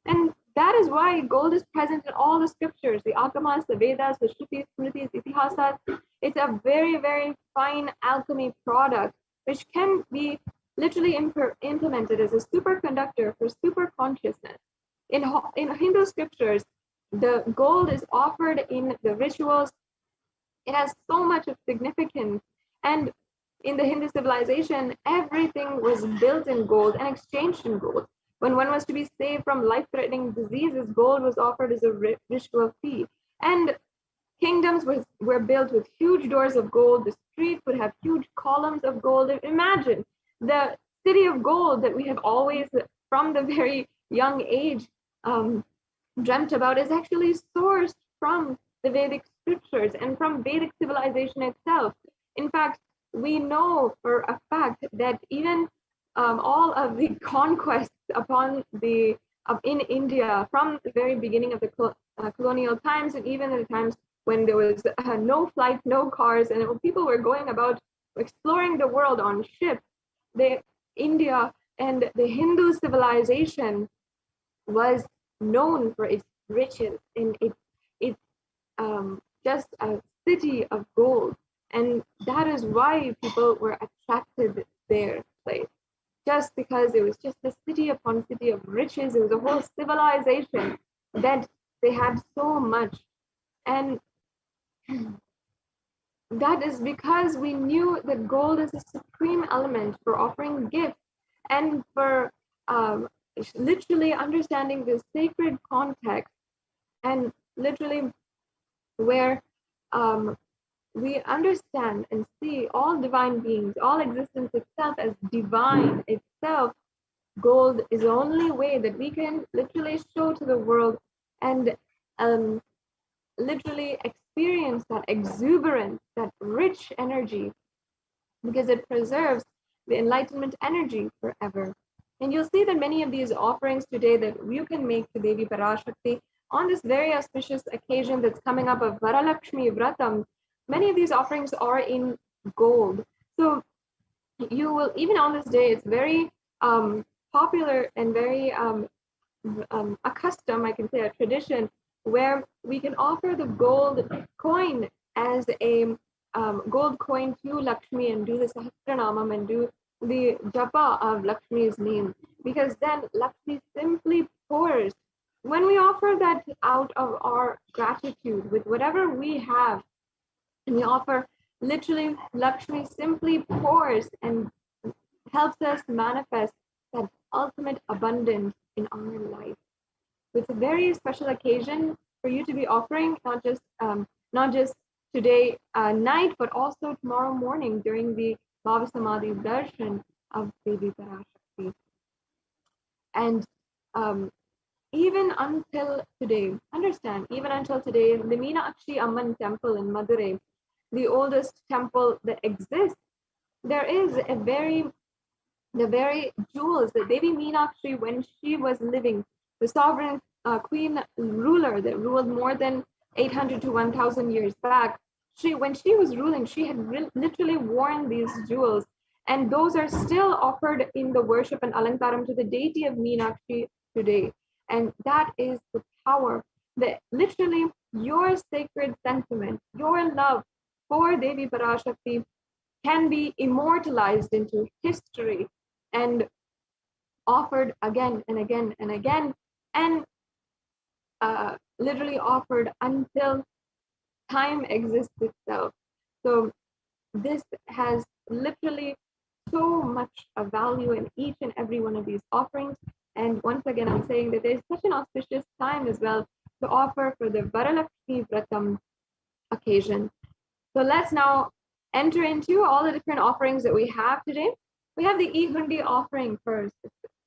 And that is why gold is present in all the scriptures, the Agamas, the Vedas, the Shrutis, Smritis, Itihasas. It's a very, very fine alchemy product, which can be literally implemented as a superconductor for super consciousness. In Hindu scriptures, the gold is offered in the rituals. It has so much of significance. And in the Hindu civilization, everything was built in gold and exchanged in gold. When one was to be saved from life-threatening diseases, gold was offered as a ritual fee. And kingdoms were built with huge doors of gold. The streets would have huge columns of gold. Imagine the city of gold that we have always, from the very young age, dreamt about is actually sourced from the Vedic scriptures and from Vedic civilization itself. In fact, we know for a fact that even all of the conquests upon in India from the very beginning of the colonial times, and even at the times when there was no flights, no cars, and people were going about exploring the world on ships, India and the Hindu civilization was known for its riches and it's just a city of gold. And that is why people were attracted there, place. Just because it was just a city upon city of riches. It was a whole civilization that they had so much. And that is because we knew that gold is a supreme element for offering gifts and for literally understanding the sacred context, and literally where we understand and see all divine beings, all existence itself as divine itself. Gold is the only way that we can literally show to the world and literally experience that exuberance, that rich energy, because it preserves the enlightenment energy forever. And you'll see that many of these offerings today that you can make to Devi Parashakti on this very auspicious occasion that's coming up of Varalakshmi Vratam, many of these offerings are in gold. So you will, even on this day, it's very popular and very a custom, I can say, a tradition, where we can offer the gold coin as a gold coin to Lakshmi and do the Sahasranamam and do the japa of Lakshmi's name, because then Lakshmi simply pours. When we offer that out of our gratitude with whatever we have, and we offer, literally Lakshmi simply pours and helps us manifest that ultimate abundance in our life. It's a very special occasion for you to be offering, not just today night, but also tomorrow morning during the Bhava Samadhi darshan of Devi Parashakti. And even until today, understand, even until today, the Meenakshi Amman temple in Madurai, the oldest temple that exists, there is the very jewels that Devi Meenakshi, when she was living, the sovereign queen ruler that ruled more than 800 to 1000 years back, when she was ruling, she had literally worn these jewels, and those are still offered in the worship and alankaram to the deity of Meenakshi today. And that is the power that literally your sacred sentiment, your love for Devi Parashakti can be immortalized into history and offered again and again and again, and literally offered until time exists itself. So this has literally so much of value in each and every one of these offerings. And once again, I'm saying that there's such an auspicious time as well to offer for the Varalakshmi Vratam occasion. So let's now enter into all the different offerings that we have today. We have the E-Hundi offering first.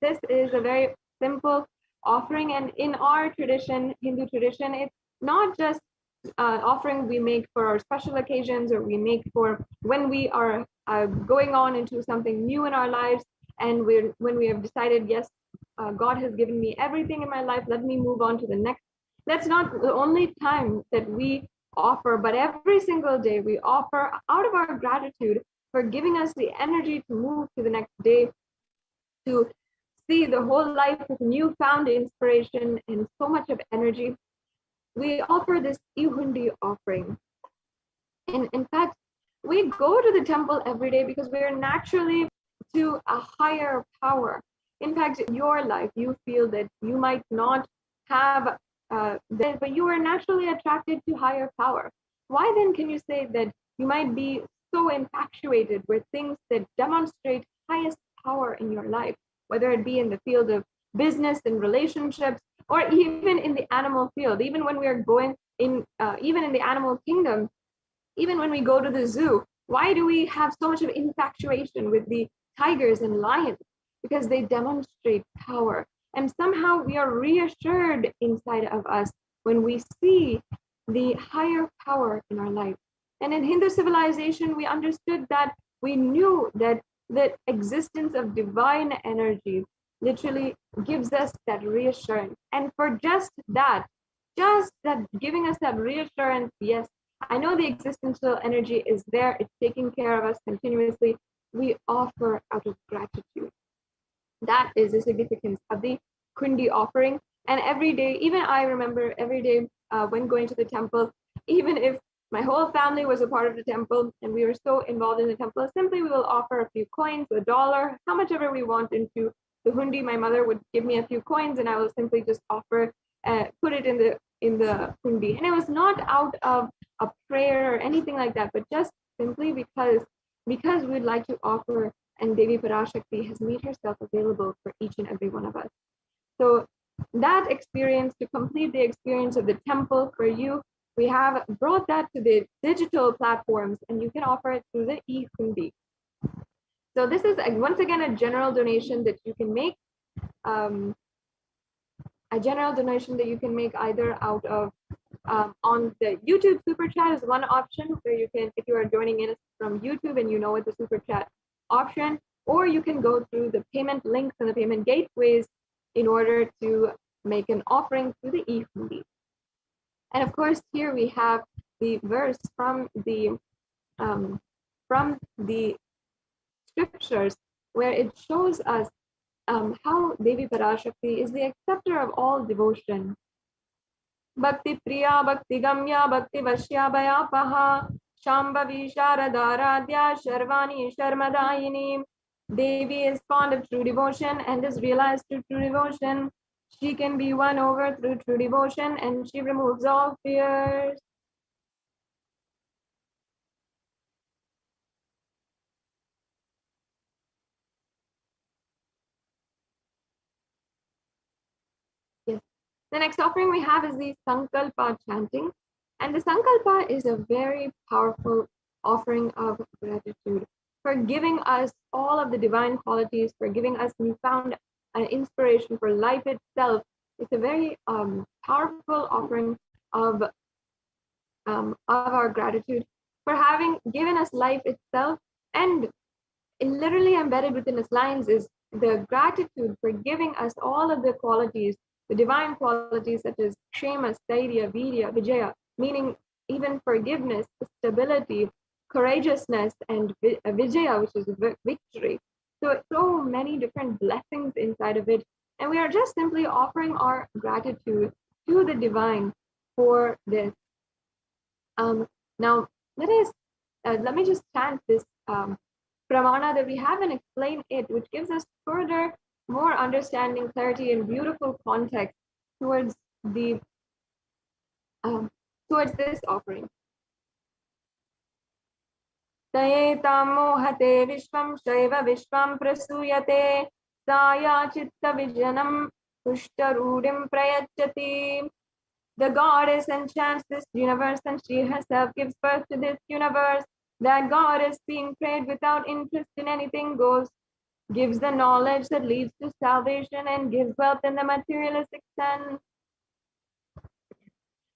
This is a very simple offering, and in our tradition, Hindu tradition, it's not just offering we make for our special occasions, or we make for when we are going on into something new in our lives, and when we have decided, yes, God has given me everything in my life, let me move on to the next. That's not the only time that we offer, but every single day we offer out of our gratitude for giving us the energy to move to the next day, to see the whole life with newfound inspiration and so much of energy. We offer this E-Hundi offering. And in fact, we go to the temple every day because we are naturally to a higher power. In fact, in your life, you feel that you might not have that, but you are naturally attracted to higher power. Why then can you say that you might be so infatuated with things that demonstrate highest power in your life, whether it be in the field of business and relationships, or even in the animal field, even when we are going in, even in the animal kingdom, even when we go to the zoo? Why do we have so much of infatuation with the tigers and lions? Because they demonstrate power. And somehow we are reassured inside of us when we see the higher power in our life. And in Hindu civilization, we understood that, we knew that the existence of divine energy literally gives us that reassurance. And for just that giving us that reassurance, yes, I know the existential energy is there, it's taking care of us continuously, we offer out of gratitude. That is the significance of the Kundi offering. And every day, even I remember every day when going to the temple, even if my whole family was a part of the temple and we were so involved in the temple, simply we will offer a few coins, $1, how much ever we want into the hundi. My mother would give me a few coins and I will simply just offer, put it in the hundi. And it was not out of a prayer or anything like that, but just simply because we'd like to offer, and Devi Parashakti has made herself available for each and every one of us. So that experience, to complete the experience of the temple for you, we have brought that to the digital platforms, and you can offer it through the e-hundi. So this is once again a general donation that you can make. A general donation that you can make either out of on the YouTube super chat is one option, where you can, if you are joining in from YouTube and you know it's a super chat option, or you can go through the payment links and the payment gateways in order to make an offering through the e-hundi. And of course, here we have the verse from the scriptures, where it shows us how Devi Parashakti is the acceptor of all devotion. Bhakti Priya, Bhakti Gamya, Bhakti Vashya Bhayapaha, Shambhavi Sharadaradhya, Sharvani Sharmadayini. Devi is fond of true devotion and is realized through true devotion. She can be won over through true devotion, and she removes all fears. Yes. The next offering we have is the Sankalpa chanting. And the Sankalpa is a very powerful offering of gratitude for giving us all of the divine qualities, for giving us newfound inspiration for life itself. It's a very powerful offering of our gratitude for having given us life itself. And literally embedded within its lines is the gratitude for giving us all of the qualities, the divine qualities such as Kshema, Stairya, Virya, Vijaya, meaning even forgiveness, stability, courageousness, and vijaya, which is victory. So many different blessings inside of it. And we are just simply offering our gratitude to the divine for this. Now, let me just chant this pramana that we have and explain it, which gives us further more understanding, clarity, and beautiful context towards the towards this offering. Tayetam mohate vishvam shaiva vishvam prasuyate saya chitta vijanam pushtarudim prayachati. The goddess enchants this universe, and she herself gives birth to this universe. That goddess, being prayed without interest in anything, gives the knowledge that leads to salvation and gives wealth in the materialistic sense.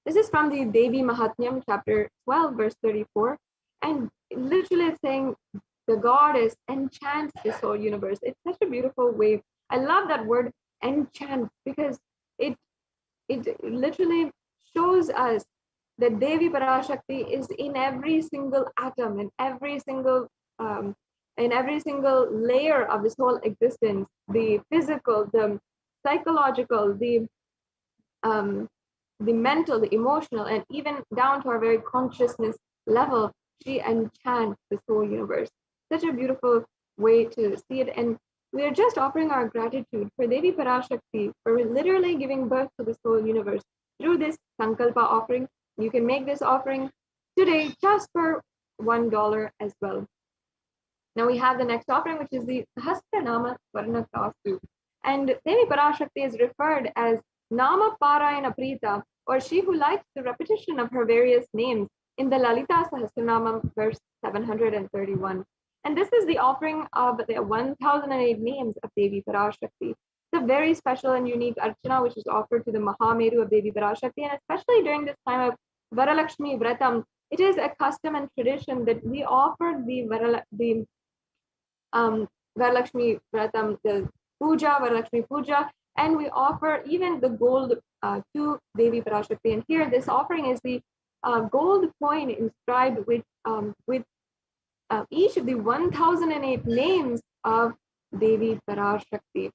This is from the Devi Mahatmyam, chapter 12, verse 34. And literally it's saying the goddess enchants this whole universe. It's such a beautiful way. I love that word enchant, because it literally shows us that Devi Parashakti is in every single atom, in every single layer of this whole existence, the physical, the psychological, the mental, the emotional, and even down to our very consciousness level. She enchants this whole universe. Such a beautiful way to see it. And we are just offering our gratitude for Devi Parashakti for literally giving birth to this whole universe through this Sankalpa offering. You can make this offering today just for $1 as well. Now we have the next offering, which is the Sahasranama Swarna Kastu. And Devi Parashakti is referred as Nama Parayana Prita, or she who likes the repetition of her various names, in the Lalita Sahasranama, verse 731. And this is the offering of the 1008 names of Devi Parashakti. It's a very special and unique archana which is offered to the Mahameru of Devi Parashakti, and especially during this time of Varalakshmi Vratam, it is a custom and tradition that we offer the Varalakshmi Vratam, the Puja, Varalakshmi Puja, and we offer even the gold to Devi Parashakti. And here, this offering is the gold coin inscribed with each of the 1008 names of Devi Parashakti.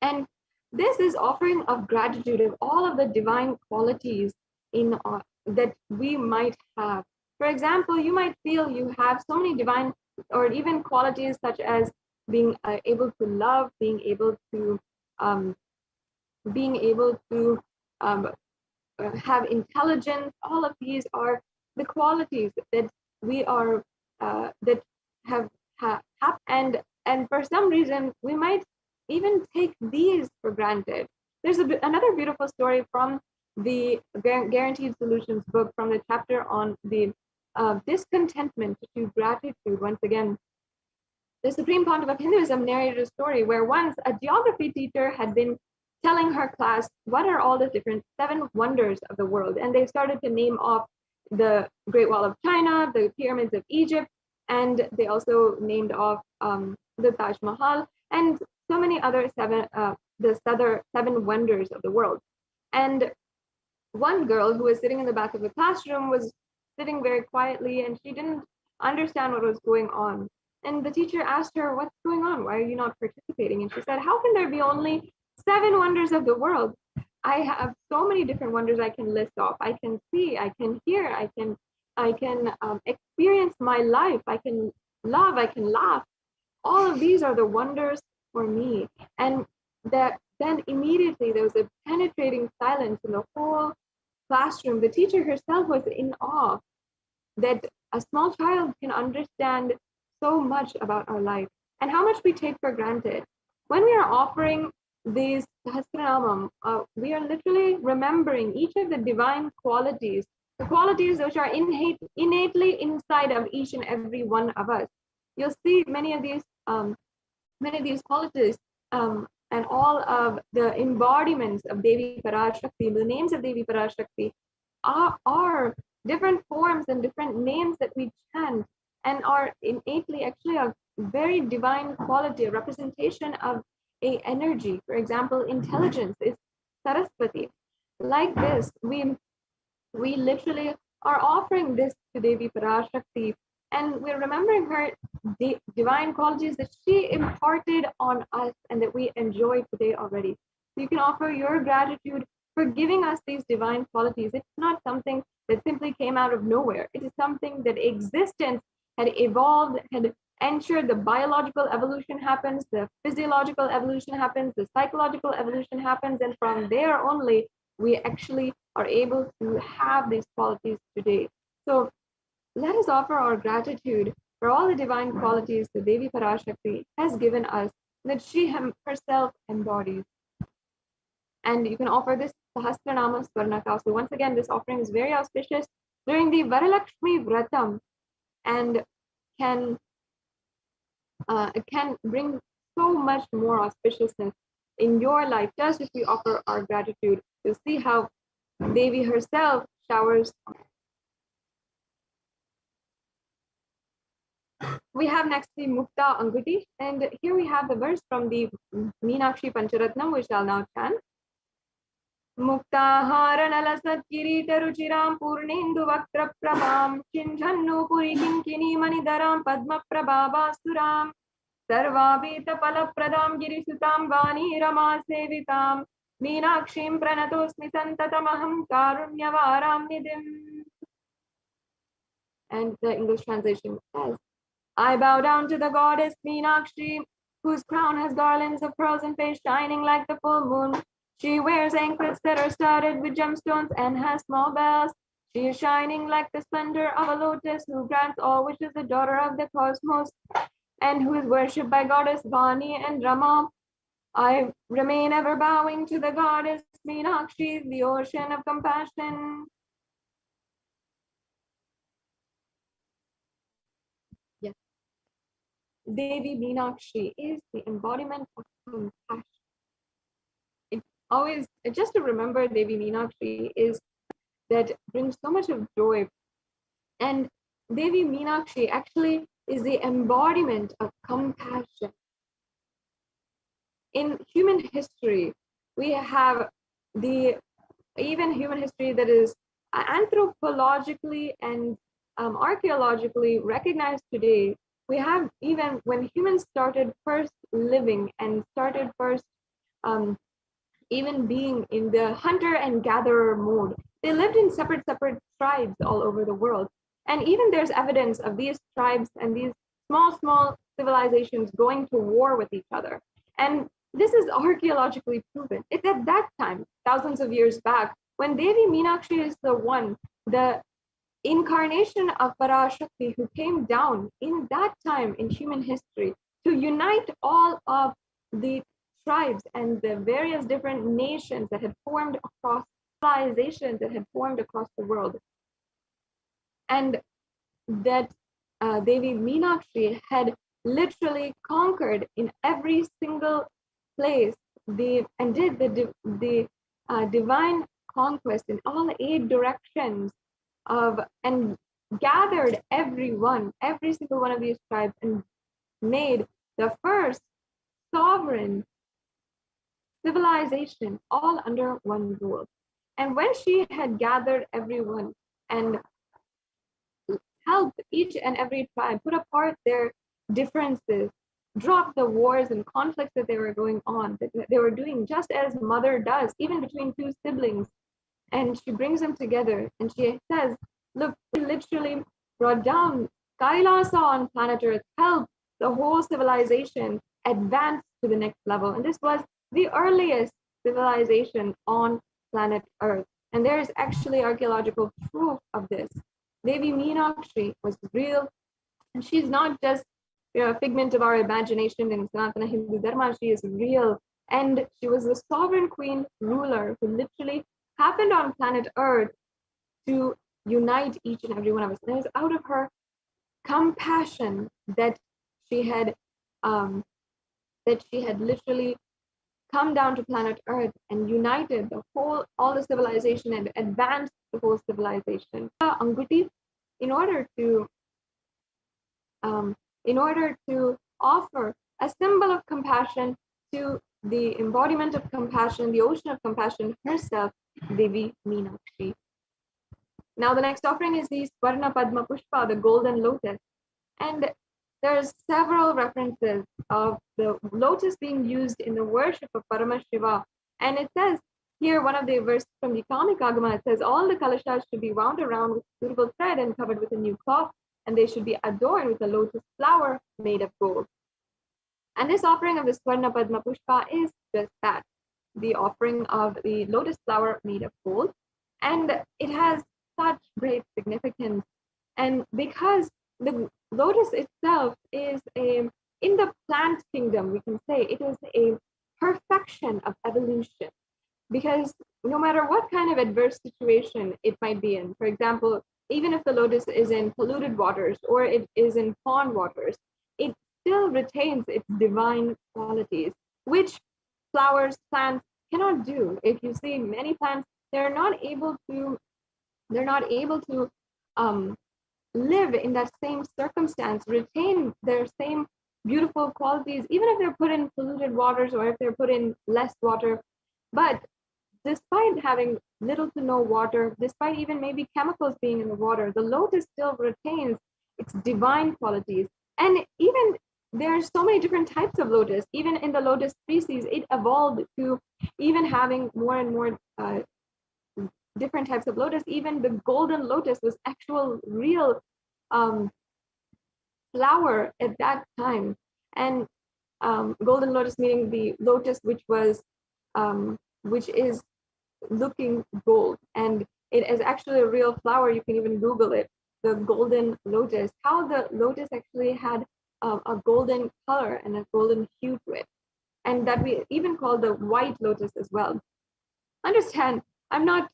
And this is offering of gratitude of all of the divine qualities in that we might have. For example, you might feel you have so many divine or even qualities such as being able to love, being able to have intelligence. All of these are the qualities that we are that have and for some reason we might even take these for granted. There's another beautiful story from the Guaranteed Solutions book, from the chapter on the discontentment to gratitude. Once again, the Supreme Pontiff of Hinduism narrated a story where once a geography teacher had been telling her class what are all the different 7 wonders of the world, and they started to name off the Great Wall of China, the pyramids of Egypt, and they also named off the Taj Mahal and so many other 7 wonders of the world. And one girl who was sitting in the back of the classroom was sitting very quietly, and she didn't understand what was going on. And the teacher asked her, "What's going on? Why are you not participating?" And she said, "How can there be only 7 wonders of the world? I have so many different wonders I can list off. I can see, I can hear, I can experience my life. I can love, I can laugh. All of these are the wonders for me." And that then immediately there was a penetrating silence in the whole classroom. The teacher herself was in awe that a small child can understand so much about our life and how much we take for granted. When we are offering these Sahasranamam, we are literally remembering each of the divine qualities, the qualities which are innately inside of each and every one of us. You'll see many of these qualities and all of the embodiments of Devi Parashakti, the names of Devi Parashakti are different forms and different names that we chant, and are innately actually a very divine quality, a representation of a energy. For example, intelligence is Saraswati. Like this, we literally are offering this to Devi Parashakti, and we're remembering her divine qualities that she imparted on us and that we enjoy today already. So you can offer your gratitude for giving us these divine qualities. It's not something that simply came out of nowhere. It is something that existence had evolved, had ensured. The biological evolution happens, the physiological evolution happens, the psychological evolution happens, and from there only we actually are able to have these qualities today. So let us offer our gratitude for all the divine qualities that Devi Parashakti has given us, that she herself embodies. And you can offer this Sahasranama Swarnaka. So once again, this offering is very auspicious during the Varalakshmi Vratam, and it can bring so much more auspiciousness in your life just if we offer our gratitude. You'll see how Devi herself showers. We have next the Mukta Anguti, and here we have the verse from the Meenakshi Pancharatnam, which I'll now chant. Muktaharanala Kirita Ruchiram Purnendu Vaktra Prabham Chinjannu Puri Kinkini Manidaram Padma Prabhavasuram Sarvabhita Palapradam Girisutam Vani Rama Sevitam Meenakshim Pranatosmi Santatamaham Karunyavaram Nidim. And the English translation says, I bow down to the goddess Meenakshi, whose crown has garlands of pearls and face shining like the full moon. She wears anklets that are studded with gemstones and has small bells. She is shining like the splendor of a lotus, who grants all wishes, the daughter of the cosmos, and who is worshipped by goddess Vani and Rama. I remain ever bowing to the goddess Meenakshi, the ocean of compassion. Yes. Devi Meenakshi is the embodiment of compassion. Always, just to remember Devi Meenakshi is that brings so much of joy. And Devi Meenakshi actually is the embodiment of compassion. In human history, we have even human history that is anthropologically and archaeologically recognized today. We have, even when humans started first living and started first even being in the hunter and gatherer mode, they lived in separate tribes all over the world. And even there's evidence of these tribes and these small civilizations going to war with each other. And this is archaeologically proven. It's at that time, thousands of years back, when Devi Meenakshi is the incarnation of Parashakti, who came down in that time in human history to unite all of the tribes and the various different nations that had formed across civilizations that had formed across the world. And that Devi Meenakshi had literally conquered in every single place and did the divine conquest in all 8 directions and gathered every single one of these tribes, and made the first sovereign civilization all under one rule. And when she had gathered everyone and helped each and every tribe put apart their differences, drop the wars and conflicts that they were going on, that they were doing just as mother does, even between 2 siblings, and she brings them together and she says, look, we literally brought down Kailasa on planet Earth, helped the whole civilization advance to the next level. And this was the earliest civilization on planet Earth. And there is actually archaeological proof of this. Devi Meenakshi was real, and she's not just a figment of our imagination in Sanatana Hindu Dharma. She is real, and she was the sovereign queen ruler who literally happened on planet Earth to unite each and every one of us. And it was out of her compassion that she had literally come down to planet Earth and united all the civilization and advanced the whole civilization. Anguti, in order to offer a symbol of compassion to the embodiment of compassion, the ocean of compassion herself, Devi Meenakshi. Now the next offering is the Swarna Padma Pushpa, the golden lotus. And there's several references of the lotus being used in the worship of Paramashiva. And it says here, one of the verses from the Kamika Agama, it says, all the kalashas should be wound around with suitable thread and covered with a new cloth, and they should be adorned with a lotus flower made of gold. And this offering of the Swarna Padma Pushpa is just that, the offering of the lotus flower made of gold. And it has such great significance. And because the lotus itself is in the plant kingdom, we can say it is a perfection of evolution. Because no matter what kind of adverse situation it might be in, for example, even if the lotus is in polluted waters or it is in pond waters, it still retains its divine qualities, which flowers, plants cannot do. If you see many plants, they're not able to live in that same circumstance, retain their same beautiful qualities, even if they're put in polluted waters or if they're put in less water. But despite having little to no water, despite even maybe chemicals being in the water, the lotus still retains its divine qualities. And even there's so many different types of lotus. Even in the lotus species, it evolved to even having more and more different types of lotus. Even the golden lotus was actual real flower at that time. And golden lotus meaning the lotus which is looking gold, and it is actually a real flower. You can even Google it, the golden lotus, how the lotus actually had a golden color and a golden hue to it, and that we even call the white lotus as well. Understand, I'm not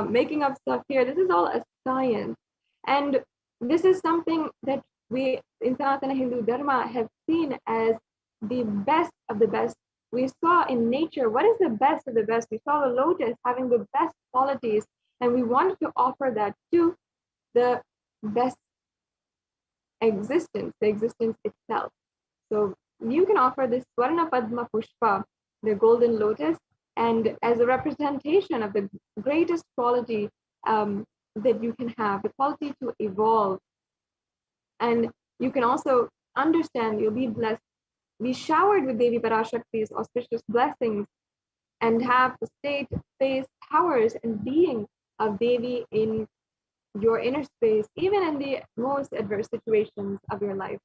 making up stuff here. This is all a science, and this is something that we in Sanatana Hindu Dharma have seen as the best of the best. We saw in nature, what is the best of the best? We saw the lotus having the best qualities, and we wanted to offer that to the best existence, the existence itself. So you can offer this Swarna Padma Pushpa, the golden lotus, and as a representation of the greatest quality that you can have, the quality to evolve. And you can also understand, you'll be blessed, be showered with Devi Parashakti's auspicious blessings, and have the state, space, powers, and being of Devi in your inner space, even in the most adverse situations of your life.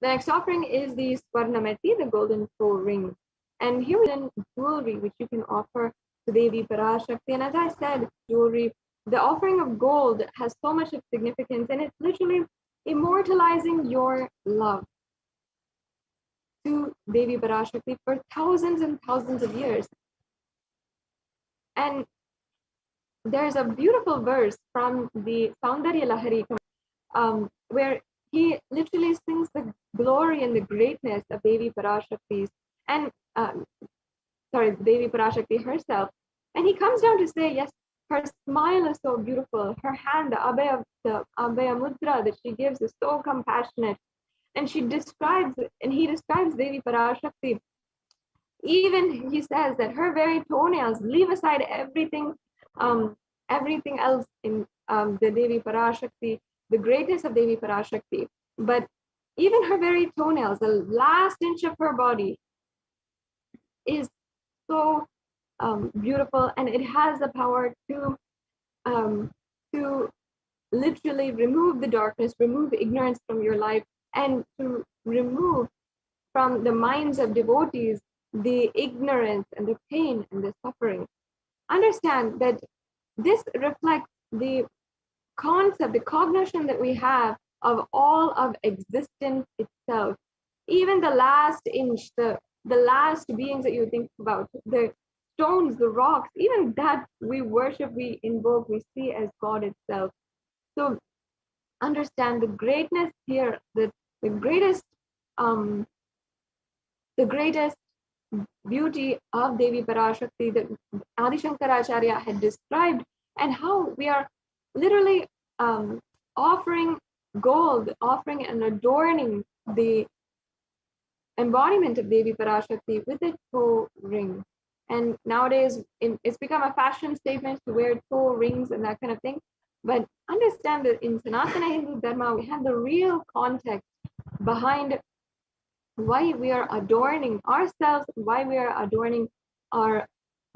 The next offering is the Swarnameti, the golden toe ring. And here is jewelry which you can offer to Devi Parashakti. And as I said, jewelry, the offering of gold has so much of significance, and it's literally immortalizing your love to Devi Parashakti for thousands and thousands of years. And there's a beautiful verse from the Saundarya Lahari where he literally sings the glory and the greatness of Devi Parashakti and Devi Parashakti herself. And he comes down to say, yes, her smile is so beautiful. Her hand, the Abhaya Mudra that she gives is so compassionate. And he describes Devi Parashakti. Even he says that her very toenails leave aside everything else in the Devi Parashakti, the greatness of Devi Parashakti. But even her very toenails, the last inch of her body, is so beautiful, and it has the power to literally remove the darkness, remove ignorance from your life, and to remove from the minds of devotees the ignorance and the pain and the suffering. Understand that this reflects the concept, the cognition that we have of all of existence itself. Even the last inch, the last beings that you think about, the stones, the rocks, even that we worship, we invoke, we see as God itself. So understand the greatness here, the greatest beauty of Devi Parashakti that Adi Shankaracharya had described, and how we are literally offering gold, offering and adorning the embodiment of Devi Parashakti with a toe ring. And nowadays, it's become a fashion statement to wear toe rings and that kind of thing. But understand that in Sanatana Hindu Dharma, we have the real context behind why we are adorning ourselves, why we are adorning our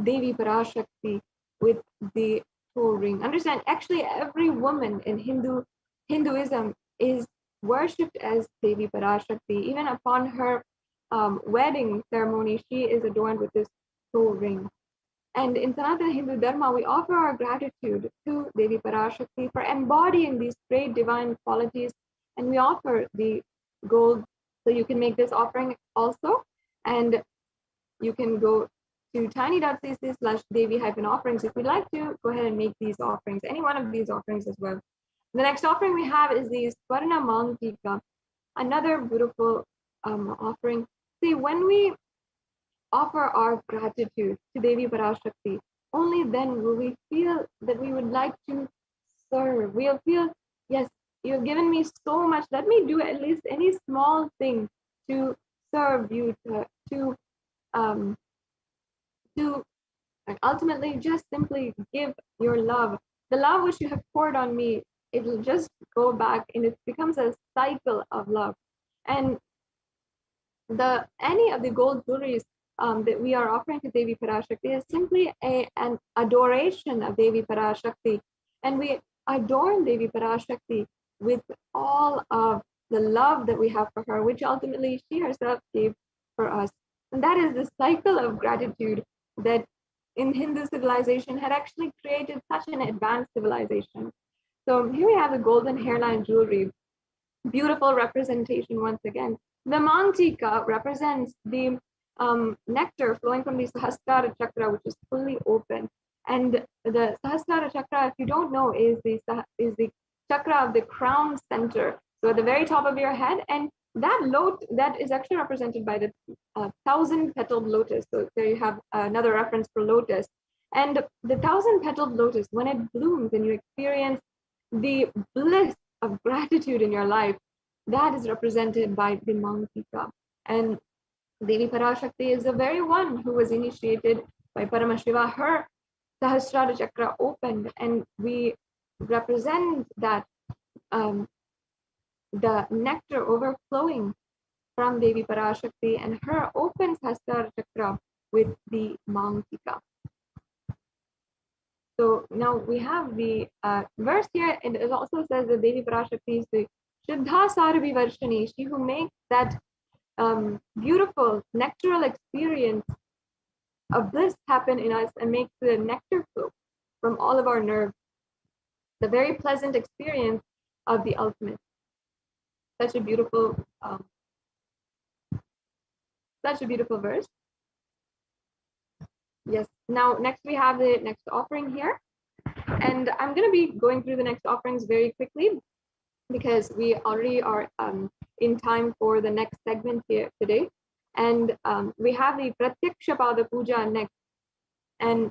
Devi Parashakti with the toe ring. Understand, actually, every woman in Hinduism is worshipped as Devi Parashakti. Even upon her wedding ceremony, she is adorned with this toe ring. And in Sanatana Hindu Dharma, we offer our gratitude to Devi Parashakti for embodying these great divine qualities. And we offer the gold. So you can make this offering also. And you can go to tiny.cc/Devi-offerings. If you'd like to, go ahead and make these offerings, any one of these offerings as well. The next offering we have is the Swarna Mantika, another beautiful offering. See, when we offer our gratitude to Devi Parashakti, only then will we feel that we would like to serve. We'll feel, yes, you've given me so much. Let me do at least any small thing to serve you, to ultimately just simply give your love. The love which you have poured on me, it will just go back and it becomes a cycle of love. And any of the gold jewelries that we are offering to Devi Parashakti is simply an adoration of Devi Parashakti. And we adorn Devi Parashakti with all of the love that we have for her, which ultimately she herself gave for us. And that is the cycle of gratitude that in Hindu civilization had actually created such an advanced civilization. So here we have the golden hairline jewelry. Beautiful representation once again. The Mantika represents the nectar flowing from the Sahasrara chakra, which is fully open. And the Sahasrara chakra, if you don't know, is the chakra of the crown center. So at the very top of your head, and that is actually represented by the 1,000-petaled lotus. So there you have another reference for lotus. And the 1,000-petaled lotus, when it blooms and you experience the bliss of gratitude in your life, that is represented by the Mantika. And Devi Parashakti is the very one who was initiated by Paramashiva. Her Sahasrara chakra opened, and we represent that the nectar overflowing from Devi Parashakti and her open Sahasrara chakra with the Mantika. So now we have the verse here, and it also says that Devi Parashakti is the Shuddha Sarabi Varshani, she who makes that beautiful nectaral experience of bliss happen in us and makes the nectar flow from all of our nerves. The very pleasant experience of the ultimate. Such a beautiful verse. Yes. Now, next we have the next offering here. And I'm going to be going through the next offerings very quickly because we already are in time for the next segment here today. And we have the Pratyakshapada Puja next. And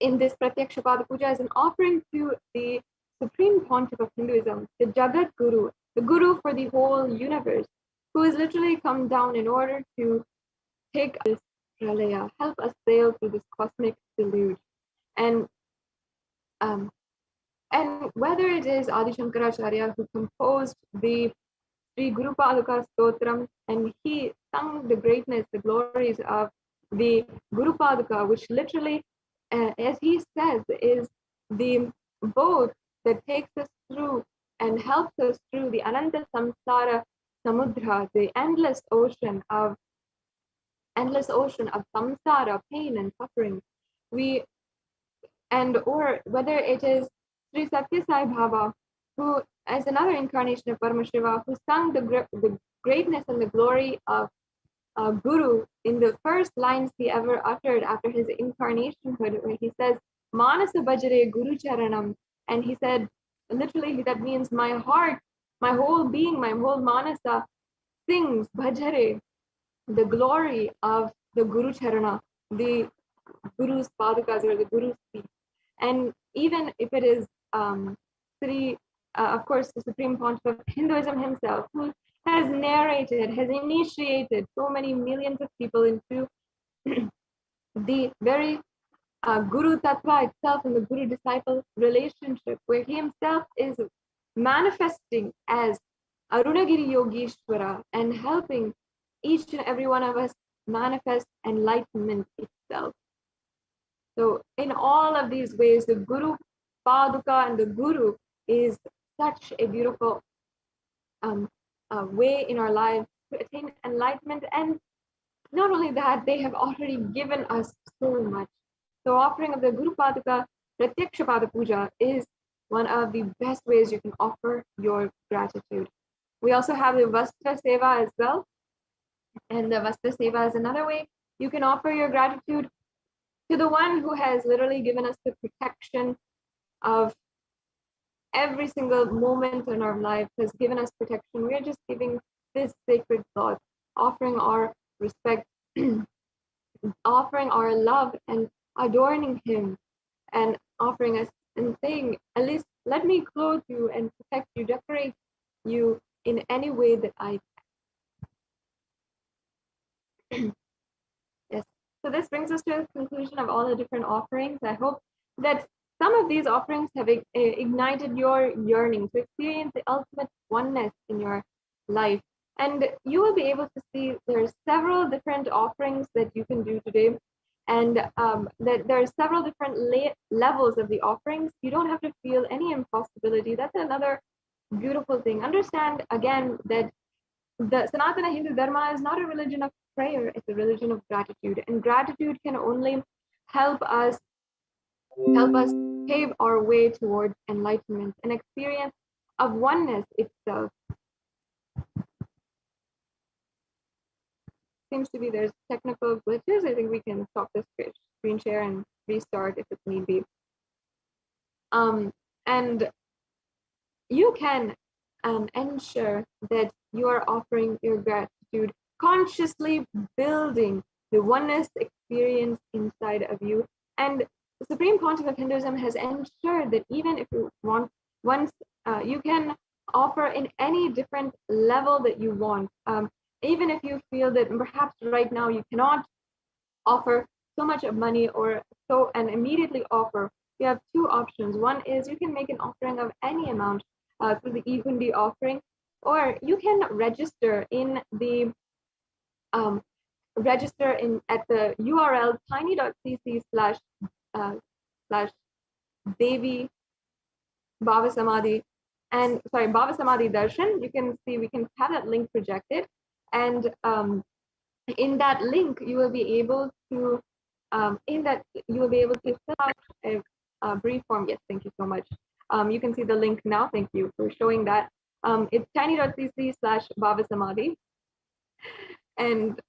in this Pratyakshapada Puja is an offering to the Supreme Pontiff of Hinduism, the Jagat Guru, the Guru for the whole universe, who has literally come down in order to take this pralaya, help us sail through this cosmic deluge. And whether it is Adi Shankaracharya who composed the Sri Guru Paduka Stotram, and he sung the greatness, the glories of the Guru Paduka, which literally, as he says, is the boat that takes us through and helps us through the Ananta Samsara Samudra, the endless ocean of samsara, pain and suffering. Or whether it is Sri Satya Sai Baba, who as another incarnation of Paramashiva, who sung the greatness and the glory of Guru in the first lines he ever uttered after his incarnationhood, where he says, Manasa Bhajare Guru Charanam. And he said, literally, that means my heart, my whole being, my whole Manasa sings Bhajare, the glory of the Guru Charana, the Guru's Padukas or the Guru's feet. And even if it is of course, the Supreme Pontiff of Hinduism himself, who has narrated, has initiated so many millions of people into the very Guru Tattva itself and the Guru disciple relationship, where he himself is manifesting as Arunagiri Yogeshwara and helping each and every one of us manifest enlightenment itself. So in all of these ways, the Guru Paduka and the Guru is such a beautiful way in our lives to attain enlightenment. And not only that, they have already given us so much. So offering of the Guru Paduka Pratyaksha Pada Puja is one of the best ways you can offer your gratitude. We also have the Vastra Seva as well. And the Vastra Seva is another way you can offer your gratitude to the one who has literally given us the protection of every single moment in our life, has given us protection. We are just giving this sacred thought, offering our respect, offering our love and adorning him, and offering us and saying, at least let me clothe you and protect you, decorate you in any way that I can. Yes. So this brings us to the conclusion of all the different offerings. I hope that some of these offerings have ignited your yearning to experience the ultimate oneness in your life. And you will be able to see there are several different offerings that you can do today. And that there are several different levels of the offerings. You don't have to feel any impossibility. That's another beautiful thing. Understand again that the Sanatana Hindu Dharma is not a religion of prayer, it's a religion of gratitude. And gratitude can only help us pave our way towards enlightenment, an experience of oneness itself. Seems to be there's technical glitches. I think we can stop this screen share and restart if it need be. And you can ensure that you are offering your gratitude, consciously building the oneness experience inside of you. And the Supreme Council of Hinduism has ensured that even if you want, once you can offer in any different level that you want. Even if you feel that perhaps right now you cannot offer so much of money or so and immediately offer, you have two options. One is you can make an offering of any amount through the e-hundi offering, or you can register in the at the URL tiny.cc/Devi Bhava Samadhi and Bhava Samadhi Darshan. You can see we can have that link projected, and in that link you will be able to fill out a brief form. Yes, thank you so much. You can see the link now. Thank you for showing that. It's tiny.cc/Bhava Samadhi, and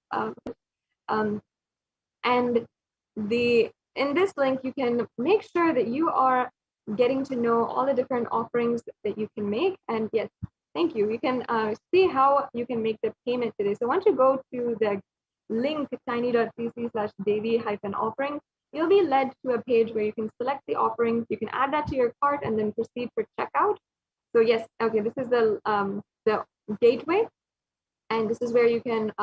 in this link you can make sure that you are getting to know all the different offerings that you can make. And yes, thank you. You can see how you can make the payment today. So once you go to the link tiny.cc/Devi-offering, you'll be led to a page where you can select the offering. You can add that to your cart and then proceed for checkout. So yes, okay, this is the gateway, and this is where you can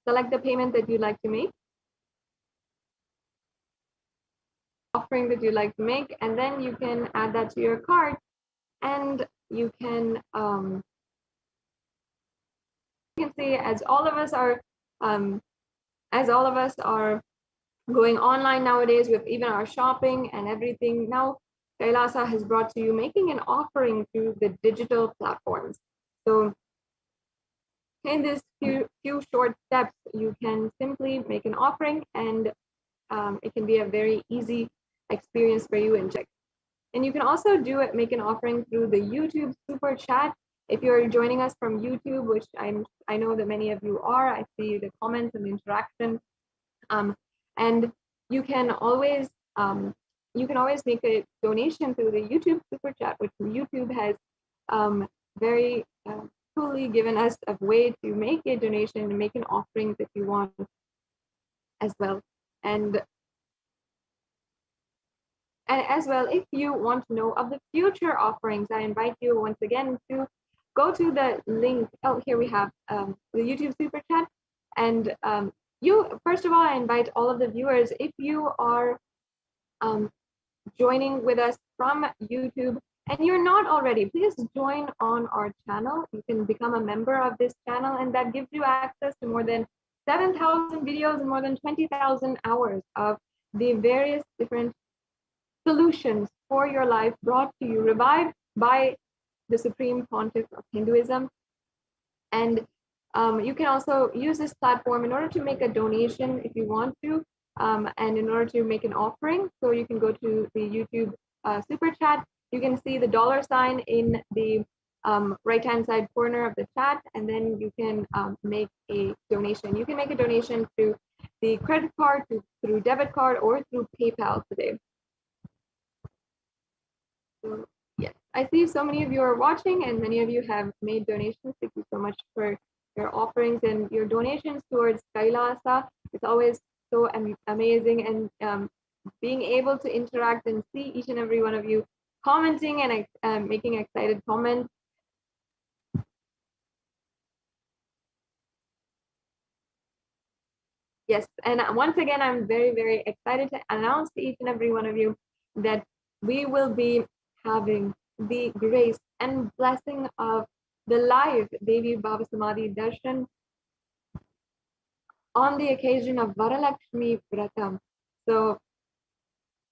select the payment that you'd like to make, offering that you'd like to make, and then you can add that to your cart, and you can see as all of us are going online nowadays with even our shopping and everything. Now Kailasa has brought to you making an offering through the digital platforms. So in this few short steps, you can simply make an offering, and it can be a very easy experience for you and check. And you can also make an offering through the YouTube super chat. If you're joining us from YouTube, which I know that many of you are, I see the comments and the interaction. And you can always make a donation through the YouTube super chat, which YouTube has very truly given us a way to make a donation and make an offering if you want as well. And as well, if you want to know of the future offerings, I invite you once again to go to the link. Oh, here we have the YouTube super chat, and first of all, I invite all of the viewers, if you are joining with us from YouTube and you're not already, please join on our channel. You can become a member of this channel, and that gives you access to more than 7,000 videos and more than 20,000 hours of the various different solutions for your life brought to you, revived by the Supreme Pontiff of Hinduism. And you can also use this platform in order to make a donation if you want to, and in order to make an offering. So you can go to the YouTube super chat. You can see the $sign in the right-hand side corner of the chat, and then you can make a donation. You can make a donation through the credit card, through debit card, or through PayPal today. So yes, I see so many of you are watching, and many of you have made donations. Thank you so much for your offerings and your donations towards Kailasa. It's always so amazing, and being able to interact and see each and every one of you commenting and making excited comments. Yes, and once again, I'm very, very excited to announce to each and every one of you that we will be having the grace and blessing of the live Devi Bhava Samadhi Darshan on the occasion of Varalakshmi Vratam. So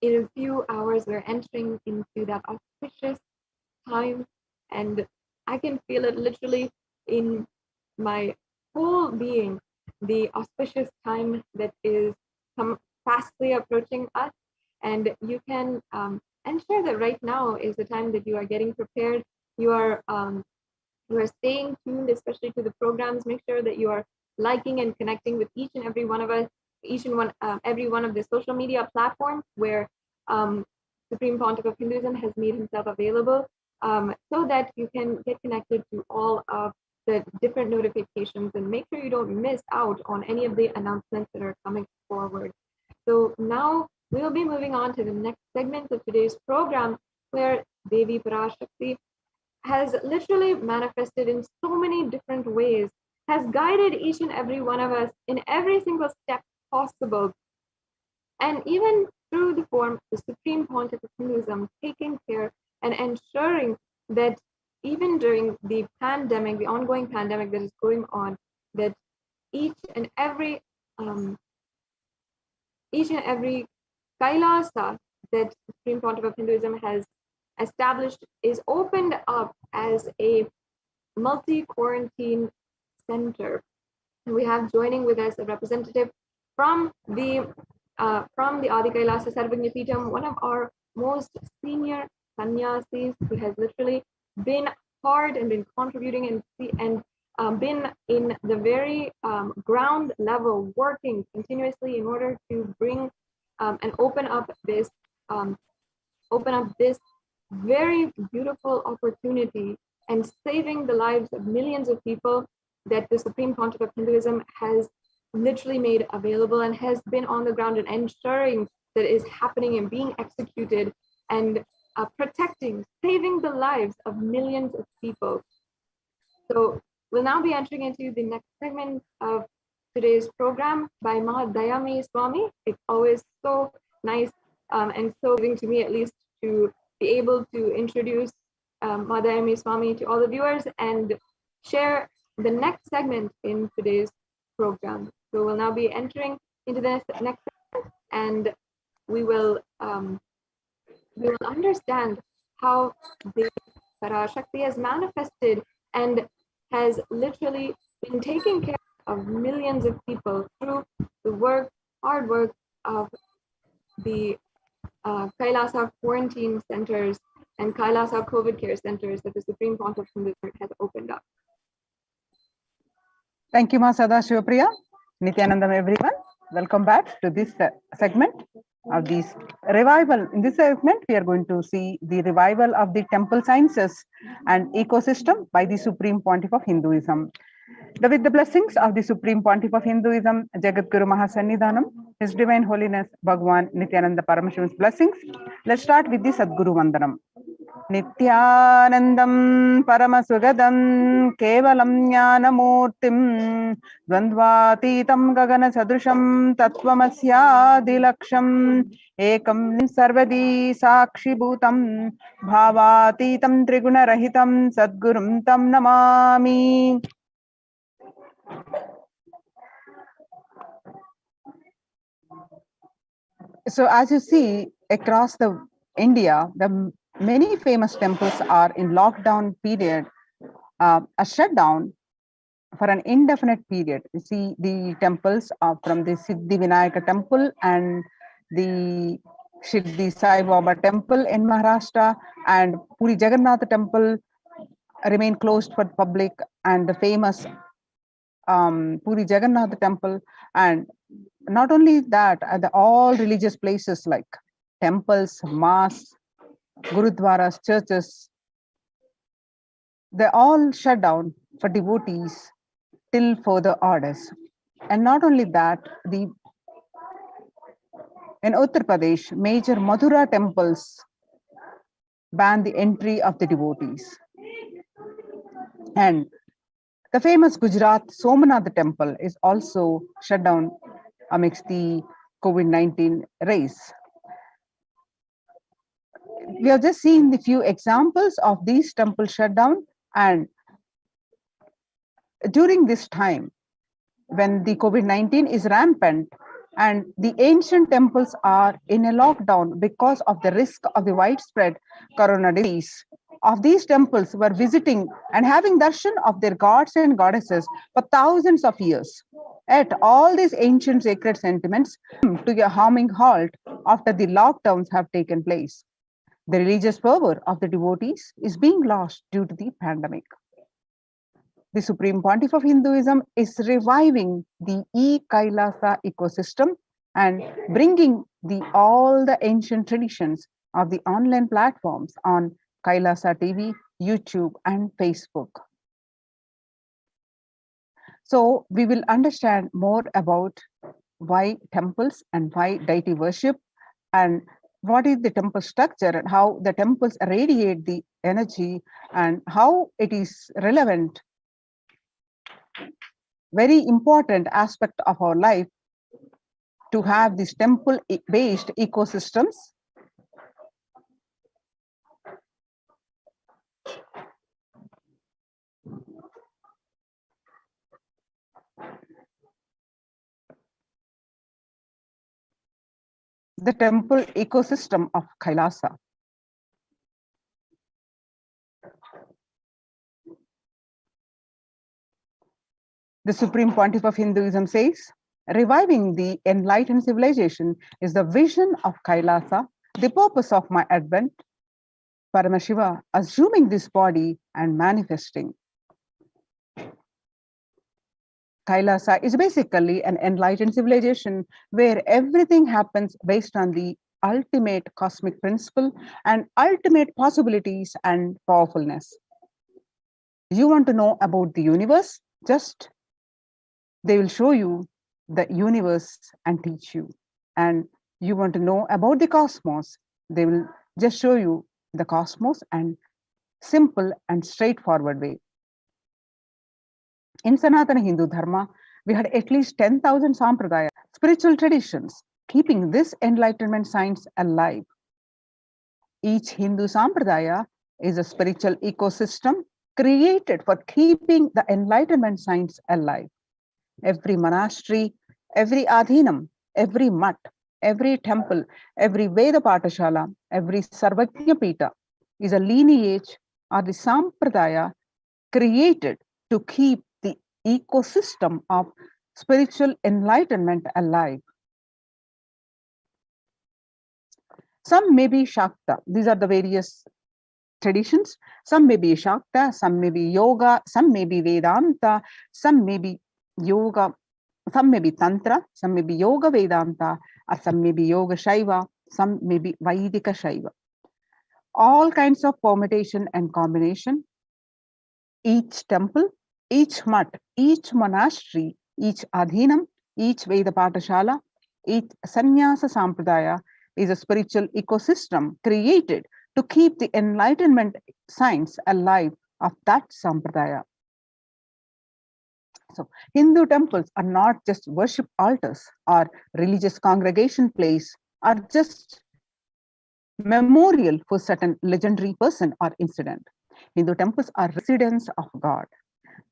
in a few hours, we're entering into that auspicious time, and I can feel it literally in my whole being, the auspicious time that is fastly approaching us. And you can ensure that right now is the time that you are getting prepared. You are staying tuned, especially to the programs. Make sure that you are liking and connecting with each and every one of us, every one of the social media platforms where Supreme Pontiff of Hinduism has made himself available, so that you can get connected to all of the different notifications, and make sure you don't miss out on any of the announcements that are coming forward. So now we'll be moving on to the next segment of today's program, where Devi Parashakti has literally manifested in so many different ways, has guided each and every one of us in every single step possible, and even through the form of the Supreme Pontiff of Hinduism, taking care and ensuring that even during the pandemic, the ongoing pandemic that is going on, that each and every Kailasa that Supreme Pontiff of Hinduism has established is opened up as a multi-quarantine center. And we have joining with us a representative from the Adi Kailasa Sarvagnya Peetham, one of our most senior sannyasis, who has literally been hard and been contributing and been in the very ground level, working continuously in order to bring and open up this very beautiful opportunity and saving the lives of millions of people that the Supreme Pontiff of Hinduism has literally made available, and has been on the ground and ensuring that is happening and being executed, and protecting, saving the lives of millions of people. So we'll now be entering into the next segment of today's program by Ma Dayami Swami. It's always so nice and so giving to me, at least, to be able to introduce Ma Dayami Swami to all the viewers and share the next segment in today's program. So we'll now be entering into the next segment, and we will understand how the Parashakti has manifested and has literally been taking care of millions of people through the hard work of the Kailasa quarantine centers and Kailasa COVID care centers that the Supreme Pontiff has opened up. Thank you, Ma Sadashivapriya. Nithyanandam, everyone. Welcome back to this segment of this revival. In this segment, we are going to see the revival of the temple sciences and ecosystem by the Supreme Pontiff of Hinduism. With the blessings of the Supreme Pontiff of Hinduism, Jagat Guru Mahasannidhanam, His Divine Holiness Bhagwan Nithyananda Paramashivan's blessings. Let's start with the Sadguru Vandanam. Nithyanandam Paramashivoham Kevalam Jnanamurtim Dvandvatitam Gagana Sadrusham Tattvamasya Dilaksham Ekam Sarvadi Sakshi Bhutam Bhavatitam Triguna Rahitam Sadgurum Tam Namami. So as you see across the India, the many famous temples are in lockdown period, a shutdown for an indefinite period. You see the temples from the Siddhi Vinayaka temple and the Shirdi Sai Baba temple in Maharashtra and Puri Jagannath temple remain closed for public, and the famous Puri Jagannath temple, and not only that, all religious places like temples, mosques, gurudwaras, churches, they're all shut down for devotees till further orders. And not only that, in Uttar Pradesh, major Mathura temples ban the entry of the devotees. And the famous Gujarat Somanath temple is also shut down amidst the COVID-19 race. We have just seen the few examples of these temples shut down, and during this time when the COVID-19 is rampant and the ancient temples are in a lockdown because of the risk of the widespread corona disease, of these temples were visiting and having darshan of their gods and goddesses for thousands of years. Yet all these ancient sacred sentiments come to a harming halt after the lockdowns have taken place. The religious fervor of the devotees is being lost due to the pandemic. The Supreme Pontiff of Hinduism is reviving the e-Kailasa ecosystem and bringing all the ancient traditions of the online platforms on Kailasa TV, YouTube, and Facebook. So we will understand more about why temples and why deity worship, and what is the temple structure and how the temples radiate the energy, and how it is relevant, very important aspect of our life to have these temple-based ecosystems. The temple ecosystem of Kailasa. The Supreme Pontiff of Hinduism says, reviving the enlightened civilization is the vision of Kailasa, the purpose of my advent. Paramashiva assuming this body and manifesting. Kailasa is basically an enlightened civilization where everything happens based on the ultimate cosmic principle and ultimate possibilities and powerfulness. You want to know about the universe? They will show you the universe and teach you. And you want to know about the cosmos? They will just show you the cosmos and simple and straightforward way. In Sanatana Hindu Dharma, we had at least 10,000 sampradaya, spiritual traditions, keeping this enlightenment science alive. Each Hindu sampradaya is a spiritual ecosystem created for keeping the enlightenment science alive. Every monastery, every adhinam, every mutt, every temple, every Veda Patashala, every Sarvajna Pita is a lineage or the sampradaya created to keep the ecosystem of spiritual enlightenment alive. Some may be Shakta. These are the various traditions. Some may be Shakta, some may be Yoga, some may be Vedanta, some may be Yoga, some may be Tantra, some may be Yoga Vedanta, or some may be Yoga Shaiva, some may be Vaidika Shaiva. All kinds of permutation and combination. Each temple, each mutt, each monastery, each adhinam, each Veda Patashala, each Sannyasa Sampradaya is a spiritual ecosystem created to keep the enlightenment science alive of that sampradaya. So Hindu temples are not just worship altars or religious congregation place, or just memorial for certain legendary person or incident. Hindu temples are residence of God.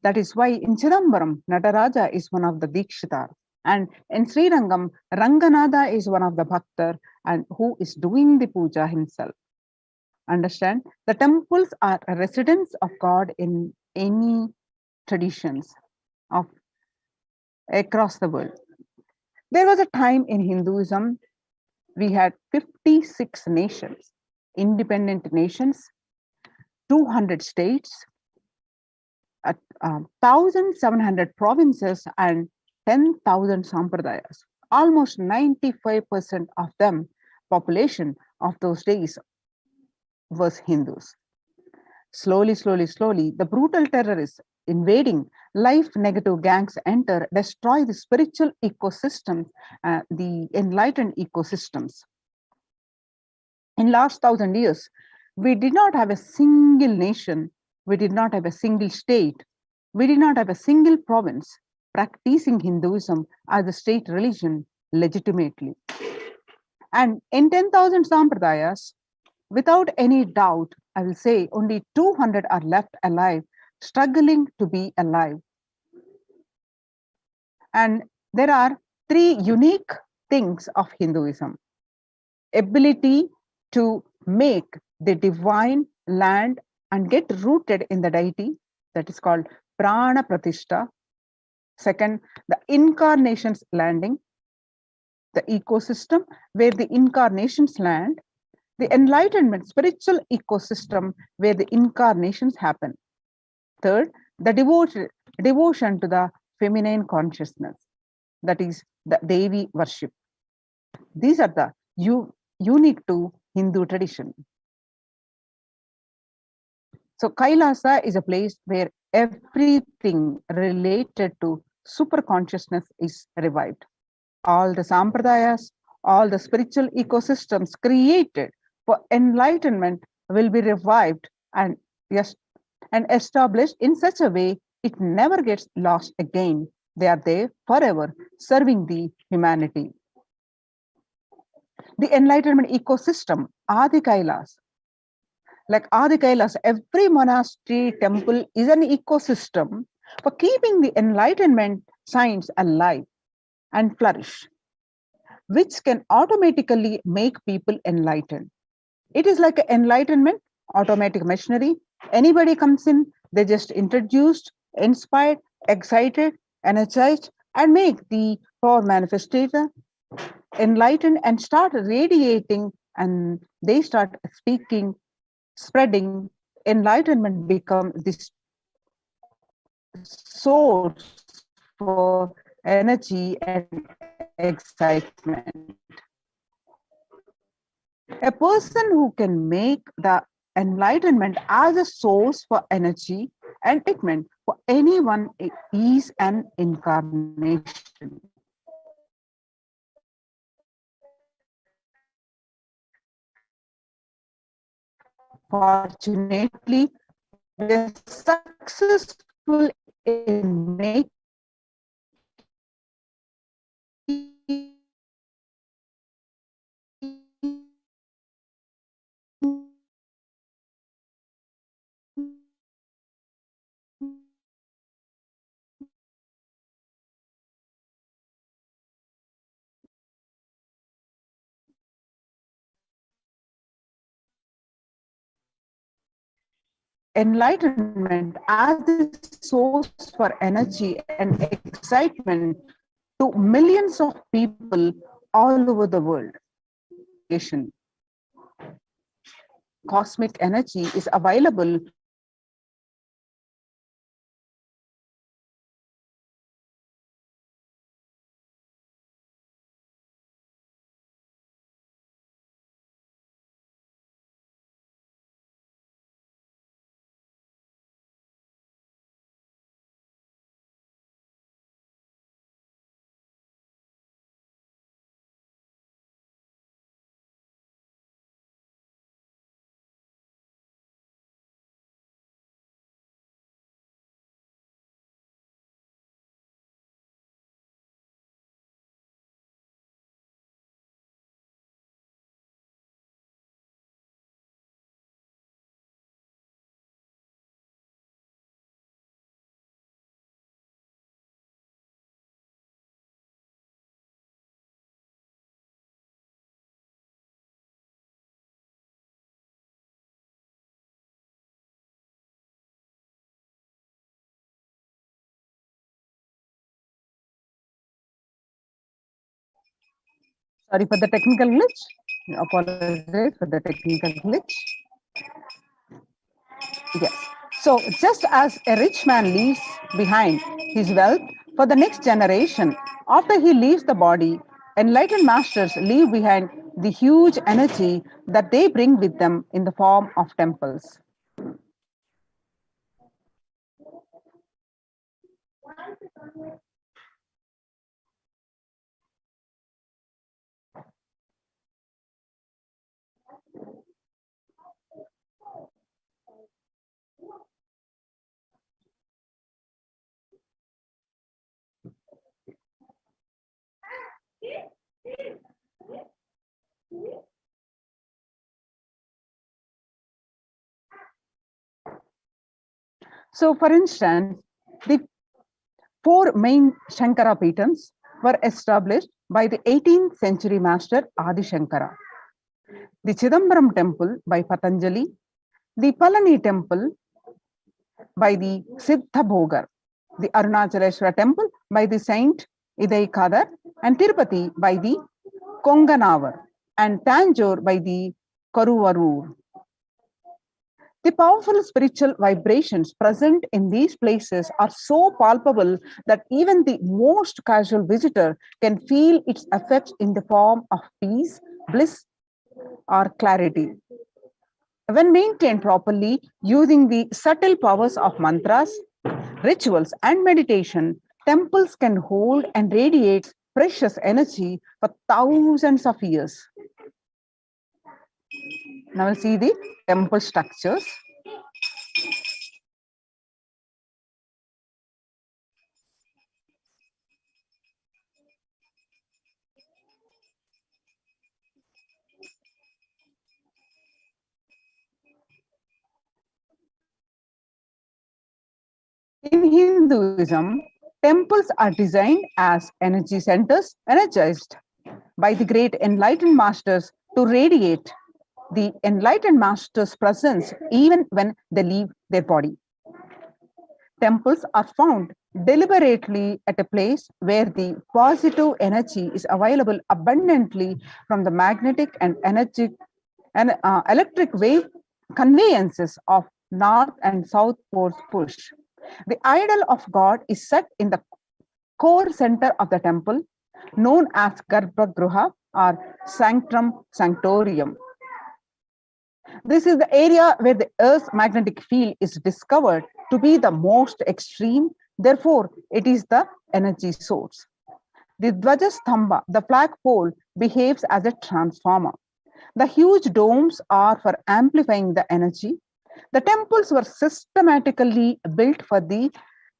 That is why in Chidambaram, Nataraja is one of the Dikshitar. And in Srirangam, Ranganatha is one of the Bhaktar and who is doing the puja himself. Understand? The temples are a residence of God in any traditions of across the world. There was a time in Hinduism, we had 56 nations, independent nations, 200 states, 1,700 provinces, and 10,000 sampradayas. Almost 95% of them, population of those days was Hindus. Slowly, the brutal terrorists invading life negative gangs enter, destroy the spiritual ecosystem, the enlightened ecosystems. In last 1,000 years, we did not have a single nation, we did not have a single state, we did not have a single province practicing Hinduism as a state religion legitimately. And in 10,000 sampradayas, without any doubt, I will say only 200 are left alive, struggling to be alive. And there are three unique things of Hinduism: ability to make the divine land and get rooted in the deity, that is called Prana Pratishta. Second, the incarnations landing, the ecosystem where the incarnations land, the enlightenment spiritual ecosystem where the incarnations happen. Third, the devotion to the feminine consciousness, that is the Devi worship. These are the unique to Hindu tradition. So Kailasa is a place where everything related to super consciousness is revived. All the sampradayas, all the spiritual ecosystems created for enlightenment will be revived and established in such a way it never gets lost again. They are there forever, serving the humanity. The enlightenment ecosystem, Adi Kailas. Like Adi Kailas, every monastery, temple is an ecosystem for keeping the enlightenment science alive and flourish, which can automatically make people enlightened. It is like an enlightenment, automatic machinery. Anybody comes in, they just introduced, inspired, excited, energized, and make the power manifestator enlightened and start radiating, and they start speaking, spreading. Enlightenment becomes this source for energy and excitement. A person who can make the enlightenment as a source for energy and excitement for anyone is an incarnation. Fortunately, we are successful in making enlightenment as the source for energy and excitement to millions of people all over the world. Cosmic energy is available Sorry for the technical glitch. Apologize for the technical glitch. Yes. So just as a rich man leaves behind his wealth for the next generation, after he leaves the body, enlightened masters leave behind the huge energy that they bring with them in the form of temples. So, for instance, the four main Shankara Pitams were established by the 18th century master Adi Shankara. The Chidambaram temple by Patanjali, the Palani temple by the Siddha Bhogar, the Arunachaleshwara temple by the Saint Idai Kadar, and Tirupati by the Konganavar, and Tanjore by the Karuvarur. The powerful spiritual vibrations present in these places are so palpable that even the most casual visitor can feel its effects in the form of peace, bliss, or clarity. When maintained properly using the subtle powers of mantras, rituals, and meditation, temples can hold and radiate precious energy for thousands of years. Now we'll see the temple structures. In Hinduism, temples are designed as energy centers, energized by the great enlightened masters to radiate the enlightened master's presence even when they leave their body. Temples are found deliberately at a place where the positive energy is available abundantly from the magnetic and electric wave conveyances of north and south poles push. The idol of God is set in the core center of the temple, known as Garbhagruha or Sanctum Sanctorium. This is the area where the Earth's magnetic field is discovered to be the most extreme. Therefore, it is the energy source. The Dvajastambha, the flagpole, behaves as a transformer. The huge domes are for amplifying the energy. The temples were systematically built for the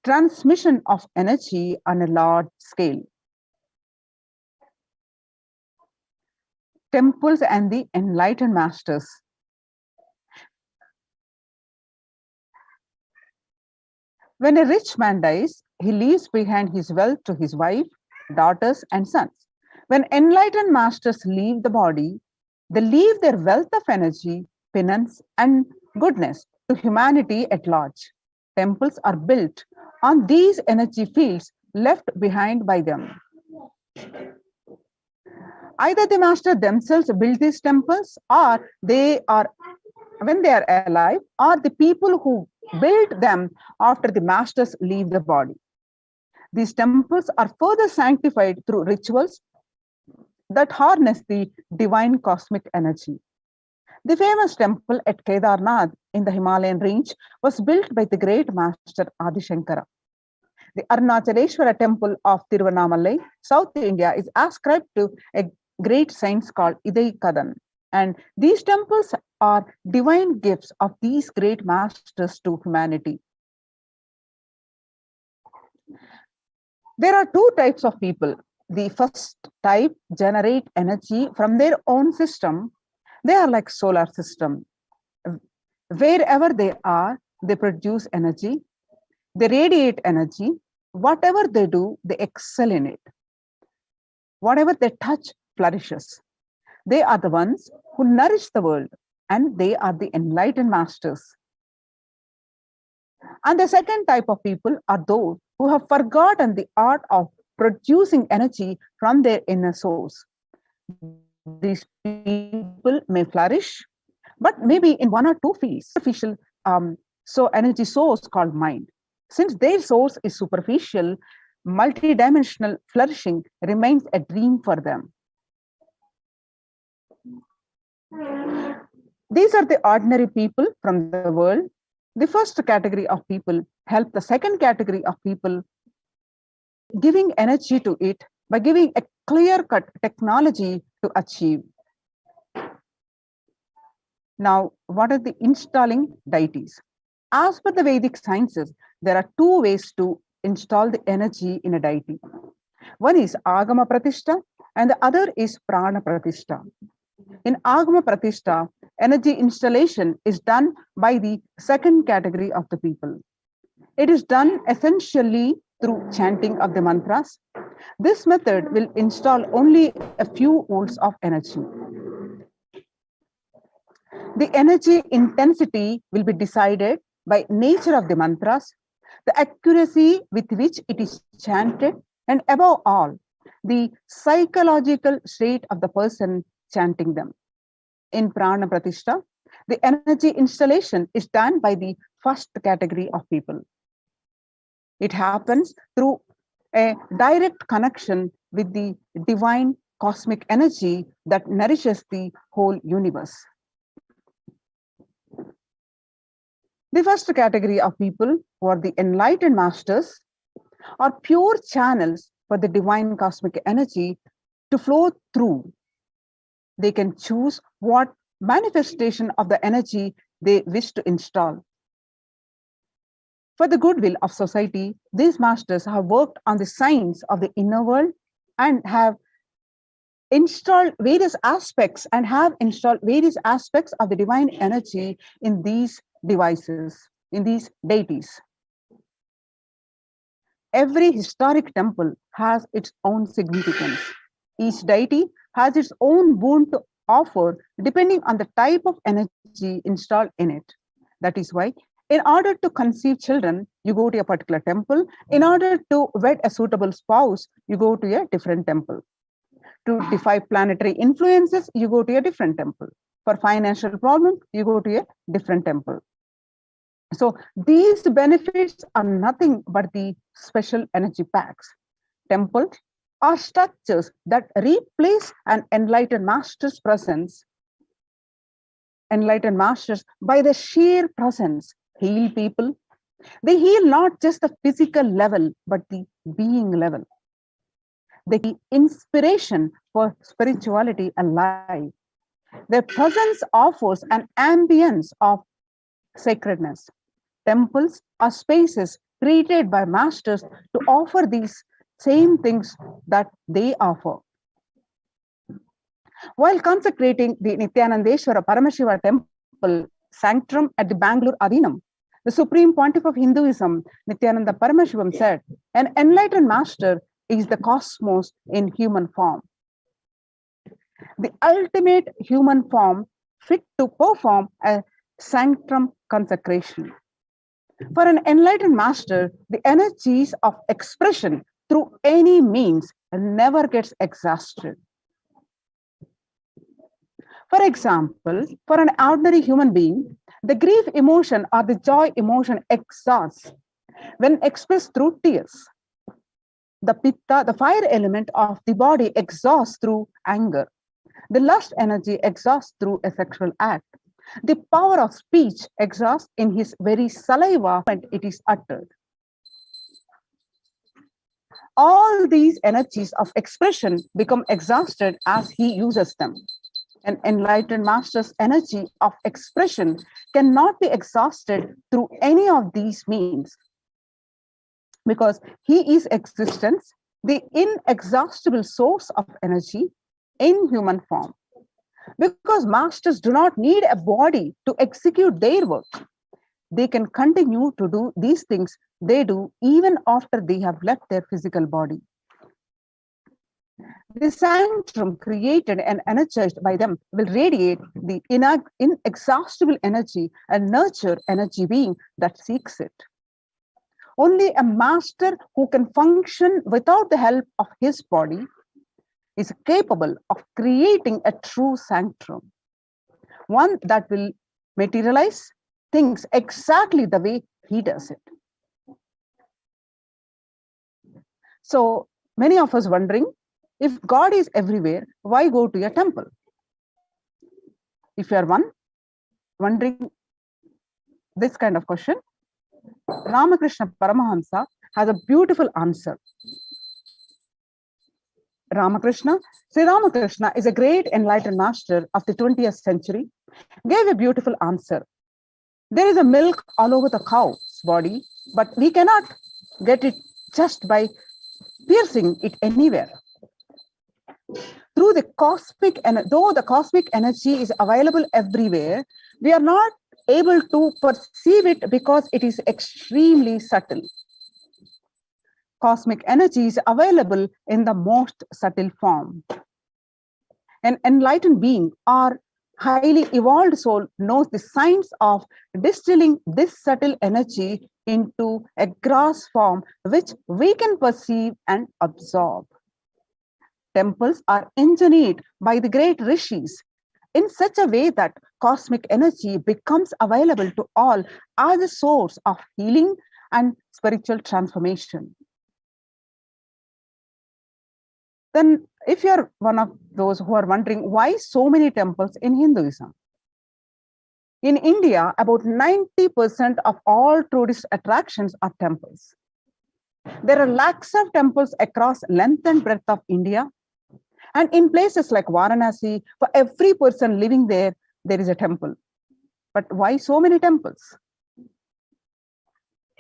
transmission of energy on a large scale. Temples and the enlightened masters. When a rich man dies, he leaves behind his wealth to his wife, daughters, and sons. When enlightened masters leave the body, they leave their wealth of energy, penance, and goodness to humanity at large. Temples are built on these energy fields left behind by them. Either the master themselves build these temples, or they are, when they are alive, or the people who build them after the masters leave the body. These temples are further sanctified through rituals that harness the divine cosmic energy. The famous temple at Kedarnath in the Himalayan range was built by the great master Adi Shankara. The Arunachaleshwara temple of Tiruvannamalai, South India, is ascribed to a great saint called Idai Kadan. And these temples are divine gifts of these great masters to humanity. There are two types of people. The first type generate energy from their own system. They are like solar system. Wherever they are, they produce energy. They radiate energy. Whatever they do, they excel in it. Whatever they touch flourishes. They are the ones who nourish the world, and they are the enlightened masters. And the second type of people are those who have forgotten the art of producing energy from their inner source. these people may flourish, but maybe in one or two fields. Superficial energy source called mind. Since their source is superficial, multidimensional flourishing remains a dream for them. These are the ordinary people from the world. The first category of people help the second category of people, giving energy to it by giving a clear-cut technology to achieve. Now, what are the installing deities? As per the Vedic sciences, there are two ways to install the energy in a deity. One is Agama Pratishtha and the other is Prana Pratishtha. In Agama Pratishtha, energy installation is done by the second category of the people. It is done essentially through chanting of the mantras. This method will install only a few volts of energy. The energy intensity will be decided by nature of the mantras, the accuracy with which it is chanted, and above all, the psychological state of the person chanting them. In Prana Pratishtha, the energy installation is done by the first category of people. It happens through a direct connection with the divine cosmic energy that nourishes the whole universe. The first category of people, who are the enlightened masters, are pure channels for the divine cosmic energy to flow through. They can choose what manifestation of the energy they wish to install. For the goodwill of society, these masters have worked on the science of the inner world and have installed various aspects of the divine energy in these devices, in these deities. Every historic temple has its own significance. Each deity has its own boon to offer depending on the type of energy installed in it. That is why, in order to conceive children, you go to a particular temple. In order to wed a suitable spouse, you go to a different temple. To defy planetary influences, you go to a different temple. For financial problems, you go to a different temple. So these benefits are nothing but the special energy packs. Temples are structures that replace an enlightened master's presence. Enlightened masters, by the sheer presence, heal people. They heal not just the physical level, but the being level. They keep inspiration for spirituality alive. Their presence offers an ambience of sacredness. Temples are spaces created by masters to offer these same things that they offer. While consecrating the Nithyanandeshwara Paramashiva temple sanctum at the Bangalore Adinam, the Supreme Pontiff of Hinduism, Nithyananda Paramashivam, said, "An enlightened master is the cosmos in human form. The ultimate human form fit to perform a sanctum consecration." For an enlightened master, the energies of expression through any means never gets exhausted. For example, for an ordinary human being, the grief emotion or the joy emotion exhausts when expressed through tears. The pitta, the fire element of the body, exhausts through anger. The lust energy exhausts through a sexual act. The power of speech exhausts in his very saliva when it is uttered. All these energies of expression become exhausted as he uses them. An enlightened master's energy of expression cannot be exhausted through any of these means, because he is existence, the inexhaustible source of energy in human form. Because masters do not need a body to execute their work, they can continue to do these things they do even after they have left their physical body. The sanctum created and energized by them will radiate the inexhaustible energy and nurture energy being that seeks it. Only a master who can function without the help of his body is capable of creating a true sanctum, one that will materialize things exactly the way he does it. So many of us wondering, if God is everywhere, why go to a temple? If you are wondering this kind of question, Ramakrishna Paramahamsa has a beautiful answer. Sri Ramakrishna is a great enlightened master of the 20th century, gave a beautiful answer. There is a milk all over the cow's body, but we cannot get it just by piercing it anywhere. Through the cosmic, and though the cosmic energy is available everywhere, we are not able to perceive it because it is extremely subtle. Cosmic energy is available in the most subtle form. An enlightened being or highly evolved soul knows the science of distilling this subtle energy into a gross form which we can perceive and absorb. Temples are engineered by the great rishis in such a way that cosmic energy becomes available to all as a source of healing and spiritual transformation. Then, if you're one of those who are wondering why so many temples in Hinduism, in India, about 90% of all tourist attractions are temples. There are lakhs of temples across length and breadth of India. And in places like Varanasi, for every person living there, there is a temple. But why so many temples?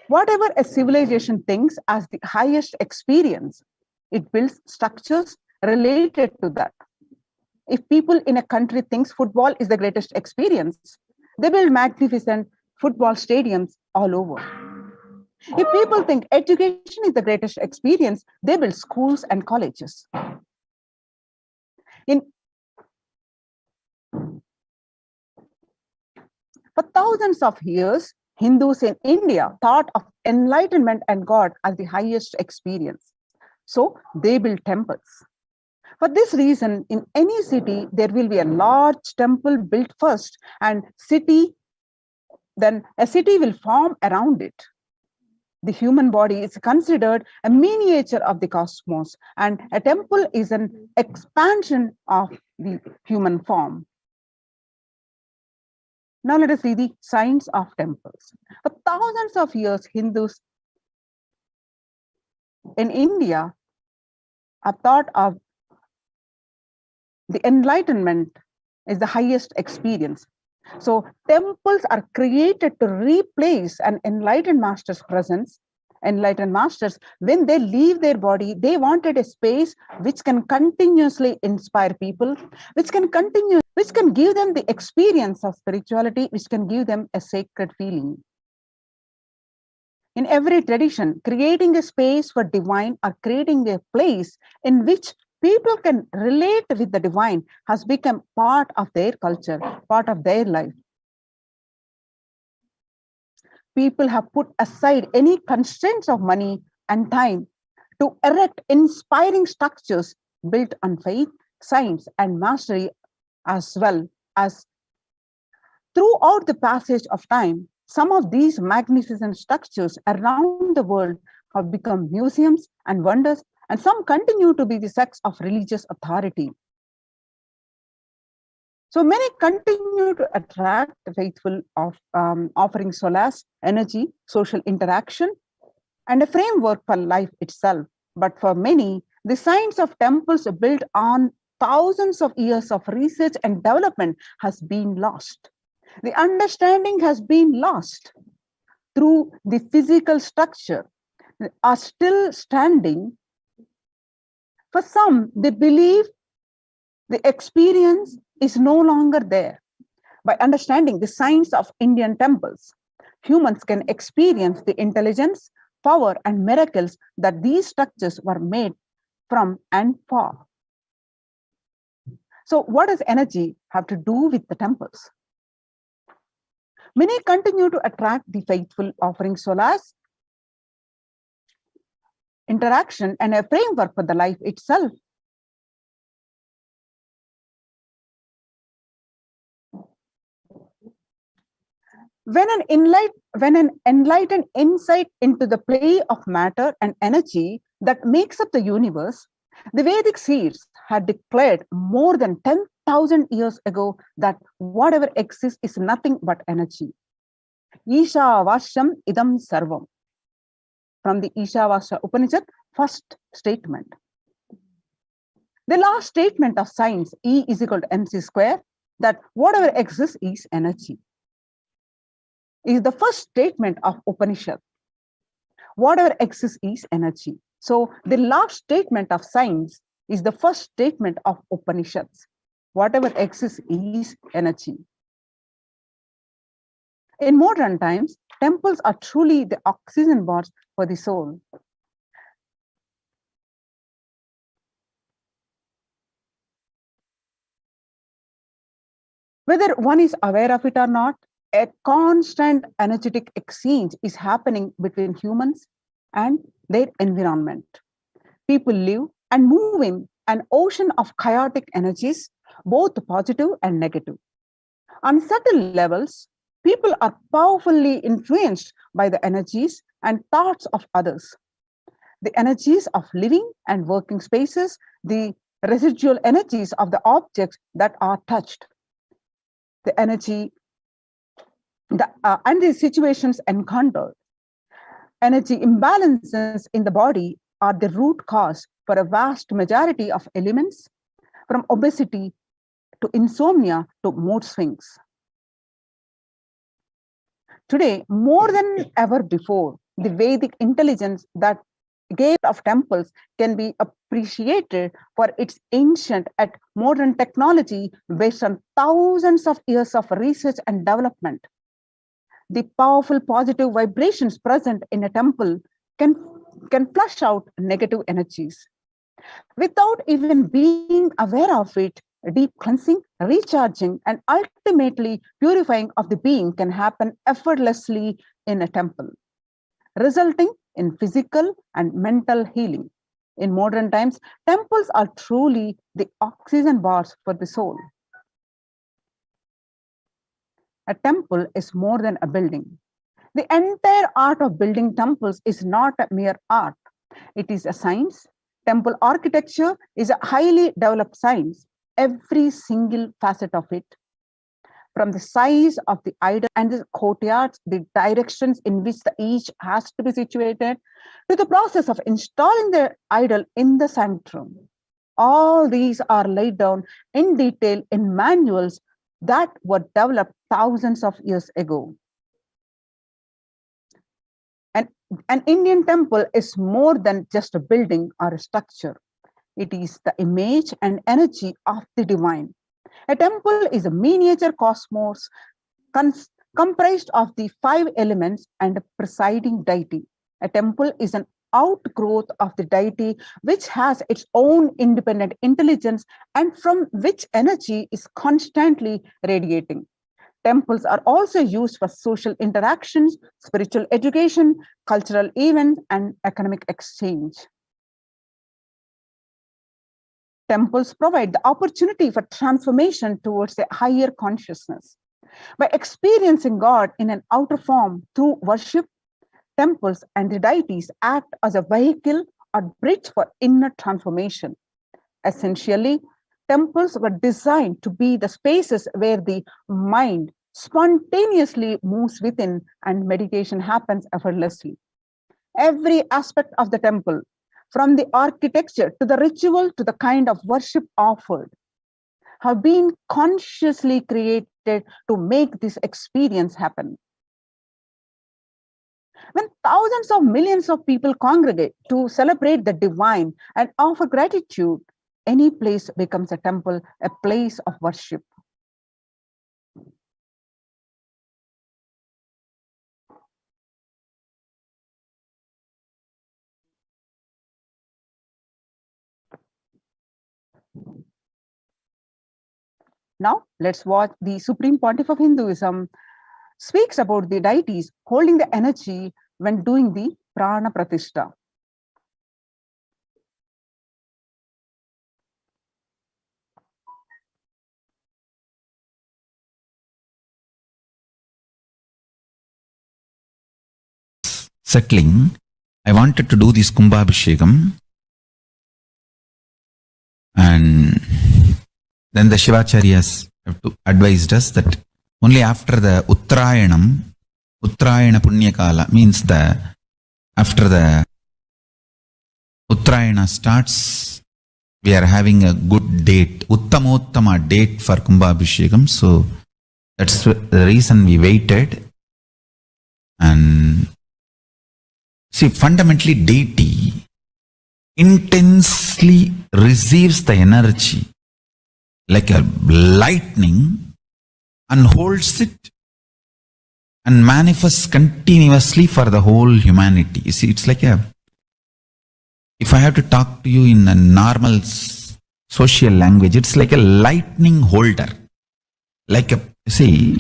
Whatever a civilization thinks as the highest experience, it builds structures related to that. If people in a country thinks football is the greatest experience, they build magnificent football stadiums all over. If people think education is the greatest experience, they build schools and colleges. For thousands of years, Hindus in India thought of enlightenment and God as the highest experience. So they built temples. For this reason, in any city, there will be a large temple built first, and then a city will form around it. The human body is considered a miniature of the cosmos, and a temple is an expansion of the human form. Now let us see the science of temples. For thousands of years, Hindus in India have thought of the enlightenment is the highest experience. So temples are created to replace an enlightened master's presence. Enlightened masters, when they leave their body, they wanted a space which can continuously inspire people, which can give them the experience of spirituality, which can give them a sacred feeling. In every tradition, creating a space for divine or creating a place in which people can relate with the divine has become part of their culture, part of their life. People have put aside any constraints of money and time to erect inspiring structures built on faith, science, and mastery, as well as throughout the passage of time. Some of these magnificent structures around the world have become museums and wonders, and some continue to be the sects of religious authority. So many continue to attract the faithful of offering solace, energy, social interaction, and a framework for life itself. But for many, the science of temples built on thousands of years of research and development has been lost. The understanding has been lost through the physical structure are still standing. For some, they believe the experience is no longer there. By understanding the science of Indian temples, humans can experience the intelligence, power, and miracles that these structures were made from and for. So what does energy have to do with the temples? Many continue to attract the faithful, offering solace, interaction, and a framework for the life itself. When an enlightened insight into the play of matter and energy that makes up the universe, the Vedic seers had declared more than 10,000 years ago that whatever exists is nothing but energy. Ishavashyam idam sarvam. From the Ishavasya Upanishad, first statement. The last statement of science, E is equal to mc square, that whatever exists is energy, is the first statement of Upanishad. Whatever exists is energy. So the last statement of science is the first statement of Upanishads. Whatever exists is energy. In modern times, temples are truly the oxygen bars for the soul. Whether one is aware of it or not, a constant energetic exchange is happening between humans and their environment. People live and move in an ocean of chaotic energies, both positive and negative. On certain levels, people are powerfully influenced by the energies and thoughts of others. The energies of living and working spaces, the residual energies of the objects that are touched, the energy and the situations encountered. Energy imbalances in the body are the root cause for a vast majority of ailments, from obesity to insomnia to mood swings. Today, more than ever before, the Vedic intelligence that gave of temples can be appreciated for its ancient and modern technology based on thousands of years of research and development. The powerful positive vibrations present in a temple can flush out negative energies. Without even being aware of it, deep cleansing, recharging, and ultimately purifying of the being can happen effortlessly in a temple, resulting in physical and mental healing. In modern times, temples are truly the oxygen bars for the soul. A temple is more than a building. The entire art of building temples is not a mere art. It is a science. Temple architecture is a highly developed science. Every single facet of it, from the size of the idol and the courtyards, the directions in which each has to be situated, to the process of installing the idol in the sanctum. All these are laid down in detail in manuals that were developed thousands of years ago. An Indian temple is more than just a building or a structure. It is the image and energy of the divine. A temple is a miniature cosmos comprised of the 5 elements and a presiding deity. A temple is an outgrowth of the deity which has its own independent intelligence and from which energy is constantly radiating. Temples are also used for social interactions, spiritual education, cultural events, and economic exchange. Temples provide the opportunity for transformation towards a higher consciousness. By experiencing God in an outer form through worship, temples and the deities act as a vehicle or bridge for inner transformation. Essentially, temples were designed to be the spaces where the mind spontaneously moves within and meditation happens effortlessly. Every aspect of the temple, from the architecture to the ritual to the kind of worship offered, have been consciously created to make this experience happen. When thousands of millions of people congregate to celebrate the divine and offer gratitude, any place becomes a temple, a place of worship. Now, let's watch the Supreme Pontiff of Hinduism speaks about the deities holding the energy when doing the prana pratishtha. settling, I wanted to do this Kumbhabhishekam. And then the Shivacharyas have advised us that only after the Uttrayanam, Uttrayana Punyakala means after the Uttrayana starts, we are having a good date, Uttamottama date for Kumbhabhishekam. So that's the reason we waited. And see, fundamentally deity intensely receives the energy like a lightning and holds it and manifests continuously for the whole humanity. You see, it's like if I have to talk to you in a normal social language, it's like a lightning holder. See,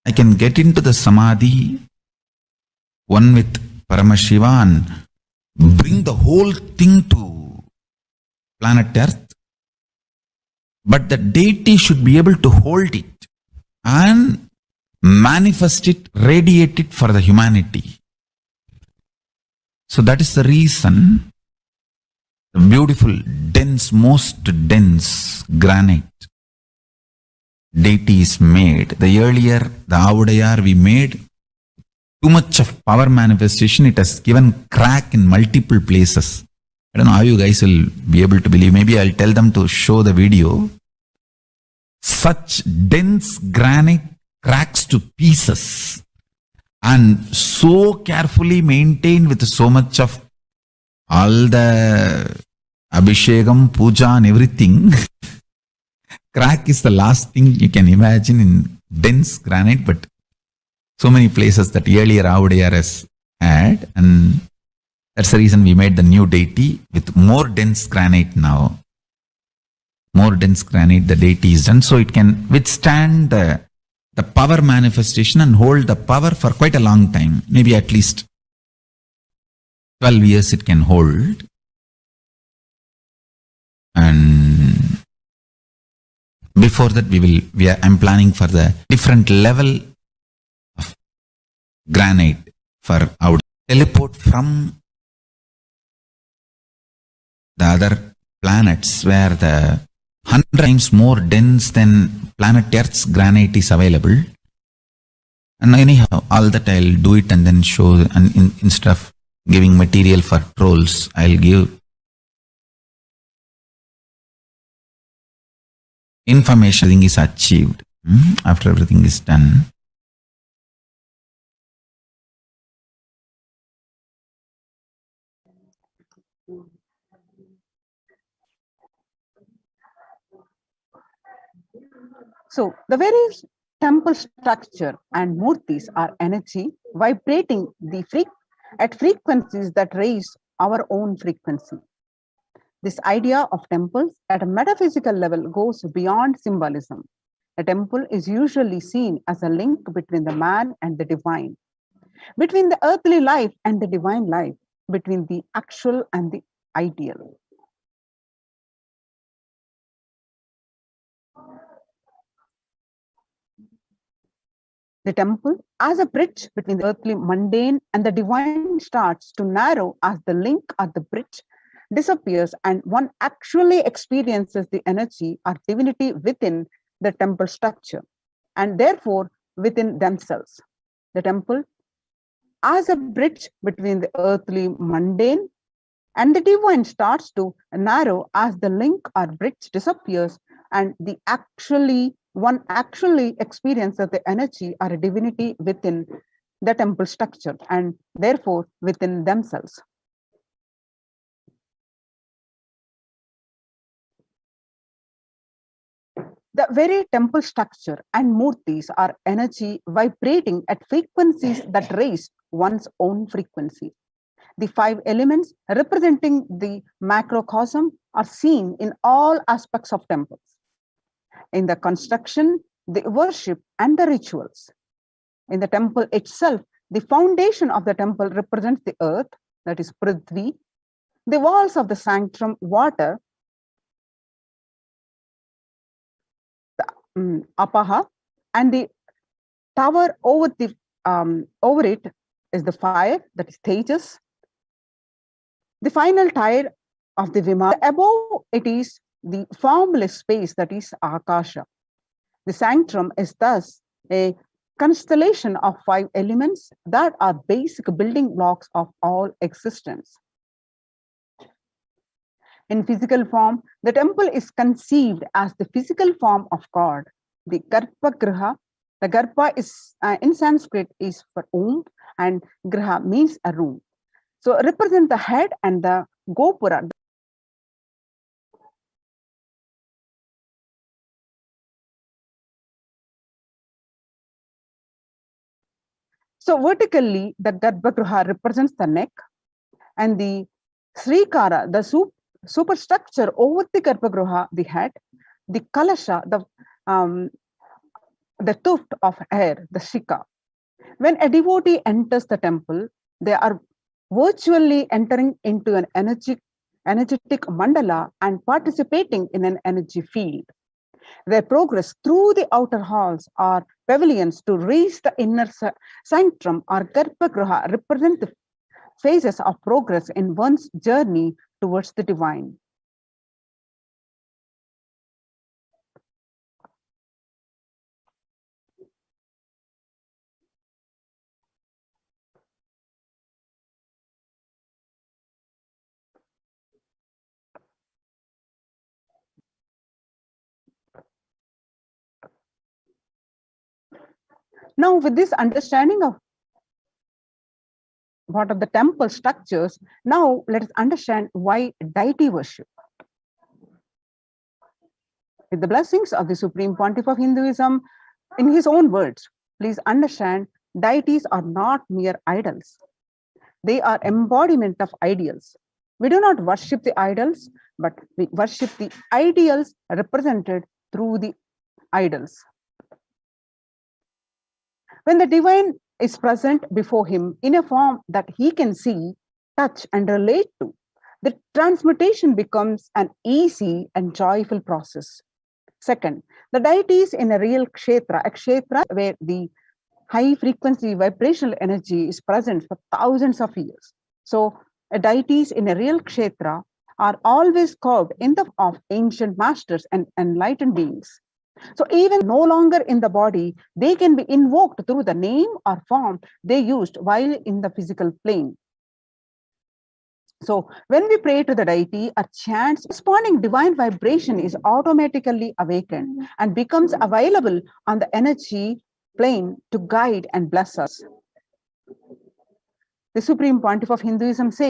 I can get into the Samadhi, one with Paramashiva, and bring the whole thing to planet Earth. But the deity should be able to hold it and manifest it, radiate it for the humanity. So that is the reason the beautiful, dense, most dense granite deity is made. The earlier, the Avudayar we made, too much of power manifestation, it has given crack in multiple places. I don't know how you guys will be able to believe. Maybe I'll tell them to show the video. Such dense granite cracks to pieces and so carefully maintained with so much of all the Abhishekam, Puja and everything. Crack is the last thing you can imagine in dense granite, but so many places that earlier Avudayar has had, and that's the reason we made the new deity with more dense granite now. More dense granite, the deity is done, so it can withstand the power manifestation and hold the power for quite a long time. Maybe at least 12 years it can hold. And before that I'm planning for the different level of granite for our teleport from the other planets where the 100 times more dense than planet Earth's granite is available. And anyhow, all that I'll do it and then show, and instead of giving material for trolls, I'll give information. Everything is achieved after everything is done. So the various temple structure and murtis are energy vibrating at frequencies that raise our own frequency. This idea of temples at a metaphysical level goes beyond symbolism. A temple is usually seen as a link between the man and the divine, between the earthly life and the divine life, between the actual and the ideal. The temple, as a bridge between the earthly mundane and the divine, starts to narrow as the link or the bridge disappears and one actually experiences the energy or divinity within the temple structure and therefore within themselves. The temple, as a bridge between the earthly mundane and the divine, starts to narrow as the link or bridge disappears and one actually experiences the energy or a divinity within the temple structure and therefore within themselves. The very temple structure and murtis are energy vibrating at frequencies that raise one's own frequency. The 5 elements representing the macrocosm are seen in all aspects of temples. In the construction, the worship, and the rituals. In the temple itself, the foundation of the temple represents the earth, that is Prithvi, the walls of the sanctum, water, the Apaha, and the tower over it, is the fire, that is Tejas. The final tire of the Vimana. Above it is the formless space, that is Akasha. The sanctum is thus a constellation of 5 elements that are basic building blocks of all existence. In physical form, the temple is conceived as the physical form of God. The Garbhagriha, the Garbha is in Sanskrit is for womb, and Griha means a room. So represent the head and the Gopura. So vertically, the Garbhagriha represents the neck, and the Srikara, the superstructure over the Garbhagriha, the head, the Kalasha, the tuft of hair, the Shika. When a devotee enters the temple, they are virtually entering into an energetic mandala and participating in an energy field. Their progress through the outer halls or pavilions to reach the inner sanctum or Garbhagriha represent the phases of progress in one's journey towards the divine. Now, with this understanding of what are the temple structures, now let us understand why deity worship. With the blessings of the Supreme Pontiff of Hinduism, in his own words, please understand, deities are not mere idols. They are embodiment of ideals. We do not worship the idols, but we worship the ideals represented through the idols. When the divine is present before him in a form that he can see, touch, and relate to, the transmutation becomes an easy and joyful process. Second, the deities in a real kshetra, a kshetra where the high frequency vibrational energy is present for thousands of years. So, deities in a real kshetra are always carved in the of ancient masters and enlightened beings. So even no longer in the body, they can be invoked through the name or form they used while in the physical plane. So when we pray to the deity, a chant responding divine vibration is automatically awakened and becomes available on the energy plane to guide and bless us. The Supreme Pontiff of Hinduism says,